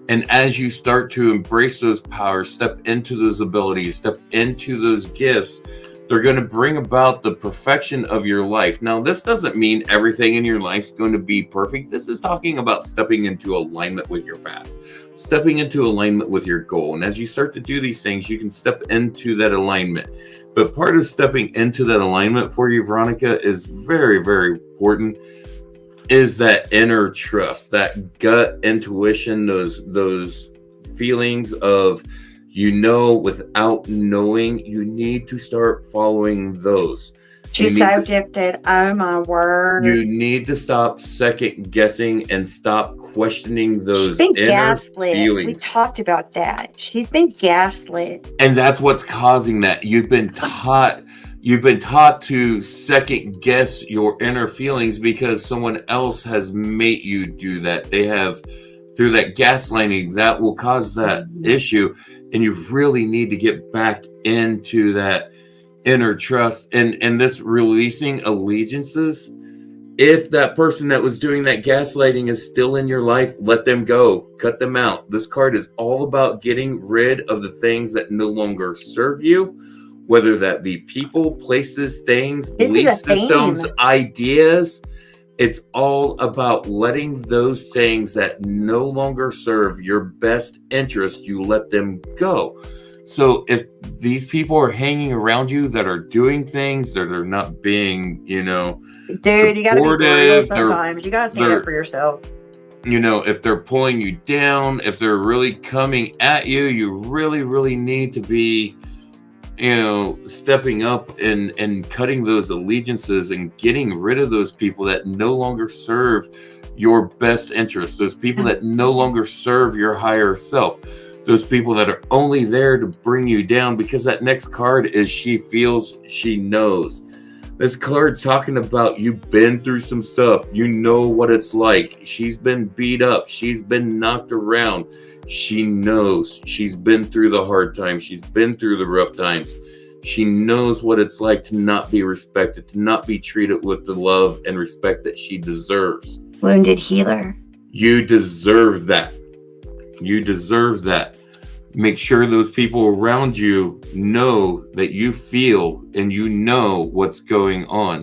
And as you start to embrace those powers, step into those abilities, step into those gifts, they're going to bring about the perfection of your life. Now, this doesn't mean everything in your life is going to be perfect. This is talking about stepping into alignment with your path, stepping into alignment with your goal. And as you start to do these things, you can step into that alignment. But part of stepping into that alignment for you, Veronica, is very, very important. is that inner trust, that gut intuition, those feelings of, without knowing. You need to start following those. She's so gifted. Oh my word. You need to stop second guessing and stop questioning those inner gaslit. feelings. We talked about that. She's been gaslit. And that's what's causing that. You've been taught to second guess your inner feelings because someone else has made you do that. They have, through that gaslighting, that will cause that issue. And you really need to get back into that inner trust and this releasing allegiances. If that person that was doing that gaslighting is still in your life, let them go. Cut them out. This card is all about getting rid of the things that no longer serve you, whether that be people, places, things, belief systems, ideas. It's all about letting those things that no longer serve your best interest, you let them go. So if these people are hanging around you that are doing things that are not being, dude, you gotta be real sometimes. You gotta stand up for yourself. If they're pulling you down, if they're really coming at you, you really, really need to be, stepping up and cutting those allegiances and getting rid of those people that no longer serve your best interest. Those people that no longer serve your higher self. Those people that are only there to bring you down, because that next card is she feels, she knows. This card's talking about you've been through some stuff. You know what it's like. She's been beat up. She's been knocked around. She knows. She's been through the hard times. She's been through the rough times. She knows what it's like to not be respected, to not be treated with the love and respect that she deserves. Wounded healer. You deserve that. You deserve that. Make sure those people around you know that you feel and you know what's going on.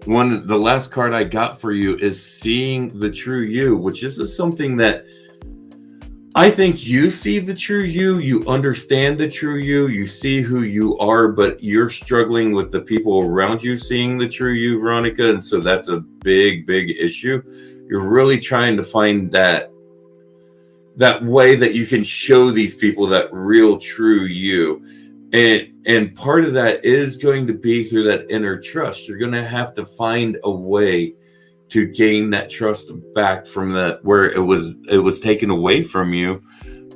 The last card I got for you is seeing the true you, which is something that I think you see the true you, you understand the true you, you see who you are, but you're struggling with the people around you seeing the true you, Veronica. And so that's a big, big issue. You're really trying to find that way that you can show these people that real true you. And part of that is going to be through that inner trust. You're going to have to find a way to gain that trust back from that where it was taken away from you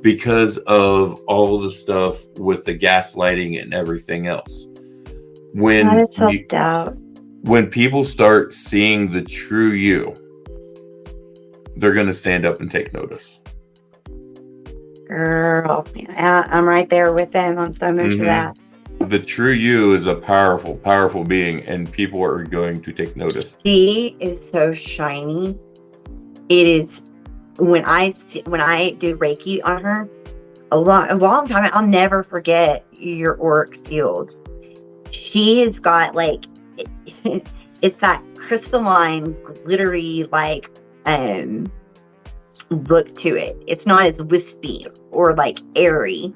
because of all the stuff with the gaslighting and everything else. When people start seeing the true you, they're going to stand up and take notice. Girl, I'm right there with them on so much of that. The true you is a powerful, powerful being, and people are going to take notice. She is so shiny. It is when I do Reiki on her, a long time. I'll never forget your auric field. She has got it's that crystalline, glittery look to it. It's not as wispy or airy,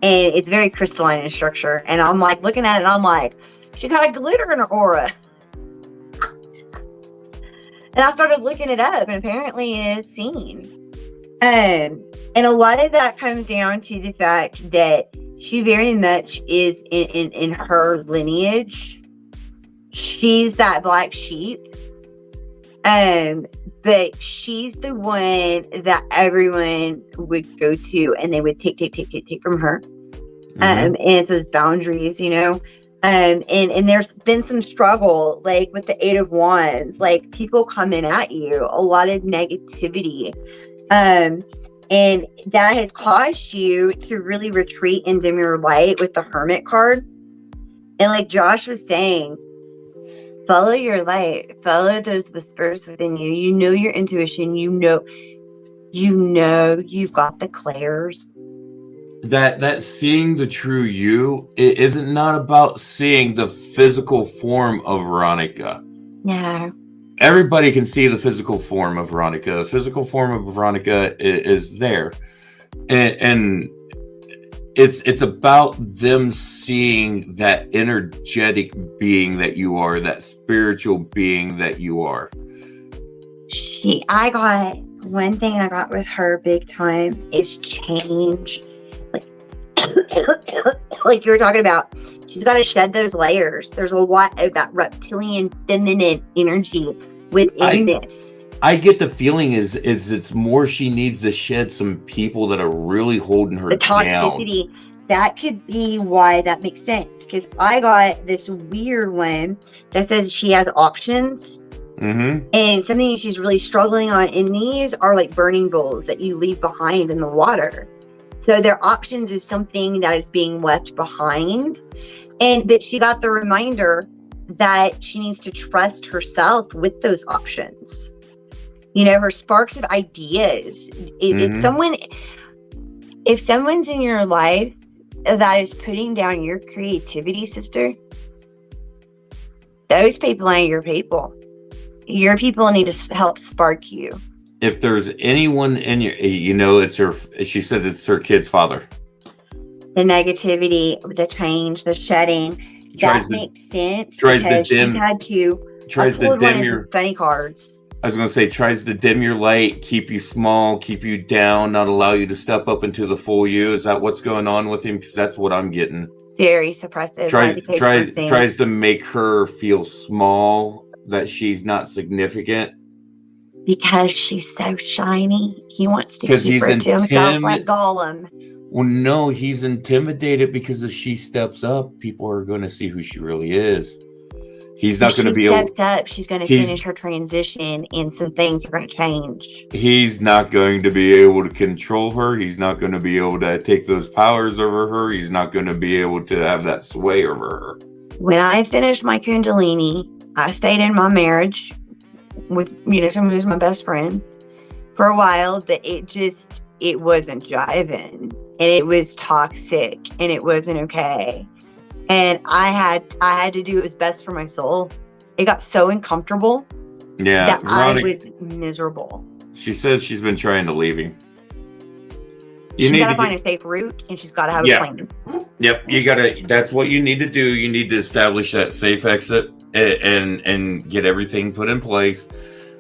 and it's very crystalline in structure. And I'm looking at it, I'm like, she got glitter in her aura. And I started looking it up, and apparently it is seen. And a lot of that comes down to the fact that she very much is in her lineage. She's that black sheep. But she's the one that everyone would go to, and they would take from her. And it's those boundaries, and there's been some struggle, with the 8 of Wands, people coming at you, a lot of negativity. And that has caused you to really retreat and dim your light with the Hermit card. And like Josh was saying, follow your light, follow those whispers within you. You know your intuition. You know you've got the clairs. That seeing the true you, it isn't not about seeing the physical form of Veronica. No. Everybody can see the physical form of Veronica. The physical form of Veronica is there. And it's about them seeing that energetic being that you are, that spiritual being that you are. I got one thing I got with her big time is change. Like you were talking about, she's got to shed those layers. There's a lot of that reptilian feminine energy within this. I get the feeling is it's more she needs to shed some people that are really holding her down. The toxicity, that could be why that makes sense. Because I got this weird one that says she has options. Mm-hmm. And something she's really struggling on in these are like burning bowls that you leave behind in the water. So their options of something that is being left behind. And that she got the reminder that she needs to trust herself with those options. You know, her sparks of ideas. Mm-hmm. If someone's in your life that is putting down your creativity, sister, those people ain't your people. Your people need to help spark you. If there's anyone in your, you know, it's her, she said it's her kid's father. The negativity, the change, the shedding, that makes sense. Tries to dim. She's had to. Tries to dim your funny cards. I was going to say, tries to dim your light, keep you small, keep you down, not allow you to step up into the full you. Is that what's going on with him? Because that's what I'm getting. Very suppressive. Tries to make her feel small, that she's not significant. Because she's so shiny. He wants to keep her to himself like Gollum. Well, no, he's intimidated because if she steps up, people are going to see who she really is. He's not going to be able. Steps up, she's going to finish her transition, and some things are going to change. He's not going to be able to control her. He's not going to be able to take those powers over her. He's not going to be able to have that sway over her. When I finished my Kundalini, I stayed in my marriage with, someone who's my best friend for a while, but it wasn't jiving, and it was toxic, and it wasn't okay. And I had to do what was best for my soul. It got so uncomfortable that I was miserable. She says she's been trying to leave him. She's got to find a safe route, and she's got to have a plan. Yep, that's what you need to do. You need to establish that safe exit and get everything put in place.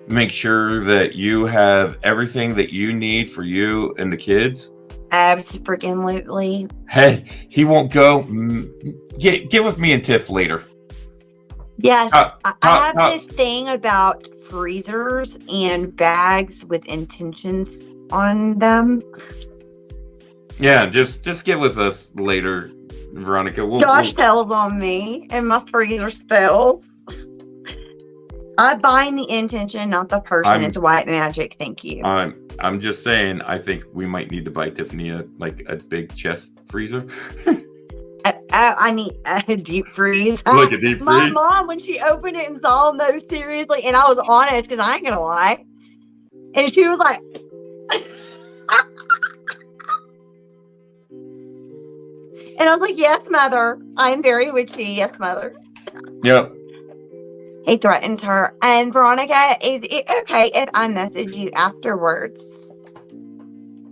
Make sure that you have everything that you need for you and the kids. Absolutely. Hey, he won't go. Get with me and Tiff later. Yes, I have this thing about freezers and bags with intentions on them. Yeah, just get with us later, Veronica. Josh tells on me, and my freezer spells. I bind the intention, not the person. It's white magic. Thank you. I'm just saying, I think we might need to buy Tiffany a big chest freezer. I need a deep freeze. Like a deep freeze? My mom, when she opened it and saw them, though, seriously, and I was honest, because I ain't going to lie. And she was like... And I was like, yes, mother. I'm very witchy. Yes, mother. Yep. He threatens her. And Veronica, is it okay if I message you afterwards?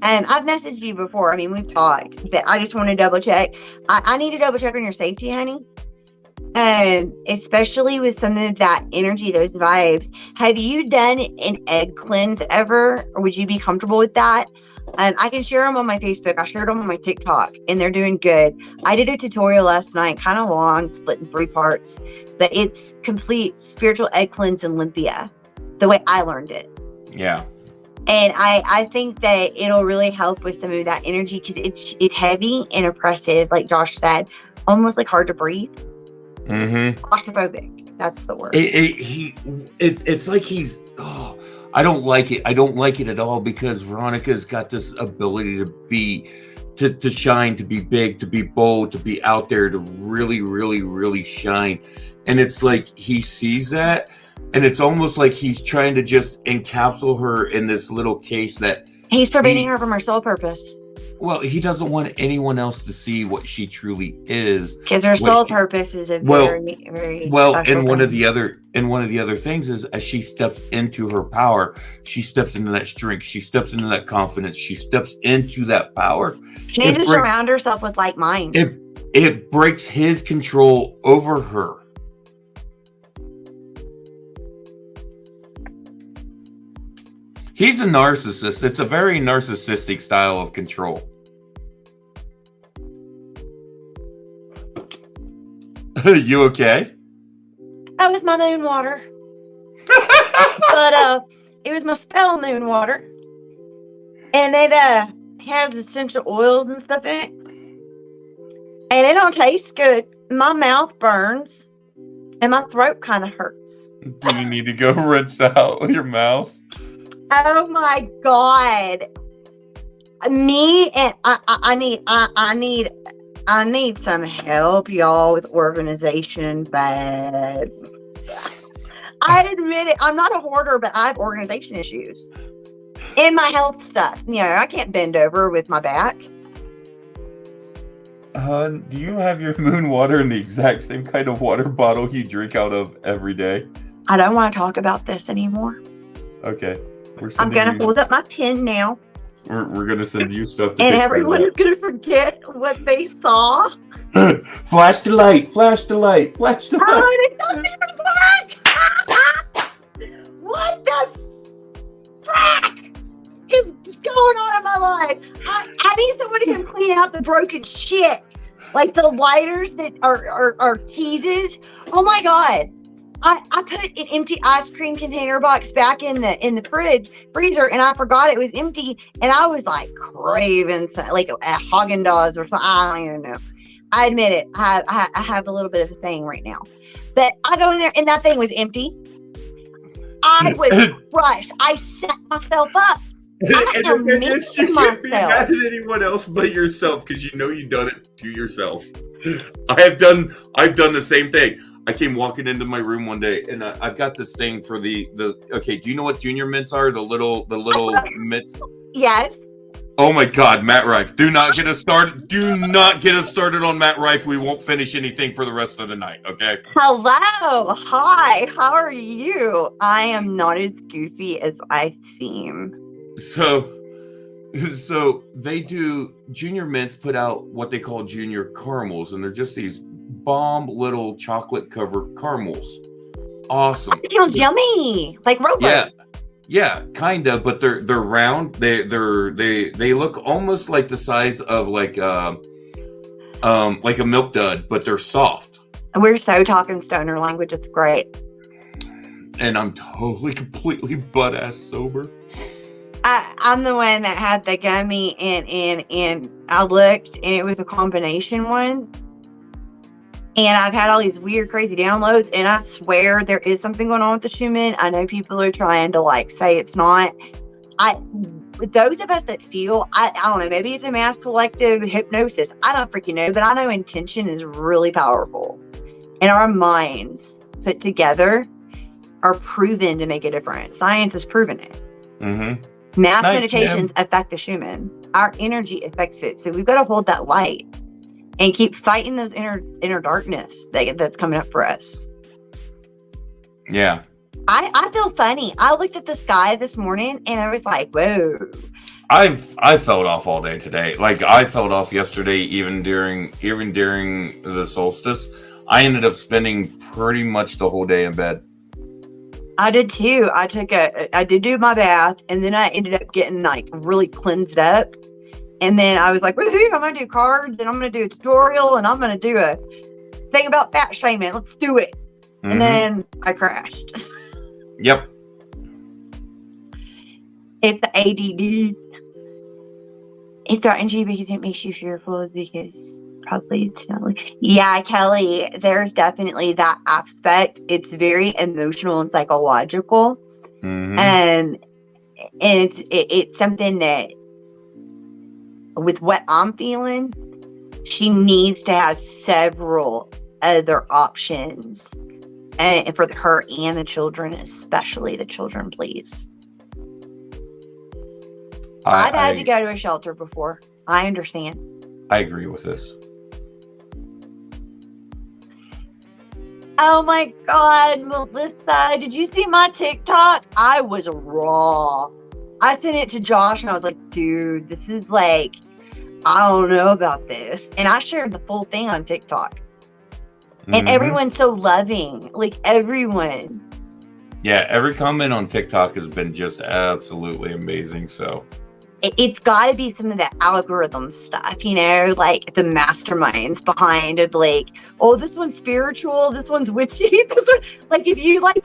And I've messaged you before. I mean, we've talked. But I just want to double check. I need to double check on your safety, honey. Especially with some of that energy, those vibes. Have you done an egg cleanse ever? Or would you be comfortable with that? I can share them on my Facebook. I shared them on my TikTok, and they're doing good. I did a tutorial last night, kind of long, split in 3 parts, but it's complete spiritual egg cleanse and Olympia, the way I learned it. Yeah. And I think that it'll really help with some of that energy, because it's heavy and oppressive, like Josh said, almost like hard to breathe. Mm-hmm. Claustrophobic. That's the word. It's like he's... Oh, I don't like it. I don't like it at all, because Veronica's got this ability to shine, to be big, to be bold, to be out there, to really, really, really shine. And it's like he sees that, and it's almost like he's trying to just encapsulate her in this little case that he's preventing her from her soul purpose. Well, he doesn't want anyone else to see what she truly is. Because her soul purpose is a very, very well, special and one thing. of the other And one of the other things is, as she steps into her power, she steps into that strength, she steps into that confidence, she steps into that power. She needs to surround herself with like minds. It breaks his control over her. He's a narcissist. It's a very narcissistic style of control. You okay? That was my moon water. But it was my spell moon water. And it has essential oils and stuff in it. And it don't taste good. My mouth burns. And my throat kind of hurts. Do you need to go rinse out your mouth? Oh my God. Me and I need some help, y'all, with organization, but I admit it, I'm not a hoarder, but I have organization issues. And my health stuff. You know, I can't bend over with my back. Do you have your moon water in the exact same kind of water bottle you drink out of every day? I don't want to talk about this anymore. Okay. I'm going to hold up my pen now. We're going to send you stuff to and everyone is going to forget what they saw. Flash the light. Flash the light. Flash the light. Oh, it doesn't work. What the frack is going on in my life? I need somebody to clean out the broken shit. Like the lighters that are teases. Oh my God. I put an empty ice cream container box back in the freezer, and I forgot it was empty, and I was like craving some, like a Haagen-Dazs or something. I don't even know. I admit it. I have a little bit of a thing right now, but I go in there and that thing was empty. I was crushed. I set myself up. I am missing you can't be mad at anyone else but yourself, because you know you've done it to yourself. I've done the same thing. I came walking into my room one day, and I've got this thing for the. Okay, do you know what junior mints are? The little mints. Yes. Oh my God, Matt Rife! Do not get us started. Do not get us started on Matt Rife. We won't finish anything for the rest of the night. Okay. Hello, hi. How are you? I am not as goofy as I seem. So they do. Junior mints put out what they call junior caramels, and they're just these bomb little chocolate covered caramels. Awesome. It sounds yummy, like Robo. Yeah, kind of, but they're round. They look almost like the size of like a milk dud, but they're soft. And we're so talking stoner language. It's great. And I'm totally completely butt ass sober. I'm the one that had the gummy, and I looked, and it was a combination one. And I've had all these weird, crazy downloads, and I swear there is something going on with the Schumann. I know people are trying to like say it's not. Those of us that feel, I don't know, maybe it's a mass collective hypnosis. I don't freaking know, but I know intention is really powerful. And our minds put together are proven to make a difference. Science has proven it. Mm-hmm. Mass meditations affect the Schumann. Our energy affects it. So we've got to hold that light and keep fighting those inner darkness that's coming up for us. Yeah. I feel funny. I looked at the sky this morning and I was like, whoa. I felt off all day today. Like I felt off yesterday, even during the solstice. I ended up spending pretty much the whole day in bed. I did too. I did do my bath, and then I ended up getting like really cleansed up. And then I was like, woohoo, I'm going to do cards, and I'm going to do a tutorial, and I'm going to do a thing about fat shaming. Let's do it. Mm-hmm. And then I crashed. Yep. It's the ADD. It threatens you because it makes you fearful, because probably it's not like, yeah, Kelly, there's definitely that aspect. It's very emotional and psychological. Mm-hmm. And it's something that, with what I'm feeling, she needs to have several other options, and for her and the children, especially the children, please. I've had to go to a shelter before. I understand. I agree with this. Oh my God, Melissa, did you see my TikTok? I was raw. I sent it to Josh and I was like, dude, this is like, I don't know about this. And I shared the full thing on TikTok. And everyone's so loving. Like, everyone. Yeah, every comment on TikTok has been just absolutely amazing. So it's got to be some of that algorithm stuff, you know, like the masterminds behind it. Like, oh, this one's spiritual, this one's witchy. This one, like, if you like an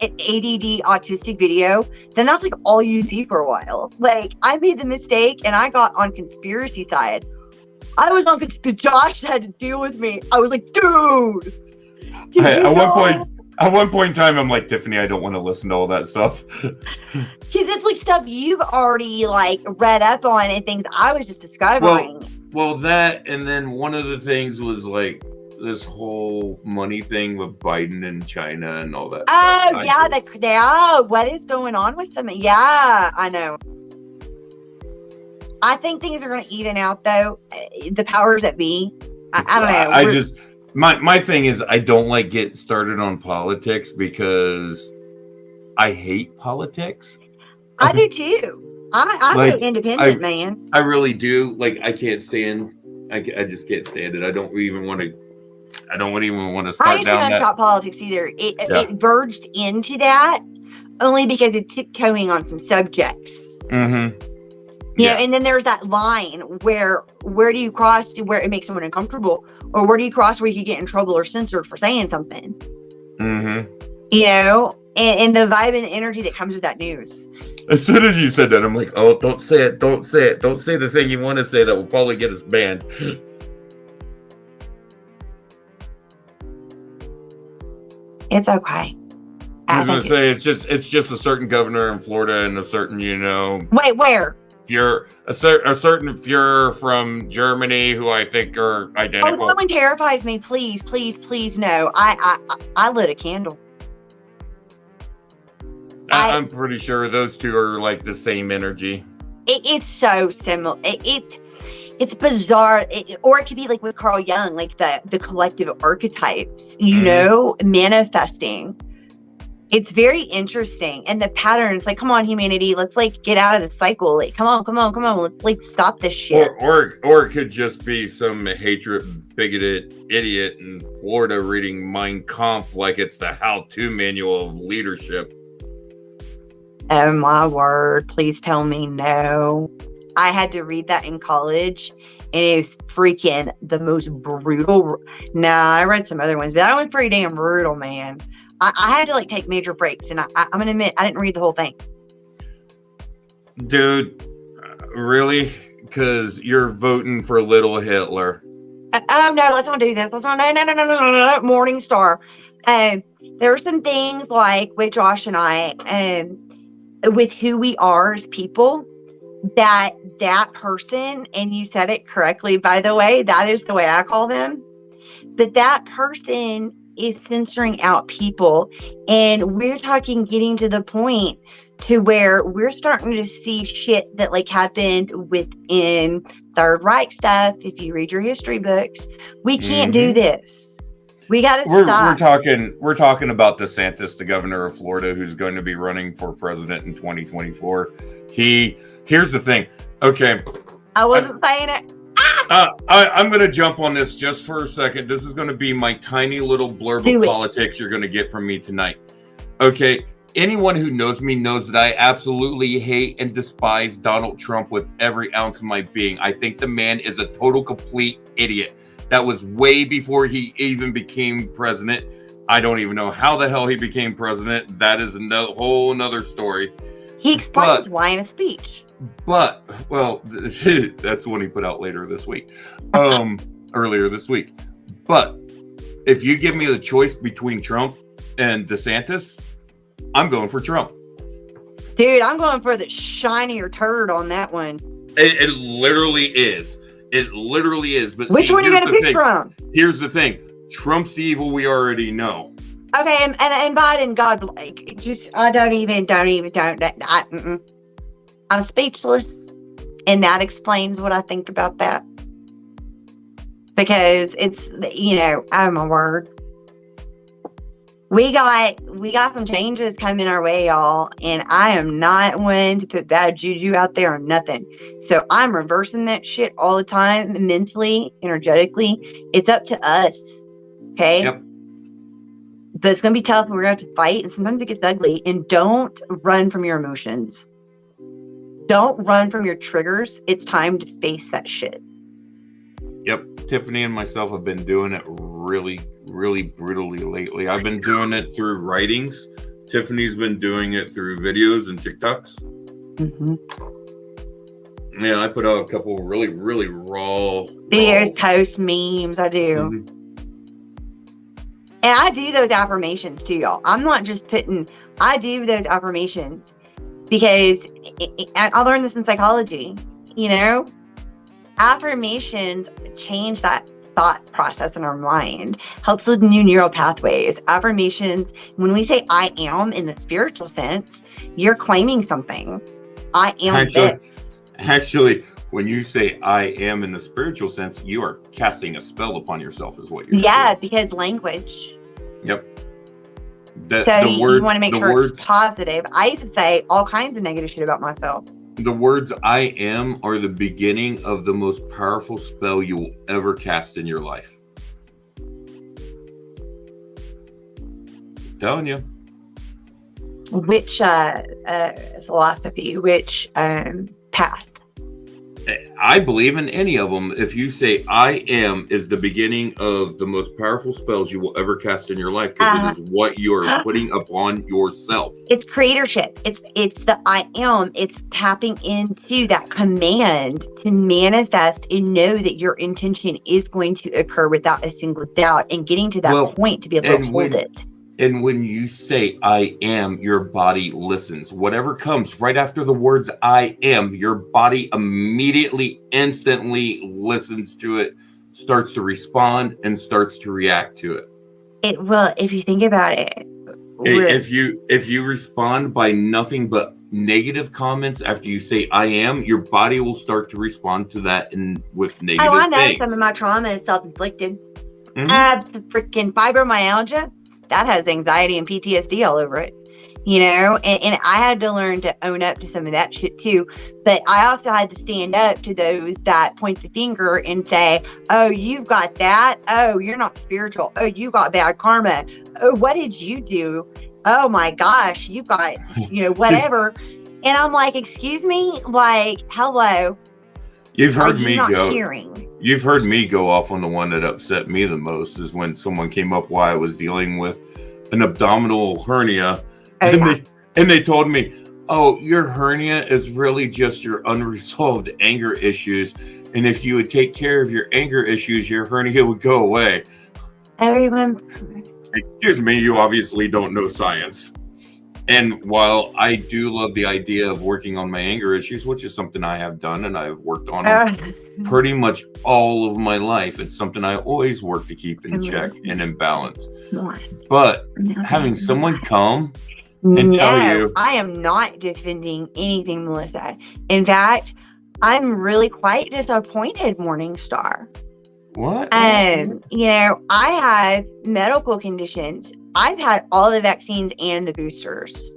ADD autistic video, then that's like all you see for a while. Like, I made the mistake and I got on conspiracy side. I was on Josh had to deal with me. I was like, dude. At one point in time, I'm like, Tiffany, I don't want to listen to all that stuff. Because it's like stuff you've already like read up on and things I was just discovering. Well, that, and then one of the things was like this whole money thing with Biden and China and all that stuff. Oh, yeah, what is going on with some? Yeah, I know. I think things are going to even out, though. The powers that be. I don't know. My thing is, I don't like get started on politics because I hate politics. I do too. I'm like, an independent man. I really do. Like, I can't stand. I just can't stand it. I don't even want to start down that. I don't talk politics either. It verged into that only because it's tiptoeing on some subjects. Mm-hmm. You know, and then there's that line where do you cross to where it makes someone uncomfortable, or where do you cross where you get in trouble or censored for saying something? Mm-hmm. You know, and the vibe and the energy that comes with that news. As soon as you said that, I'm like, oh, don't say it. Don't say it. Don't say the thing you want to say that will probably get us banned. It's okay. I was going to say, it's just a certain governor in Florida and a certain, you know. Wait, where? A certain Fuhrer from Germany who I think are identical. Oh, that one terrifies me. Please, please, please, no. I lit a candle. I'm pretty sure those two are like the same energy. It's so similar. It's bizarre. Or it could be like with Carl Jung, like the collective archetypes, you know, manifesting. It's very interesting. And the patterns, like, come on, humanity, let's like get out of the cycle. Like, come on. Let's like stop this shit. Or it could just be some hatred, bigoted idiot in Florida reading Mein Kampf like it's the how-to manual of leadership. Oh my word, please tell me no. I had to read that in college and it was freaking the most brutal. Nah, I read some other ones, but that was pretty damn brutal, man. I had to like take major breaks, and I'm gonna admit I didn't read the whole thing. Dude, really? Because you're voting for little Hitler. Oh no, let's not do this. Let's not. No. Morning Star. There are some things like with Josh and I, with who we are as people, that person, and you said it correctly, by the way, that is the way I call them. But that person is censoring out people, and we're talking getting to the point to where we're starting to see shit that like happened within Third Reich stuff. If you read your history books, we can't do this. We got to stop. We're talking about DeSantis, the governor of Florida, who's going to be running for president in 2024. Here's the thing. Okay, I wasn't saying it. I'm going to jump on this just for a second. This is going to be my tiny little blurb of politics you're going to get from me tonight. Okay, anyone who knows me knows that I absolutely hate and despise Donald Trump with every ounce of my being. I think the man is a total, complete idiot. That was way before he even became president. I don't even know how the hell he became president. That is a whole nother story. He explains why in a speech. But, well, that's the one he put out earlier this week. But if you give me the choice between Trump and DeSantis, I'm going for Trump. Dude, I'm going for the shinier turd on that one. It literally is. It literally is. But which one are you going to pick from? Here's the thing. Trump's the evil we already know. Okay, and Biden, God, like, just, I'm speechless, and that explains what I think about that. Because it's, you know, oh my word. We got some changes coming our way, y'all, and I am not one to put bad juju out there or nothing. So I'm reversing that shit all the time, mentally, energetically. It's up to us, okay? Yep. But it's gonna be tough, and we're gonna have to fight, and sometimes it gets ugly. And don't run from your emotions. Don't run from your triggers. It's time to face that shit. Yep. Tiffany and myself have been doing it really, really brutally lately. I've been doing it through writings. Tiffany's been doing it through videos and TikToks. Mm-hmm. Yeah, I put out a couple really, really raw videos, posts, memes. I do. Mm-hmm. And I do those affirmations too, y'all. I'm not just I do those affirmations because I learned this in psychology, you know? Affirmations change that thought process in our mind, helps with new neural pathways. Affirmations, when we say I am in the spiritual sense, you're claiming something. I am this. Actually, when you say I am in the spiritual sense, you are casting a spell upon yourself is what you're doing. Because language. Yep. You want to make sure it's positive. I used to say all kinds of negative shit about myself. The words I am are the beginning of the most powerful spell you will ever cast in your life. I'm telling you. Which philosophy, which path? I believe in any of them. If you say I am is the beginning of the most powerful spells you will ever cast in your life, because it is what you are putting upon yourself. It's creatorship. It's the I am. It's tapping into that command to manifest and know that your intention is going to occur without a single doubt, and getting to that point to be able to hold it. And when you say I am, your body listens. Whatever comes right after the words I am, your body immediately, instantly listens to it, starts to respond, and starts to react to it. It will, if you think about it. If you respond by nothing but negative comments after you say I am, your body will start to respond to that with negative things. I know some of my trauma is self-inflicted. Freaking fibromyalgia. That has anxiety and PTSD all over it, you know, and I had to learn to own up to some of that shit too. But I also had to stand up to those that point the finger and say, oh, you've got that. Oh, you're not spiritual. Oh, you got bad karma. Oh, what did you do? Oh my gosh, you've got, whatever. And I'm like, excuse me, like, hello. You've heard me go. You've heard me go off on the one that upset me the most is when someone came up while I was dealing with an abdominal hernia, and they told me, "Oh, your hernia is really just your unresolved anger issues, and if you would take care of your anger issues, your hernia would go away." Everyone, excuse me, you obviously don't know science. And while I do love the idea of working on my anger issues, which is something I have done and I've worked on pretty much all of my life, it's something I always work to keep in check and in balance. But having someone come and tell you... I am not defending anything, Melissa. In fact, I'm really quite disappointed, Morningstar. What? I have medical conditions. I've had all the vaccines and the boosters.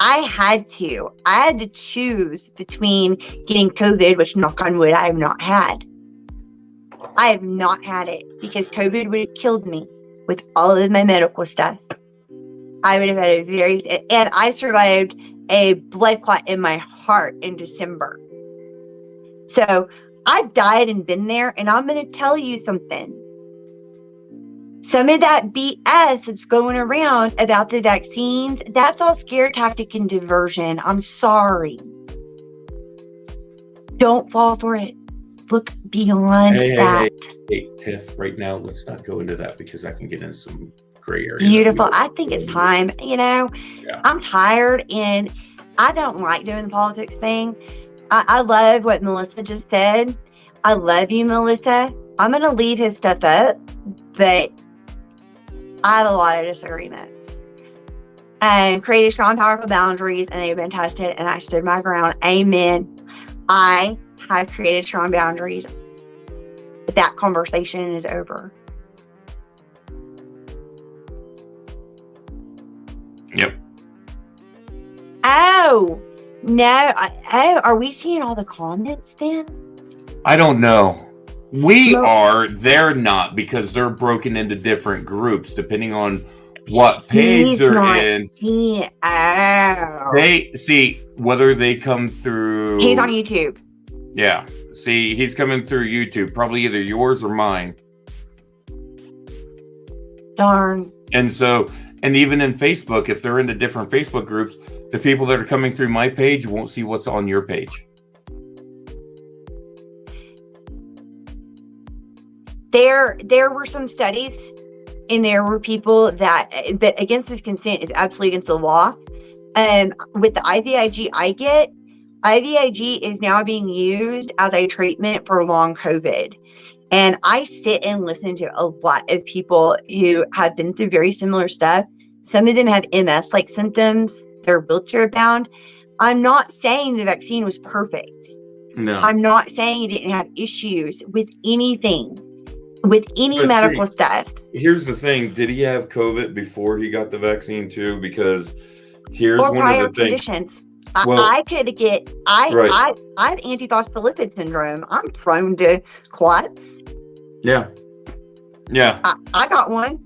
I had to choose between getting COVID, which knock on wood, I have not had. I have not had it because COVID would have killed me with all of my medical stuff. I would have had and I survived a blood clot in my heart in December. So I've died and been there, and I'm going to tell you something. Some of that BS that's going around about the vaccines, that's all scare tactic and diversion. I'm sorry. Don't fall for it. Look beyond that. Hey, Tiff, right now, let's not go into that because I can get into some gray area. Beautiful. I think it's time. I'm tired, and I don't like doing the politics thing. I love what Melissa just said. I love you, Melissa. I'm going to leave his stuff up, but I have a lot of disagreements. And created strong, powerful boundaries, and they've been tested, and I stood my ground. Amen. I have created strong boundaries. But that conversation is over. Yep. Oh, no. Are we seeing all the comments then? I don't know. We are. They're not, because they're broken into different groups depending on what page they're in. They see whether they come through. He's on YouTube. Yeah. See, he's coming through YouTube, probably either yours or mine. Darn. And so, and even in Facebook, if they're into different Facebook groups, the people that are coming through my page won't see what's on your page. There were some studies, and there were people that, but against this consent is absolutely against the law. With the IVIG IVIG is now being used as a treatment for long COVID. And I sit and listen to a lot of people who have been through very similar stuff. Some of them have MS-like symptoms. They're wheelchair bound. I'm not saying the vaccine was perfect. No. I'm not saying you didn't have issues with anything, with any medical stuff. Here's the thing. Did he have COVID before he got the vaccine too? Because here's one of the conditions. I could get, I have antiphospholipid syndrome. I'm prone to clots. Yeah. Yeah. I got one,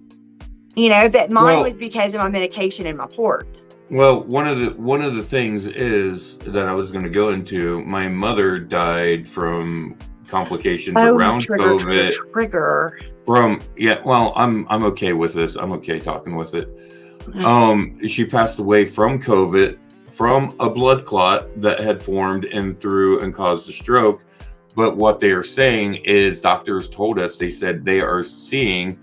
but mine was because of my medication in my port. Well, one of the things is that I was going to go into, my mother died from complications around COVID. Trigger. I'm okay with this. I'm okay talking with it. She passed away from COVID, from a blood clot that had formed and caused a stroke. But what they are saying is, doctors told us, they said they are seeing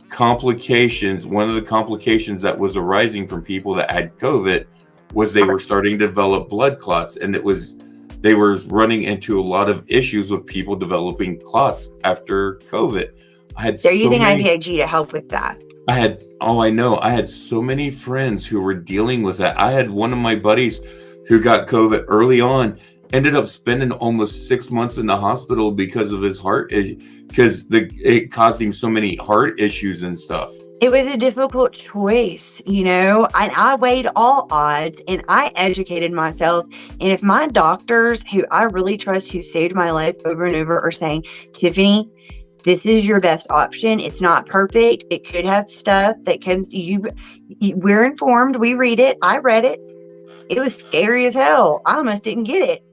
complications. One of the complications that was arising from people that had COVID was they were starting to develop blood clots, and they were running into a lot of issues with people developing clots after COVID. They're using IVIG to help with that. I had so many friends who were dealing with that. I had one of my buddies who got COVID early on, ended up spending almost 6 months in the hospital because of his heart, because it caused him so many heart issues and stuff. It was a difficult choice, and I weighed all odds, and I educated myself. And if my doctors, who I really trust, who saved my life over and over, are saying, Tiffany, this is your best option. It's not perfect. It could have stuff that comes. We're informed. We read it. I read it. It was scary as hell. I almost didn't get it.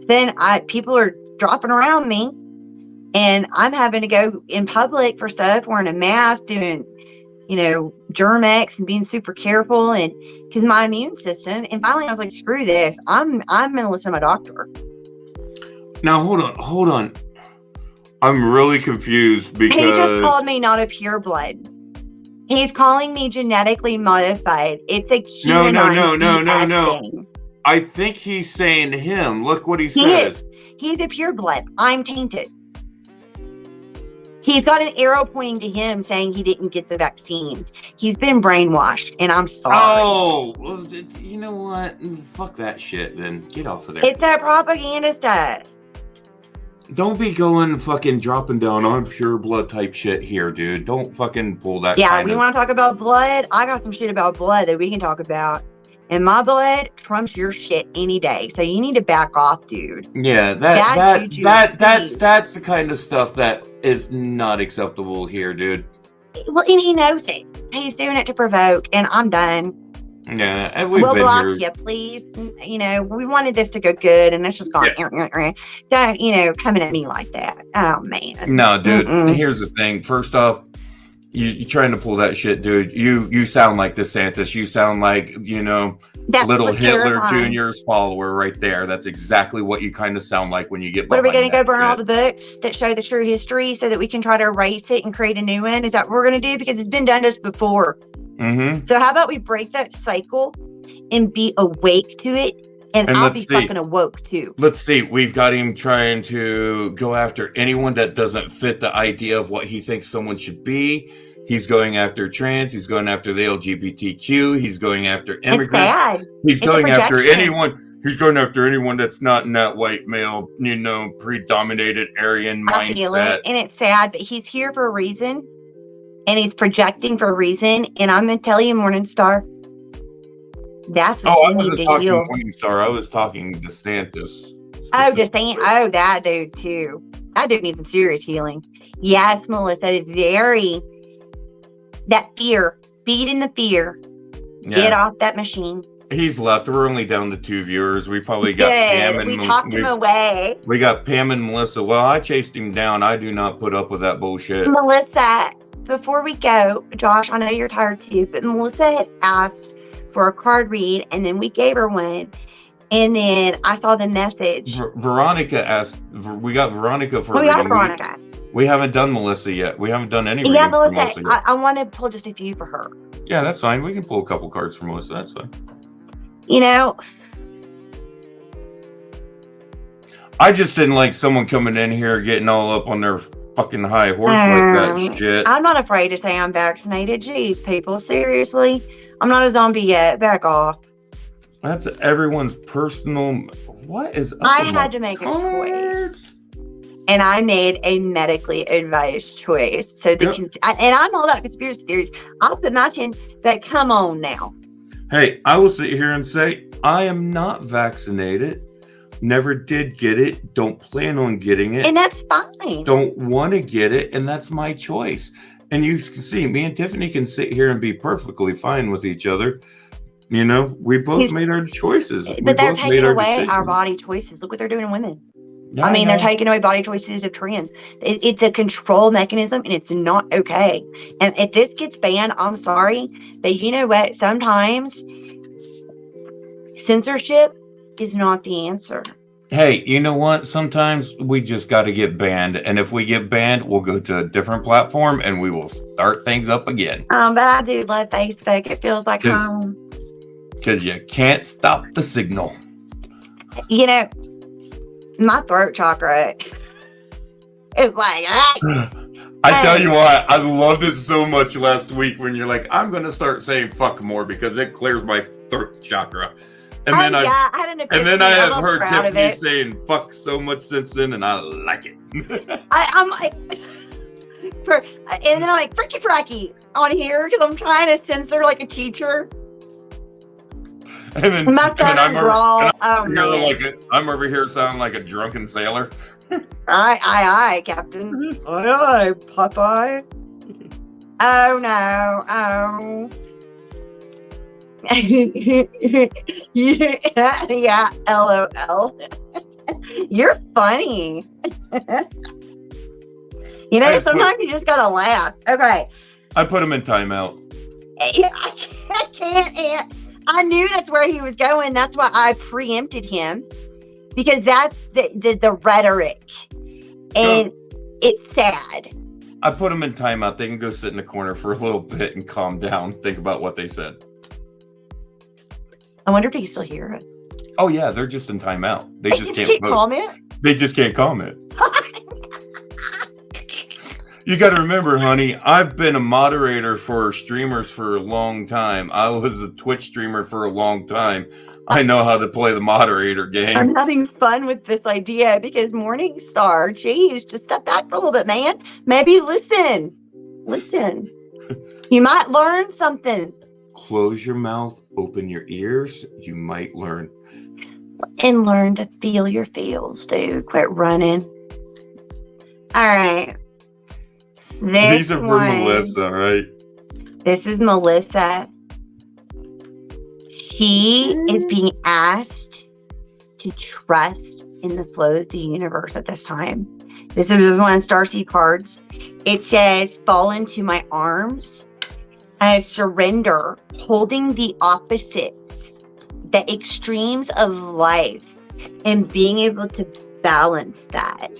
Then people are dropping around me, and I'm having to go in public for stuff, wearing a mask, doing, Germ-X, and being super careful, and because my immune system. And finally, I was like, screw this. I'm going to listen to my doctor. Now, hold on. I'm really confused because he just called me not a pure blood. He's calling me genetically modified. It's a No. Thing. I think he's saying him. Look what he says. He's a pure blood. I'm tainted. He's got an arrow pointing to him saying he didn't get the vaccines. He's been brainwashed, and I'm sorry. Oh, well, you know what? Fuck that shit then. Get off of there. It's that propaganda stuff. Don't be going fucking dropping down on pure blood type shit here, dude. Don't fucking pull that. Yeah, we want to talk about blood. I got some shit about blood that we can talk about. And my blood trumps your shit any day. So you need to back off, dude. Yeah, that's the kind of stuff that is not acceptable here, dude. Well, and he knows it. He's doing it to provoke, and I'm done. Yeah, and we'll block you, please. We wanted this to go good, and it's just gone. Yeah. Don't, coming at me like that. Oh, man. No, dude. Here's the thing. First off, you're trying to pull that shit, dude. You sound like DeSantis. You sound like, little Hitler Jr.'s follower right there. That's exactly what you kind of sound like when you get. What are we going to go burn all the books that show the true history so that we can try to erase it and create a new one? Is that what we're going to do? Because it's been done to us before. Mm-hmm. So how about we break that cycle and be awake to it, and I'll be fucking awoke too. Let's see. We've got him trying to go after anyone that doesn't fit the idea of what he thinks someone should be. He's going after trans. He's going after the LGBTQ. He's going after immigrants. He's going after anyone. He's going after anyone that's not in that white male, predominated Aryan mindset. I feel it, and it's sad, but he's here for a reason. And he's projecting for a reason. And I'm going to tell you, Morningstar, That's what Oh, I you need wasn't to talking heal. Morningstar. I was talking DeSantis. Oh, oh, that dude too. That dude needs some serious healing. Yes, Melissa, that fear, feeding the fear. Yeah. Get off that machine. He's left. We're only down to 2 viewers. We probably got Pam and we talked him away. We got Pam and Melissa. Well, I chased him down. I do not put up with that bullshit. Melissa, before we go, Josh, I know you're tired too, but Melissa had asked for a card read, and then we gave her one. And then I saw the message. Veronica asked. We got Veronica for reading. Veronica. We haven't done Melissa yet. We haven't done any readings Melissa, for Melissa yet. I want to pull just a few for her. Yeah, that's fine. We can pull a couple cards for Melissa. That's fine. You know, I just didn't like someone coming in here getting all up on their fucking high horse like that shit. I'm not afraid to say I'm vaccinated. Jeez, people, seriously. I'm not a zombie yet. Back off. That's everyone's personal. What is up? I had to make a choice. And I made a medically advised choice. So and I'm all about conspiracy theories. I'll put my chin, but come on now. Hey, I will sit here and say I am not vaccinated. Never did get it. Don't plan on getting it. And that's fine. Don't want to get it, and that's my choice. And you can see, me and Tiffany can sit here and be perfectly fine with each other. You know, we both made our choices. But they're taking away our body choices. Look what they're doing in women. Yeah, I mean, they're taking away body choices of trans. It's a control mechanism, and it's not okay. And if this gets banned, I'm sorry. But you know what? Sometimes censorship is not the answer. Hey, you know what? Sometimes we just got to get banned. And if we get banned, we'll go to a different platform, and we will start things up again. But I do love Facebook. It feels like home. Because you can't stop the signal. You know, my throat chakra is like, I tell you what, I loved it so much last week when you're like, I'm going to start saying fuck more because it clears my throat chakra. And then I have heard Tiffany saying fuck so much since then, and I like it. I'm like, and then I'm like, fricky fracky on here because I'm trying to censor like a teacher. And then I'm over here sounding like a drunken sailor. Aye, Captain. Aye, Popeye. Oh no, oh. yeah, LOL. You're funny. You know, sometimes you just gotta laugh. Okay. I put him in timeout. I can't. I knew that's where he was going. That's why I preempted him, because that's the rhetoric, and it's sad. I put him in timeout. They can go sit in the corner for a little bit and calm down. Think about what they said. I wonder if he can still hear us. Oh yeah, they're just in timeout. They just can't comment. They just can't comment. You got to remember, honey, I've been a moderator for streamers for a long time. I was a Twitch streamer for a long time. I know how to play the moderator game. I'm having fun with this idea because Morningstar, geez, just step back for a little bit, man. Maybe listen. You might learn something. Close your mouth, open your ears. You might learn. And learn to feel your feels, dude. Quit running. All right. These are for Melissa, right? This is Melissa. She is being asked to trust in the flow of the universe at this time. This is one of Starseed cards. It says, fall into my arms. Surrender, holding the opposites, the extremes of life, and being able to balance that.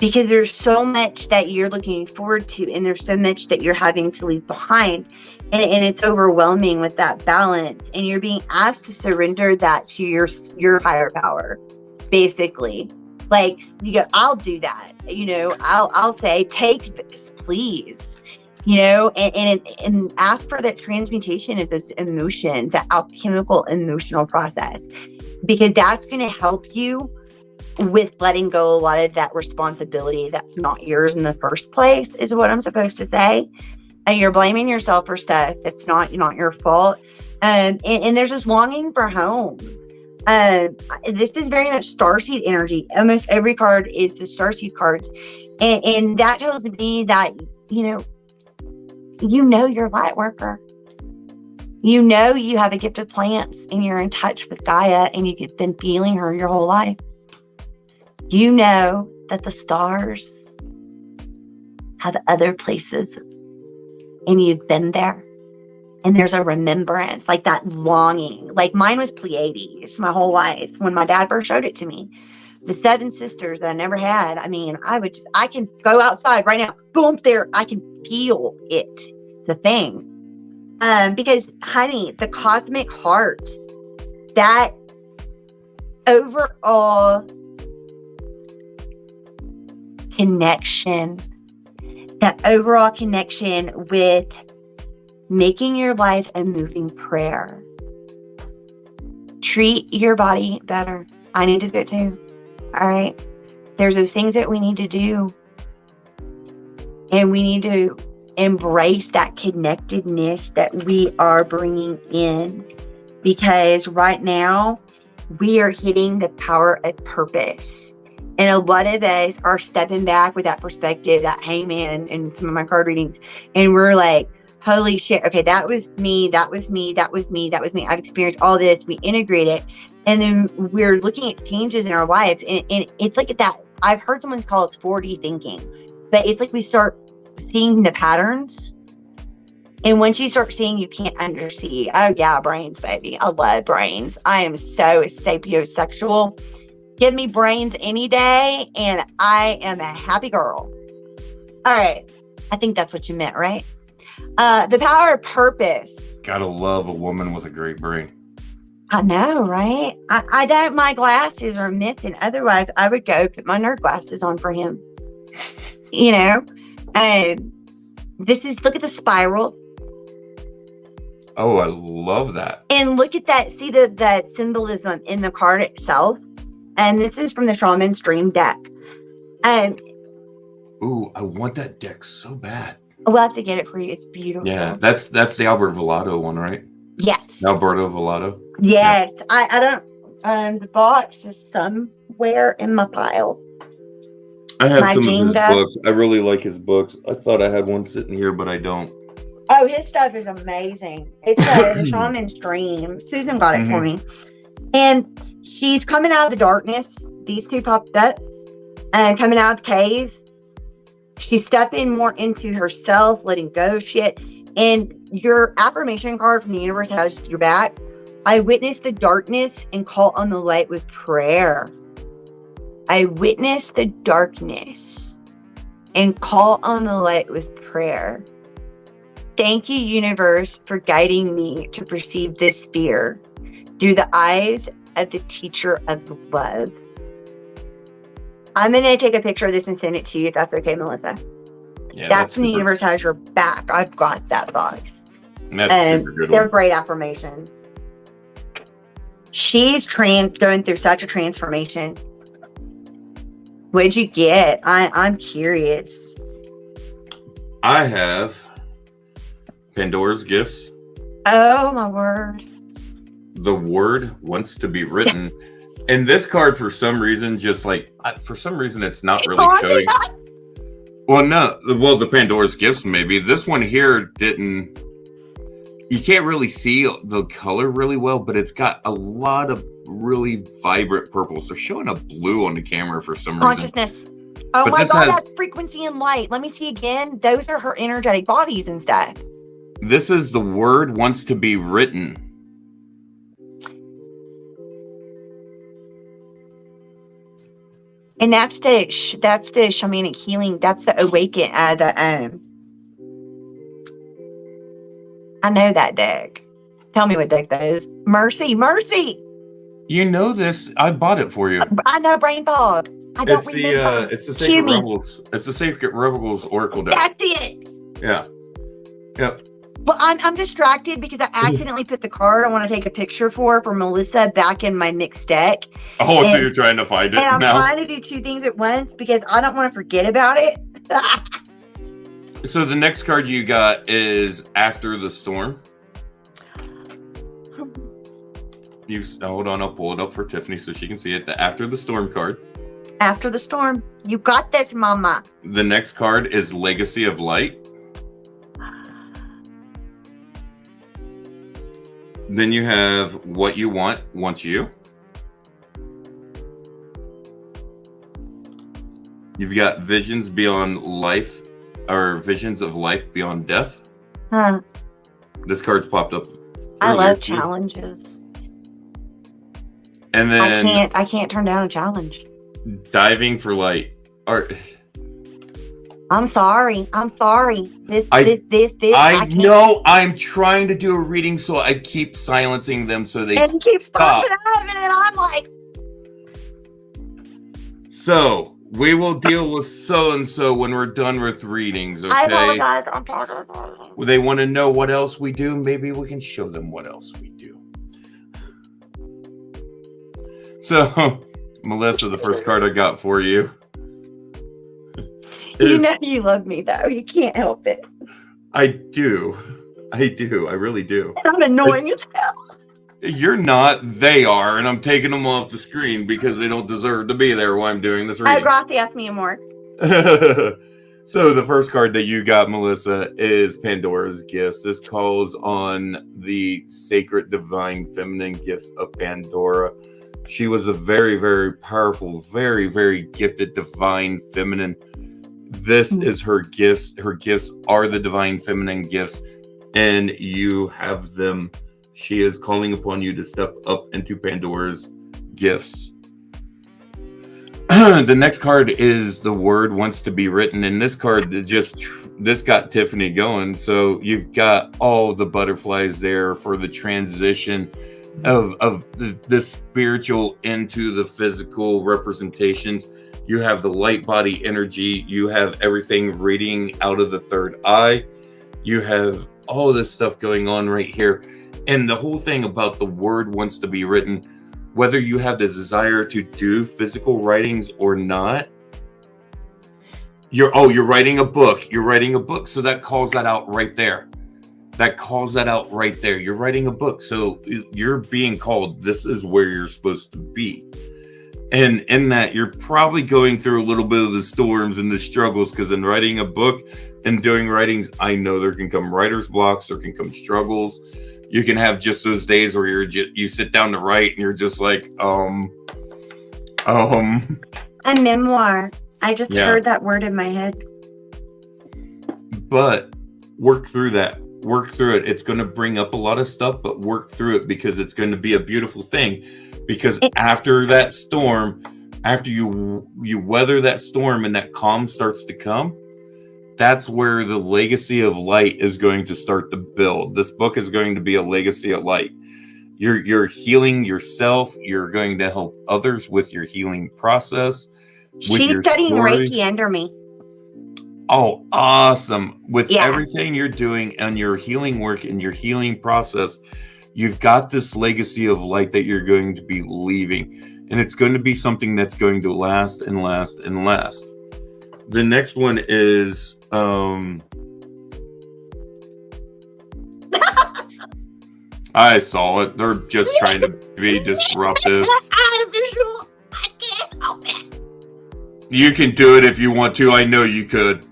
Because there's so much that you're looking forward to, and there's so much that you're having to leave behind. And it's overwhelming with that balance. And you're being asked to surrender that to your higher power, basically. Like, you go, I'll do that. You know, I'll say, take this, please. You know, and ask for that transmutation of those emotions, that alchemical emotional process. Because that's going to help you with letting go a lot of that responsibility that's not yours in the first place, is what I'm supposed to say. And you're blaming yourself for stuff that's not your fault. And there's this longing for home. This is very much starseed energy. Almost every card is the starseed cards. And that tells me that, you're a light worker. You have a gift of plants and you're in touch with Gaia and you've been feeling her your whole life. You know that the stars have other places and you've been there. And there's a remembrance, like that longing. Like mine was Pleiades my whole life. When my dad first showed it to me, the 7 sisters that I never had. I mean, I can go outside right now, go up there. I can feel it, the thing. Because honey, the cosmic heart, that overall connection with making your life a moving prayer. Treat your body better. I need to do it too. All right. There's those things that we need to do. And we need to embrace that connectedness that we are bringing in. Because right now, we are hitting the power of purpose. And a lot of us are stepping back with that perspective, that hangman in some of my card readings. And we're like, holy shit, okay, that was me, that was me, that was me, that was me. I've experienced all this. We integrate it. And then we're looking at changes in our lives. And it's like that. I've heard someone call it 4D thinking. But it's like we start seeing the patterns. And once you start seeing, you can't undersee. Oh, yeah, brains, baby. I love brains. I am so sapiosexual. Give me brains any day, and I am a happy girl. All right. I think that's what you meant, right? The power of purpose. Gotta love a woman with a great brain. I know, right? I don't. My glasses are missing. Otherwise, I would go put my nerd glasses on for him. Look at the spiral. Oh, I love that. And look at that. See that symbolism in the card itself. And this is from the Shaman's Dream deck. Ooh, I want that deck so bad. We'll have to get it for you. It's beautiful. Yeah, that's the Albert Villado one, right? Yes. Alberto Villado. Yes. Yeah. I don't. The box is somewhere in my pile. I have some of his books. I really like his books. I thought I had one sitting here, but I don't. Oh, his stuff is amazing. It's the Shaman's Dream. Susan got it for me. And she's coming out of the darkness. These two popped up. And coming out of the cave. She's stepping more into herself, letting go of shit. And your affirmation card from the universe has your back. I witness the darkness and call on the light with prayer. I witness the darkness and call on the light with prayer. Thank you, universe, for guiding me to perceive this fear through the eyes of the teacher of love. I'm going to take a picture of this and send it to you, if that's okay, Melissa. Yeah, that's when the universe has your back. I've got that box. That's super good. They're great affirmations. She's going through such a transformation. What'd you get? I'm curious. I have Pandora's Gifts. Oh, my word. The word wants to be written. And this card, for some reason, it's not really showing. Well, no. Well, the Pandora's Gifts, maybe. This one here didn't. You can't really see the color really well, but it's got a lot of really vibrant purples. They're showing a blue on the camera for some reason. Consciousness. Oh but my God, that's frequency and light. Let me see again. Those are her energetic bodies and stuff. This is the word wants to be written. And that's the shamanic healing. That's the awaken. I know that deck. Tell me what deck that is. Mercy. You know this. I bought it for you. I know brain fog. I don't remember. It's the Sacred Rebels. It's the Sacred Rebels Oracle deck. That's it. Yeah. Yep. Well, I'm distracted because I accidentally put the card I want to take a picture for Melissa back in my mixed deck. Oh, so you're trying to find it now? And I'm trying to do two things at once because I don't want to forget about it. So the next card you got is After the Storm. You hold on, I'll pull it up for Tiffany so she can see it. The After the Storm card. After the storm. You got this, Mama. The next card is Legacy of Light. Then you have What You Want Wants You. You've got Visions Beyond Life, or Visions of Life Beyond Death. Huh. This card's popped up. I love challenges. And then I can't turn down a challenge. Diving for Light. I'm sorry. This. I know I'm trying to do a reading, so I keep silencing them so they and keeps stop. popping up, and I'm like. So we will deal with so and so when we're done with readings. Okay. I apologize. I'm talking. They want to know what else we do. Maybe we can show them what else we do. So, Melissa, the first card I got for you. You know you love me, though. You can't help it. I do. I really do. I'm annoying as hell. You're not. They are. And I'm taking them off the screen because they don't deserve to be there while I'm doing this reading. I brought the Ask Me More. So the first card that you got, Melissa, is Pandora's Gifts. This calls on the sacred, divine, feminine gifts of Pandora. She was a very, very powerful, very, very gifted, divine, feminine. This is her gifts. Her gifts are the divine feminine gifts, and you have them. She is calling upon you to step up into Pandora's gifts. The next card is The Word Wants to Be Written, and this card is this got Tiffany going. So you've got all the butterflies there for the transition of the spiritual into the physical representations. You have the light body energy. You have everything reading out of the third eye. You have all this stuff going on right here. And the whole thing about the word wants to be written, whether you have the desire to do physical writings or not, you're writing a book. You're writing a book. So that calls that out right there. You're writing a book. So you're being called. This is where you're supposed to be. And in that, you're probably going through a little bit of the storms and the struggles, because in writing a book and doing writings, I know there can come writer's blocks, there can come struggles. You can have just those days where you sit down to write and you're just like, A memoir. I just heard that word in my head. But work through that. Work through it. It's going to bring up a lot of stuff, but work through it, because it's going to be a beautiful thing. Because after that storm, after you weather that storm and that calm starts to come, that's where the legacy of light is going to start to build. This book is going to be a legacy of light. You're healing yourself. You're going to help others with your healing process. She's studying Reiki under me. Oh, awesome. With everything you're doing and your healing work and your healing process, you've got this legacy of light that you're going to be leaving. And it's going to be something that's going to last and last and last. The next one is I saw it. They're just trying to be disruptive. Artificial. I can't help it. You can do it if you want to. I know you could.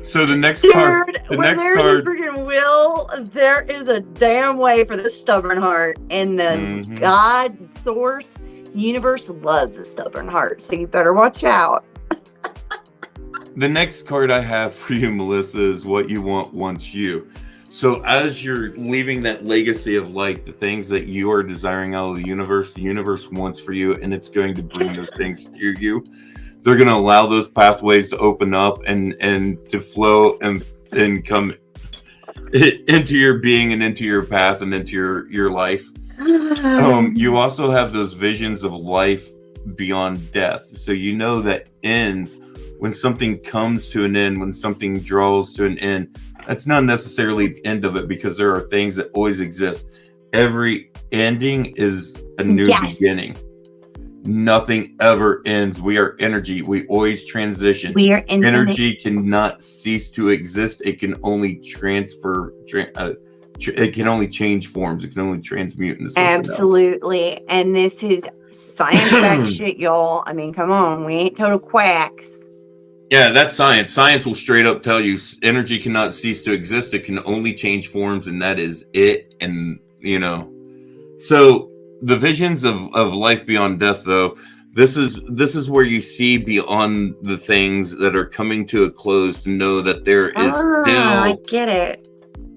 So the next card. The next card. Freaking will. There is a damn way for this stubborn heart, and the God source universe loves a stubborn heart. So you better watch out. The next card I have for you, Melissa, is What You Want Wants You. So as you're leaving that legacy of light, the things that you are desiring out of the universe wants for you, and it's going to bring those things to you. They're going to allow those pathways to open up and to flow and come into your being and into your path and into your life. You also have those visions of life beyond death. So you know that ends, when something comes to an end, when something draws to an end, that's not necessarily the end of it, because there are things that always exist. Every ending is a new beginning. Nothing ever ends. We are energy. We always transition. We are infinite. Energy cannot cease to exist. It can only it can only change forms. It can only transmute into something Absolutely. else. And this is science-backed shit, y'all. I mean, come on. We ain't total quacks. Yeah, that's science. Science will straight up tell you energy cannot cease to exist. It can only change forms, and that is it. And, so the visions of life beyond death, though, this is where you see beyond the things that are coming to a close to know that there is I get it.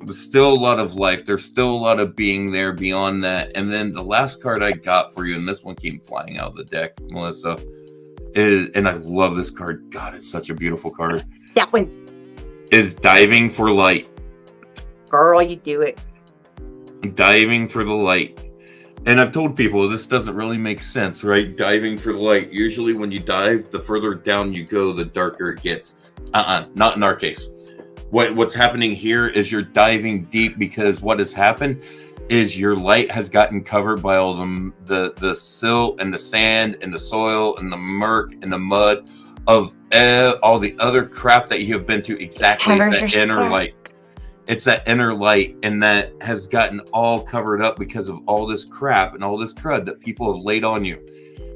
There's still a lot of life. There's still a lot of being there beyond that. And then the last card I got for you, and this one came flying out of the deck, Melissa, and I love this card. God, it's such a beautiful card. That one is Diving for Light. Girl, you do it. Diving for the light. And I've told people this doesn't really make sense, right? Diving for light. Usually when you dive, the further down you go, the darker it gets. Not in our case. What's happening here is you're diving deep because what has happened is your light has gotten covered by all the silt and the sand and the soil and the murk and the mud of all the other crap that you have been to. Exactly. It's that inner light. It's that inner light, and that has gotten all covered up because of all this crap and all this crud that people have laid on you.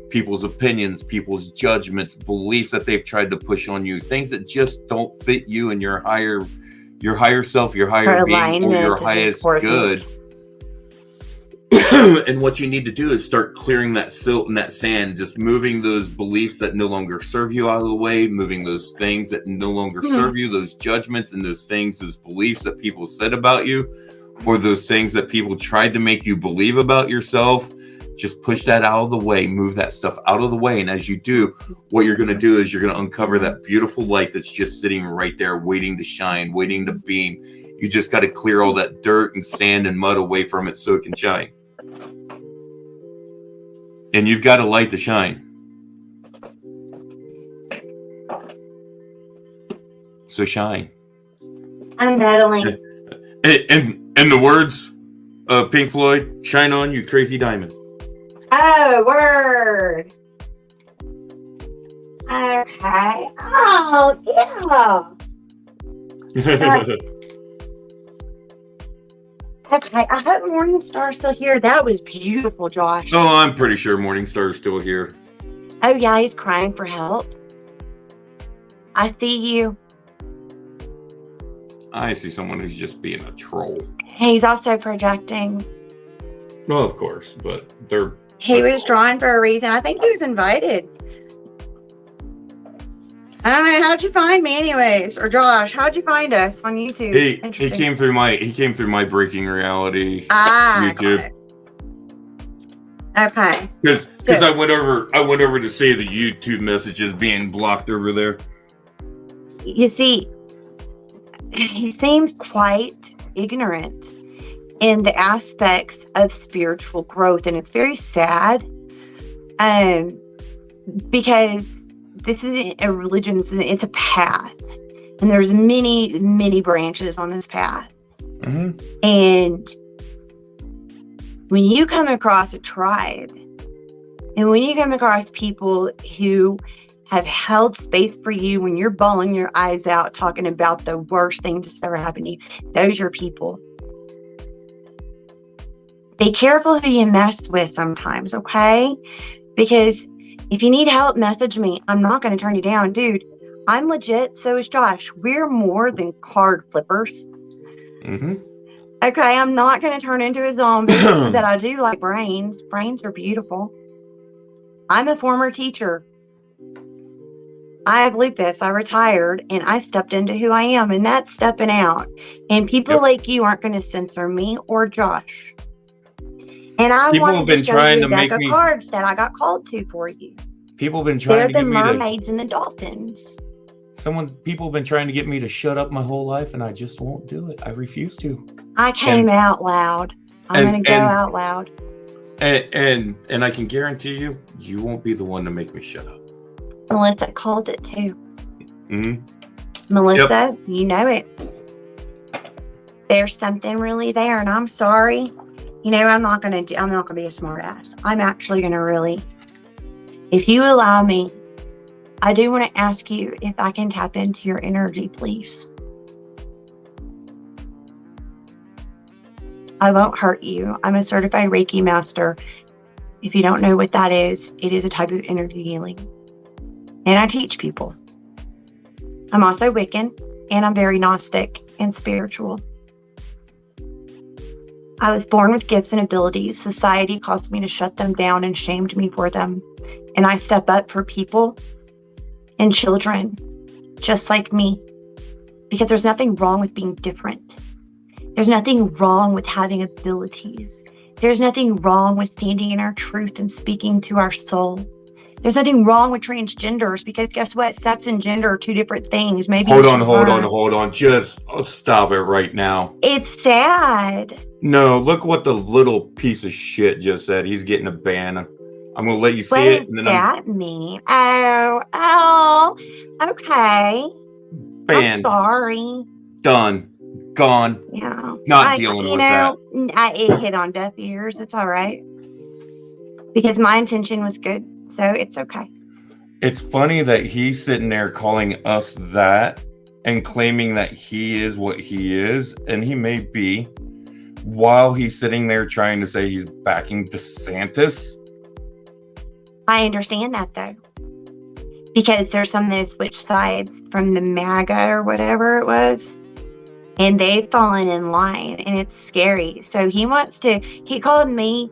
People's opinions, people's judgments, beliefs that they've tried to push on you, things that just don't fit you and your higher self, your higher being, or your highest good. And what you need to do is start clearing that silt and that sand, just moving those beliefs that no longer serve you out of the way, moving those things that no longer serve you, those judgments and those things, those beliefs that people said about you, or those things that people tried to make you believe about yourself. Just push that out of the way, move that stuff out of the way. And as you do, what you're going to do is you're going to uncover that beautiful light that's just sitting right there, waiting to shine, waiting to beam. You just got to clear all that dirt and sand and mud away from it so it can shine. And you've got a light to shine. So shine. I'm battling. In the words of Pink Floyd, shine on, you crazy diamond. Oh, word. Okay. Oh, yeah. Okay, I hope Morningstar's still here. That was beautiful, Josh. Oh, I'm pretty sure Morningstar's still here. Oh, yeah, he's crying for help. I see you. I see someone who's just being a troll. He's also projecting. Well, of course, but they're... He was drawn for a reason. I think he was invited. I don't know. How'd you find me, anyways? Or Josh, how'd you find us on YouTube? He came through my Breaking Reality YouTube. Okay. Because I went over to see the YouTube messages being blocked over there. You see, he seems quite ignorant in the aspects of spiritual growth, and it's very sad. Because this isn't a religion, it's a path. And there's many, many branches on this path. Mm-hmm. And when you come across a tribe, and when you come across people who have held space for you when you're bawling your eyes out, talking about the worst things that's ever happened to you, those are people. Be careful who you mess with sometimes, okay? Because if you need help, message me. I'm not going to turn you down. Dude, I'm legit. So is Josh. We're more than card flippers. Mm-hmm. Okay, I'm not going to turn into a zombie that I do like brains. Brains are beautiful. I'm a former teacher. I have lupus. I retired and I stepped into who I am, and that's stepping out. And people like you aren't going to censor me or Josh. And I want to show you a deck of cards that I got called to for you. People have been trying to get me to... They're the mermaids and the dolphins. People have been trying to get me to shut up my whole life, and I just won't do it. I refuse to. I came out loud. I'm going to go out loud. And I can guarantee you, you won't be the one to make me shut up. Melissa called it too. Mm-hmm. Melissa, you know it. There's something really there, and I'm sorry. You know, I'm not gonna be a smart ass. I'm actually gonna really, if you allow me, I do want to ask you if I can tap into your energy, please. I won't hurt you. I'm a certified Reiki master. If you don't know what that is, it is a type of energy healing. And I teach people. I'm also Wiccan, and I'm very Gnostic and spiritual. I was born with gifts and abilities. Society caused me to shut them down and shamed me for them. And I step up for people and children just like me, because there's nothing wrong with being different. There's nothing wrong with having abilities. There's nothing wrong with standing in our truth and speaking to our soul. There's nothing wrong with transgenders, because guess what? Sex and gender are two different things. Maybe hold on. Just stop it right now. It's sad. No, look what the little piece of shit just said. He's getting a ban. I'm gonna let you see it. What does that mean? Oh, okay. Banned. I'm sorry. Done. Gone. Yeah. Not dealing with that. It hit on deaf ears. It's all right. Because my intention was good. So it's okay. It's funny that he's sitting there calling us that and claiming that he is what he is, and he may be, while he's sitting there trying to say he's backing DeSantis. I understand that, though. Because there's some that switch sides from the MAGA or whatever it was. And they've fallen in line, and it's scary. So he called me.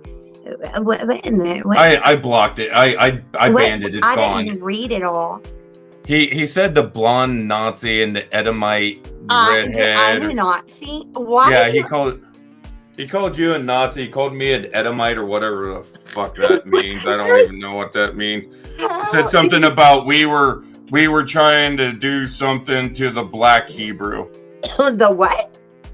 What I blocked it. I banned it. It's gone. I didn't even read it all. He said the blonde Nazi and the Edomite redhead. I'm a Nazi? Why? Yeah, he called you a Nazi. He called me an Edomite or whatever the fuck that means. I don't even know what that means. He said something about we were trying to do something to the black Hebrew. The what?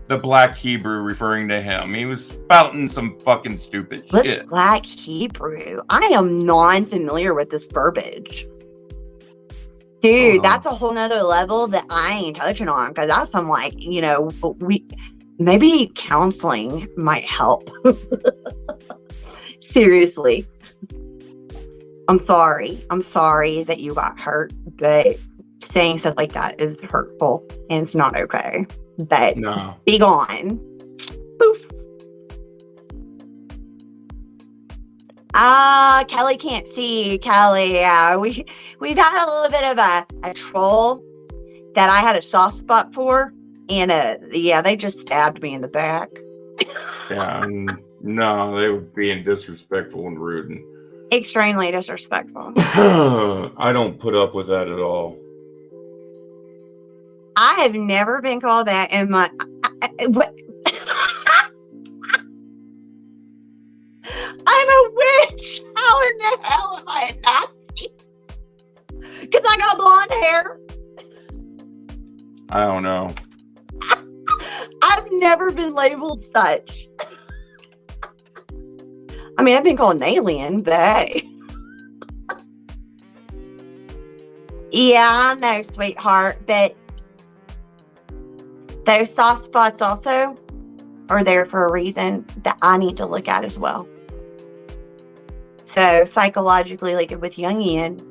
The black Hebrew, referring to him. He was spouting some fucking stupid shit. What's black Hebrew? I am non-familiar with this verbiage. Dude, that's a whole nother level that I ain't touching on, because that's some maybe counseling might help. Seriously. I'm sorry that you got hurt, but saying stuff like that is hurtful and it's not okay. But no. Be gone. Poof. Kelly can't see. Kelly, yeah, we've had a little bit of a troll that I had a soft spot for, and they just stabbed me in the back. Yeah, no, they were being disrespectful and rude and extremely disrespectful. I don't put up with that at all. I have never been called that in my. What? I'm a witch. How in the hell am I a Nazi? Because I got blonde hair. I don't know. I've never been labeled such. I mean, I've been called an alien, but hey. Yeah, I know, sweetheart, but those soft spots also are there for a reason that I need to look at as well. So psychologically, like with Jungian,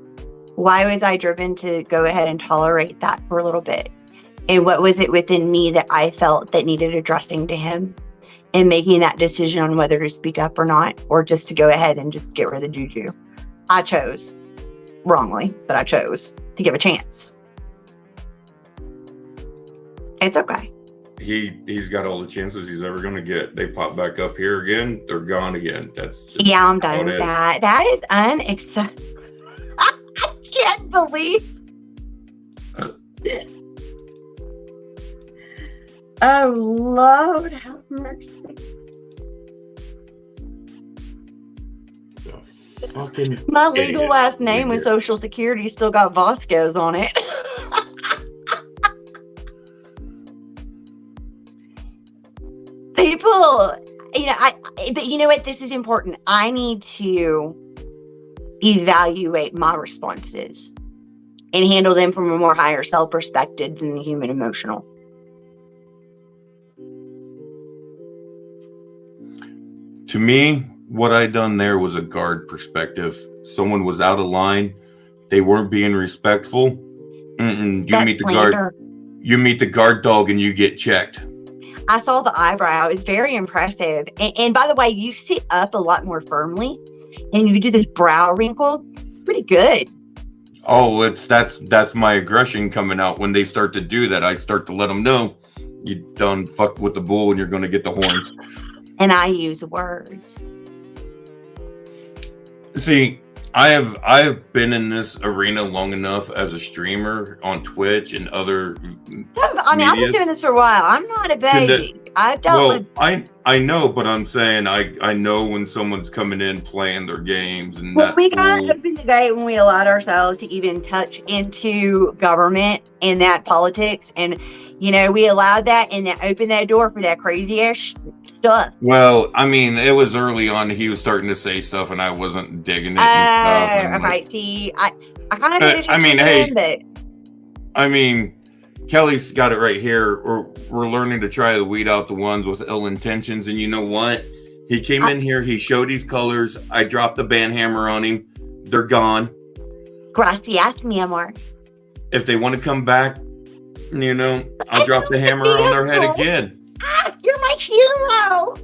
why was I driven to go ahead and tolerate that for a little bit? And what was it within me that I felt that needed addressing to him, and making that decision on whether to speak up or not, or just to go ahead and just get rid of the juju? I chose wrongly, but I chose to give a chance. It's okay. He's got all the chances he's ever going to get. They pop back up here again, they're gone again. That's just I'm done with that. That is unacceptable. I can't believe. Oh Lord, have mercy. My legal last name with Social Security still got Vasquez on it. People, but you know what? This is important. I need to evaluate my responses and handle them from a more higher self perspective than the human emotional. To me, what I done there was a guard perspective. Someone was out of line. They weren't being respectful. You meet the guard dog and you get checked. I saw the eyebrow. It was very impressive. And by the way, you sit up a lot more firmly, and you do this brow wrinkle. Pretty good. Oh, that's my aggression coming out. When they start to do that, I start to let them know you done fucked with the bull and you're going to get the horns. And I use words. See, I've been in this arena long enough as a streamer on Twitch and other. I mean, I've been doing this for a while. I'm not a baby. I've dealt with. I know, but I'm saying I know when someone's coming in playing their games and well, we got opened the gate when we allowed ourselves to even touch into government and that politics, and we allowed that and that opened that door for that crazy ass stuff. Well, I mean, it was early on. He was starting to say stuff, and I wasn't digging it. Okay. See, I kind of paid attention I mean, Kelly's got it right here. We're learning to try to weed out the ones with ill intentions. And you know what? He came in here. He showed his colors. I dropped the band hammer on him. They're gone. Gracias, mi amor. If they want to come back, I'll drop the hammer on their head again. You're my hero.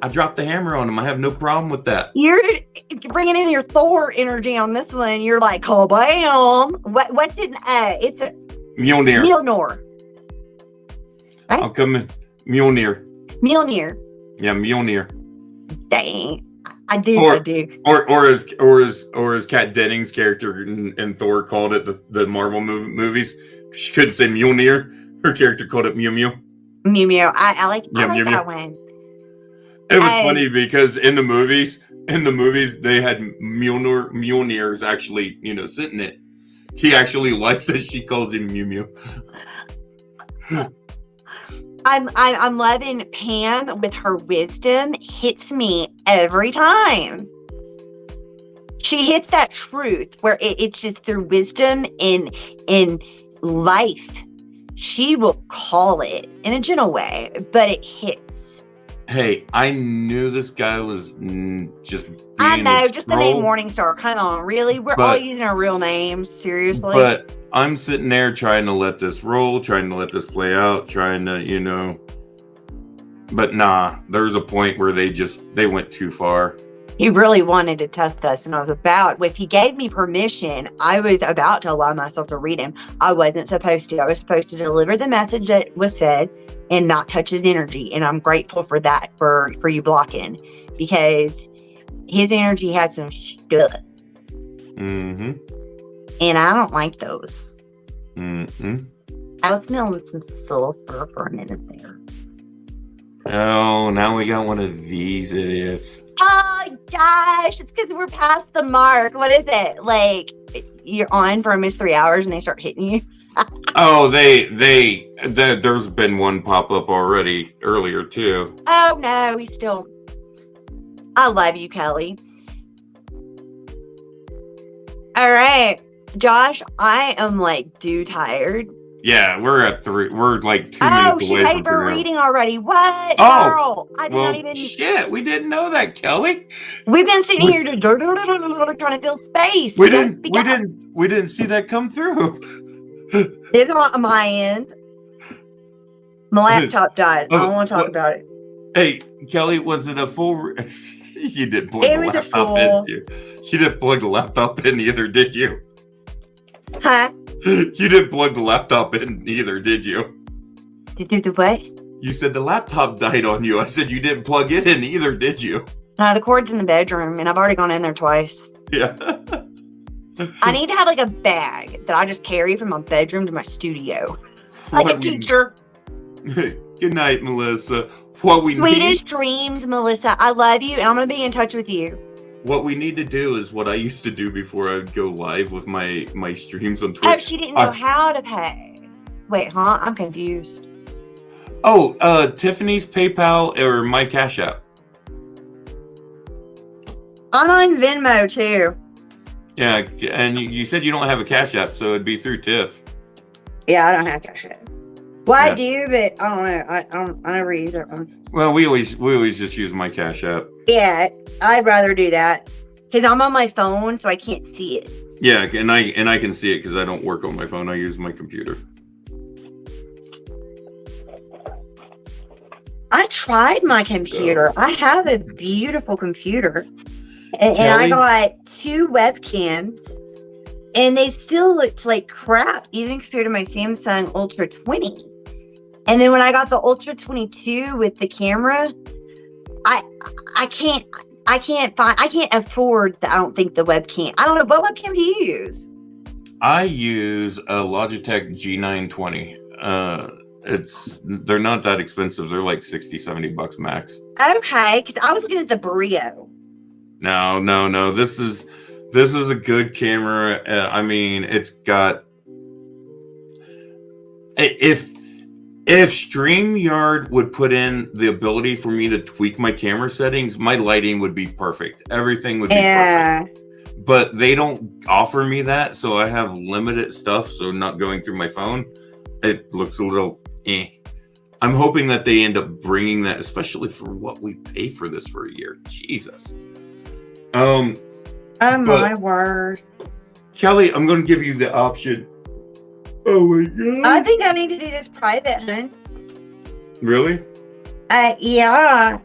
I dropped the hammer on him. I have no problem with that. You're bringing in your Thor energy on this one. You're like, kabam. What's it? It's a Mjolnir. Mjolnir. Right? I'll come in. Mjolnir. Mjolnir. Yeah, Mjolnir. Dang. I do. Or as Kat Dennings' character in Thor called it, the Marvel movies. She couldn't say Mjolnir. Her character called it Mew Mew. Mew Mew. I like that one. It was funny because in the movies they had Mjolnir's actually, sitting it. He actually likes that she calls him Mew Mew. I'm loving Pam with her wisdom. Hits me every time. She hits that truth where it's just through wisdom in life. She will call it in a gentle way, but it hits. Hey, I knew this guy was just being I know, just the name Morningstar. Come on, really? We're all using our real names, seriously? But I'm sitting there trying to let this roll, trying to let this play out, trying to, But nah, there's a point where they went too far. He really wanted to test us, and if he gave me permission, I was about to allow myself to read him. I wasn't supposed to. I was supposed to deliver the message that was said and not touch his energy, and I'm grateful for that, for you blocking, because his energy had some stuff. Mm-hmm. And I don't like those. Mm-hmm. I was smelling some sulfur for a minute there. Oh, now we got one of these idiots. Oh gosh, it's because we're past the mark. What is it? Like, you're on for almost 3 hours and they start hitting you? Oh, there's been one pop up already earlier too. Oh no, I love you, Kelly. All right, Josh, I am tired. Yeah, we're at 3. We're 2 minutes away from. Oh, she paid for reading already. What? Girl, I did not even. Shit, we didn't know that, Kelly. We've been sitting here just trying to fill space. We didn't see that come through. It's on my end. My laptop died. I don't want to talk about it. Hey, Kelly, was it a full? You didn't plug the laptop in. She didn't plug the laptop in either, did you? Huh? You didn't plug the laptop in either, did you? Did the what? You said the laptop died on you. I said you didn't plug it in either, did you? No, the cord's in the bedroom, and I've already gone in there twice. Yeah. I need to have a bag that I just carry from my bedroom to my studio. Like a teacher. Good night, Melissa. Sweetest dreams, Melissa. I love you, and I'm going to be in touch with you. What we need to do is what I used to do before I would go live with my streams on Twitch. Oh, she didn't know how to pay. Wait, huh? I'm confused. Oh, Tiffany's PayPal or my Cash App? I'm on Venmo, too. Yeah, and you said you don't have a Cash App, so it'd be through Tiff. Yeah, I don't have Cash App. Well, yeah. I do, but I don't know. I never use that one. Well, we always just use my Cash App. Yeah, I'd rather do that because I'm on my phone, so I can't see it. Yeah, and I can see it because I don't work on my phone. I use my computer. I tried my computer. I have a beautiful computer. And I got 2 webcams. And they still looked like crap, even compared to my Samsung Ultra 20. And then when I got the Ultra 22 with the camera, I can't afford I don't think the webcam. I don't know, what webcam do you use? I use a Logitech G920. They're not that expensive. They're like $60-$70 max. Okay, because I was looking at the Brio. No. This is a good camera. I mean, it's got. If StreamYard would put in the ability for me to tweak my camera settings, my lighting would be perfect. Everything would be perfect. But they don't offer me that, so I have limited stuff. So not going through my phone, it looks a little eh. I'm hoping that they end up bringing that, especially for what we pay for this for a year. Jesus. Oh my word. Kelly, I'm going to give you the option. Oh my God. I think I need to do this private, hun. Really? Yeah.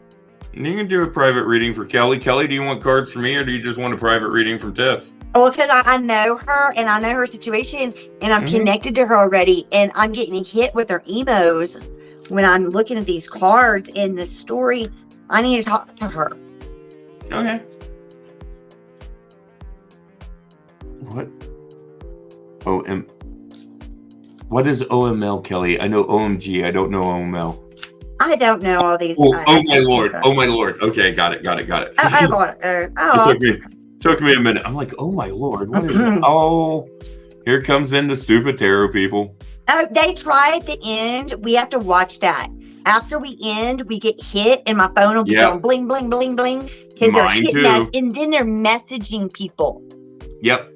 You can do a private reading for Kelly. Kelly, do you want cards from me, or do you just want a private reading from Tiff? Well, because I know her, and I know her situation, and I'm connected to her already, and I'm getting hit with her emos when I'm looking at these cards in the story. I need to talk to her. Okay. What? What is OML, Kelly? I know OMG. I don't know OML. I don't know all these. Oh my lord! Oh my lord! Okay, got it. It took me a minute. I'm like, oh my lord, what is it? Oh, here comes in the stupid tarot people. They try at the end. We have to watch that. After we end, we get hit, and my phone will be going bling, bling, bling, bling, because they're hitting us, and then they're messaging people. Yep.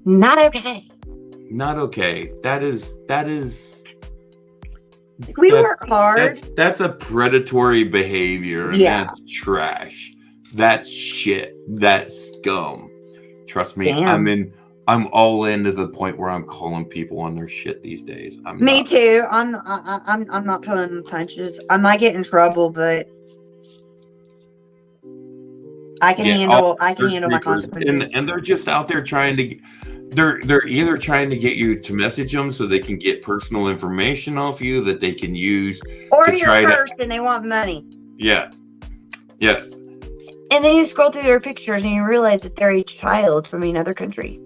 Not okay. Not okay. That is. We work hard. That's a predatory behavior, and that's trash. That's shit. That's scum. Trust me, Damn. I'm all in to the point where I'm calling people on their shit these days. Me too. I'm not pulling punches. I might get in trouble, but I can handle my consequences. And they're just out there trying to. They're either trying to get you to message them so they can get personal information off you that they can use, or you're cursed and they want money. Yeah. And then you scroll through their pictures and you realize that they're a child from another country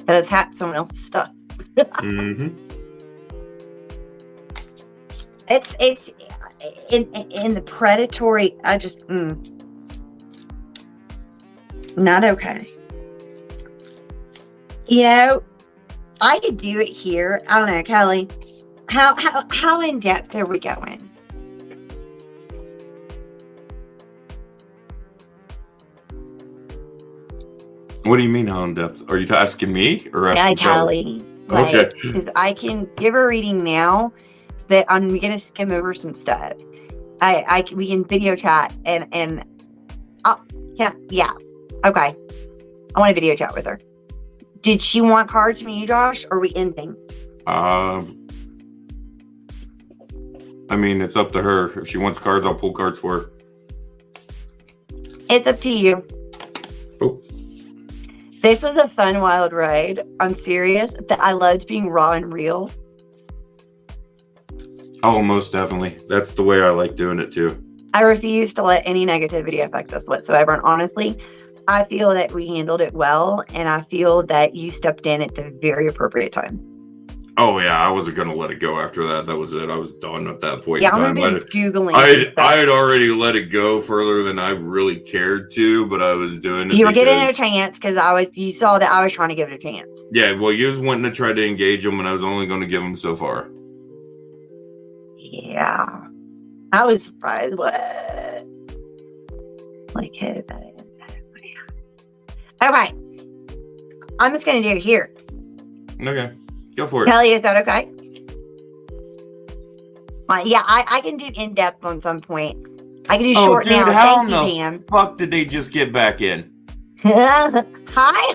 that has hacked someone else's stuff. It's in the predatory. I just not okay. You know, I could do it here. I don't know, Kelly. How in depth are we going? What do you mean how in depth? Are you asking me or asking Kelly? Okay. Because I can give a reading now, but I'm gonna skim over some stuff. We can video chat and okay. I want to video chat with her. Did she want cards from you, Josh, or are we ending? I mean, it's up to her. If she wants cards, I'll pull cards for her. It's up to you. Oh. This was a fun, wild ride. I'm serious. I loved being raw and real. Oh, most definitely. That's the way I like doing it, too. I refuse to let any negativity affect us whatsoever. And honestly, I feel that we handled it well, and I feel that you stepped in at the very appropriate time. Oh yeah, I wasn't gonna let it go after that. That was it. I was done at that point. Yeah, I'm gonna be Googling. I had already let it go further than I really cared to, but I was doing it. You were giving it a chance because you saw that I was trying to give it a chance. Yeah, well, you was wanting to try to engage them, and I was only going to give them so far. Yeah, I was surprised. What? Like, okay. I'm just going to do it here. Okay. Go for it. Kelly, is that okay? Yeah, I can do in-depth on some point. I can do short now. How Thank you, Pam. Fuck did they just get back in? Hi,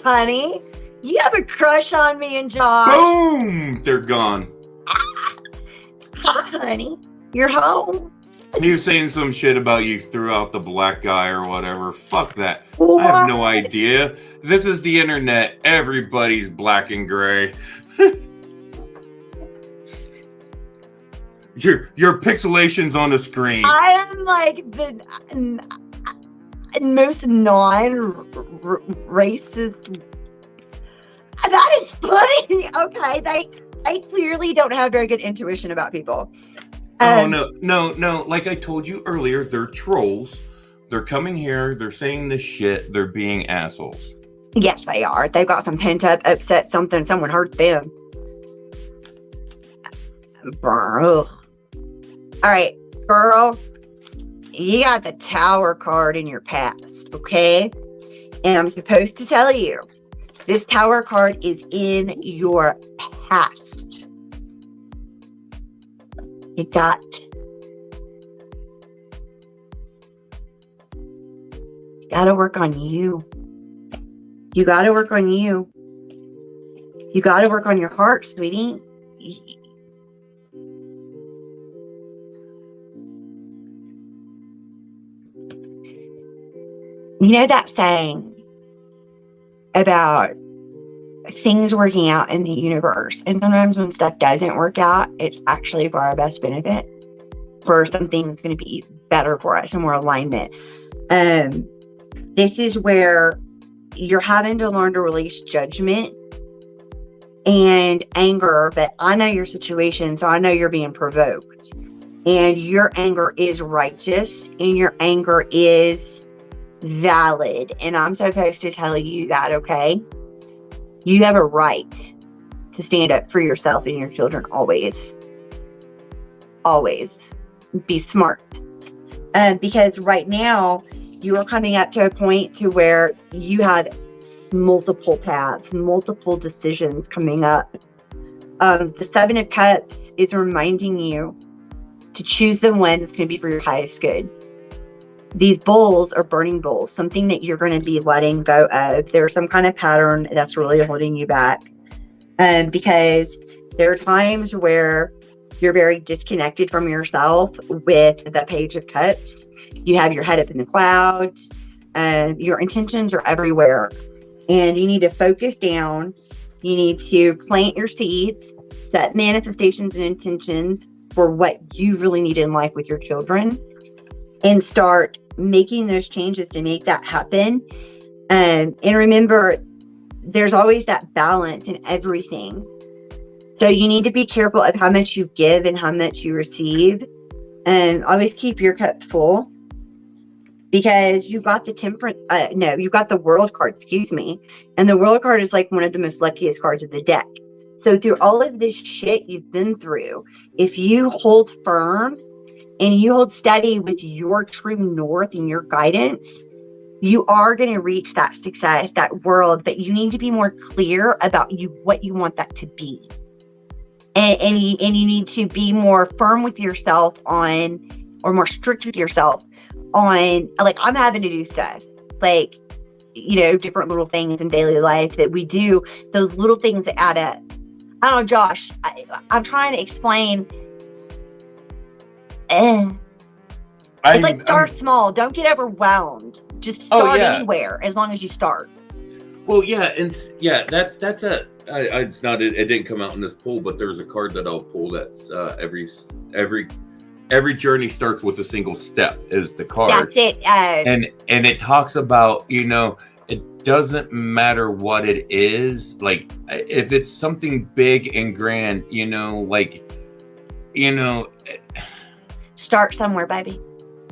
honey. You have a crush on me and Josh. Boom! They're gone. Hi, honey. You're home. He was saying some shit about you threw out the black guy or whatever. Fuck that. What? I have no idea. This is the internet. Everybody's black and gray. Your pixelation's on the screen. I am like the most non-racist. That is funny. Okay, they clearly don't have very good intuition about people. No. Like I told you earlier, they're trolls. They're coming here. They're saying this shit. They're being assholes. Yes, they are. They've got some pent up, upset something. Someone hurt them. Bro. All right, girl. You got the Tower card in your past, okay? And I'm supposed to tell you, this Tower card is in your past. You gotta work on you. You gotta work on you. You gotta work on your heart, sweetie. You know that saying about things working out in the universe, and sometimes when stuff doesn't work out, it's actually for our best benefit, for something that's going to be better for us and more alignment. This is where you're having to learn to release judgment and anger, but I know your situation, so I know you're being provoked, and your anger is righteous and your anger is valid, and I'm supposed to tell you that, okay? You have a right to stand up for yourself and your children always. Always. Be smart. Because right now, you are coming up to a point to where you have multiple paths, multiple decisions coming up. The Seven of Cups is reminding you to choose the one that's going to be for your highest good. These bowls are burning bowls, something that you're going to be letting go of. There's some kind of pattern that's really holding you back. Because there are times where you're very disconnected from yourself with the Page of Cups. You have your head up in the clouds. Your intentions are everywhere. And you need to focus down. You need to plant your seeds, set manifestations and intentions for what you really need in life with your children, and start making those changes to make that happen. And remember, there's always that balance in everything. So you need to be careful of how much you give and how much you receive. And always keep your cup full. Because you got the you got the World card, excuse me. And the World card is like one of the most luckiest cards of the deck. So through all of this shit you've been through, if you hold firm and you hold steady with your true north and your guidance, you are going to reach that success, that world, but you need to be more clear about what you want that to be. And you need to be more firm with yourself on, or more strict with yourself on, like, I'm having to do stuff, like, different little things in daily life that we do, those little things that add up. I don't know, Josh, I'm trying to explain. It's like start small. Don't get overwhelmed. Just start anywhere as long as you start. Well, yeah, and that's it's not. It didn't come out in this poll, but there's a card that I'll pull that's every journey starts with a single step is the card. That's it. And it talks about, it doesn't matter what it is. Like, if it's something big and grand, start somewhere, baby.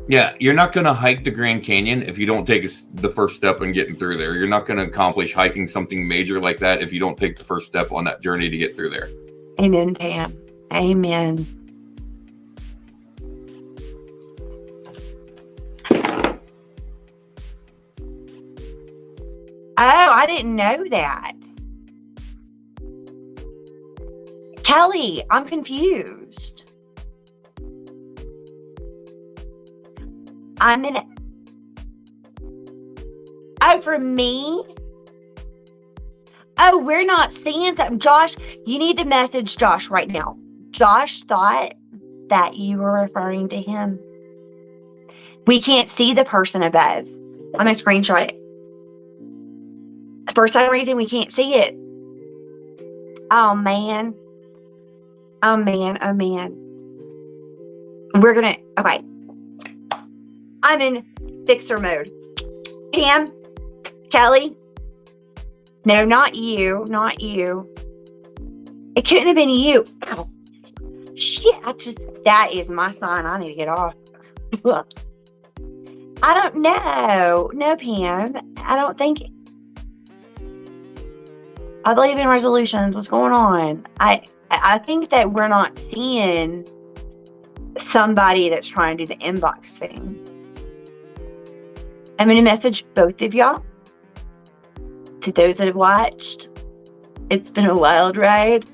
Yeah, you're not going to hike the Grand Canyon if you don't take the first step in getting through there. You're not going to accomplish hiking something major like that if you don't take the first step on that journey to get through there. Amen, Pam. Amen. Oh, I didn't know that. Kelly, I'm confused. I'm in it. Oh, for me? Oh, we're not seeing something. Josh, you need to message Josh right now. Josh thought that you were referring to him. We can't see the person above. I'm going to screenshot it. For some reason, we can't see it. Oh, man. Oh, man. Oh, man. We're going to... Okay. I'm in fixer mode. Pam, Kelly. No, not you. Not you. It couldn't have been you. Ow. Shit, that is my sign. I need to get off. I don't know. No, Pam. I don't think... I believe in resolutions. What's going on? I think that we're not seeing somebody that's trying to do the inbox thing. I'm going to message both of y'all. To those that have watched, it's been a wild ride.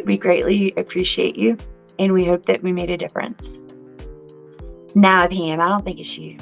We greatly appreciate you, and we hope that we made a difference. Now, Pam, I don't think it's you.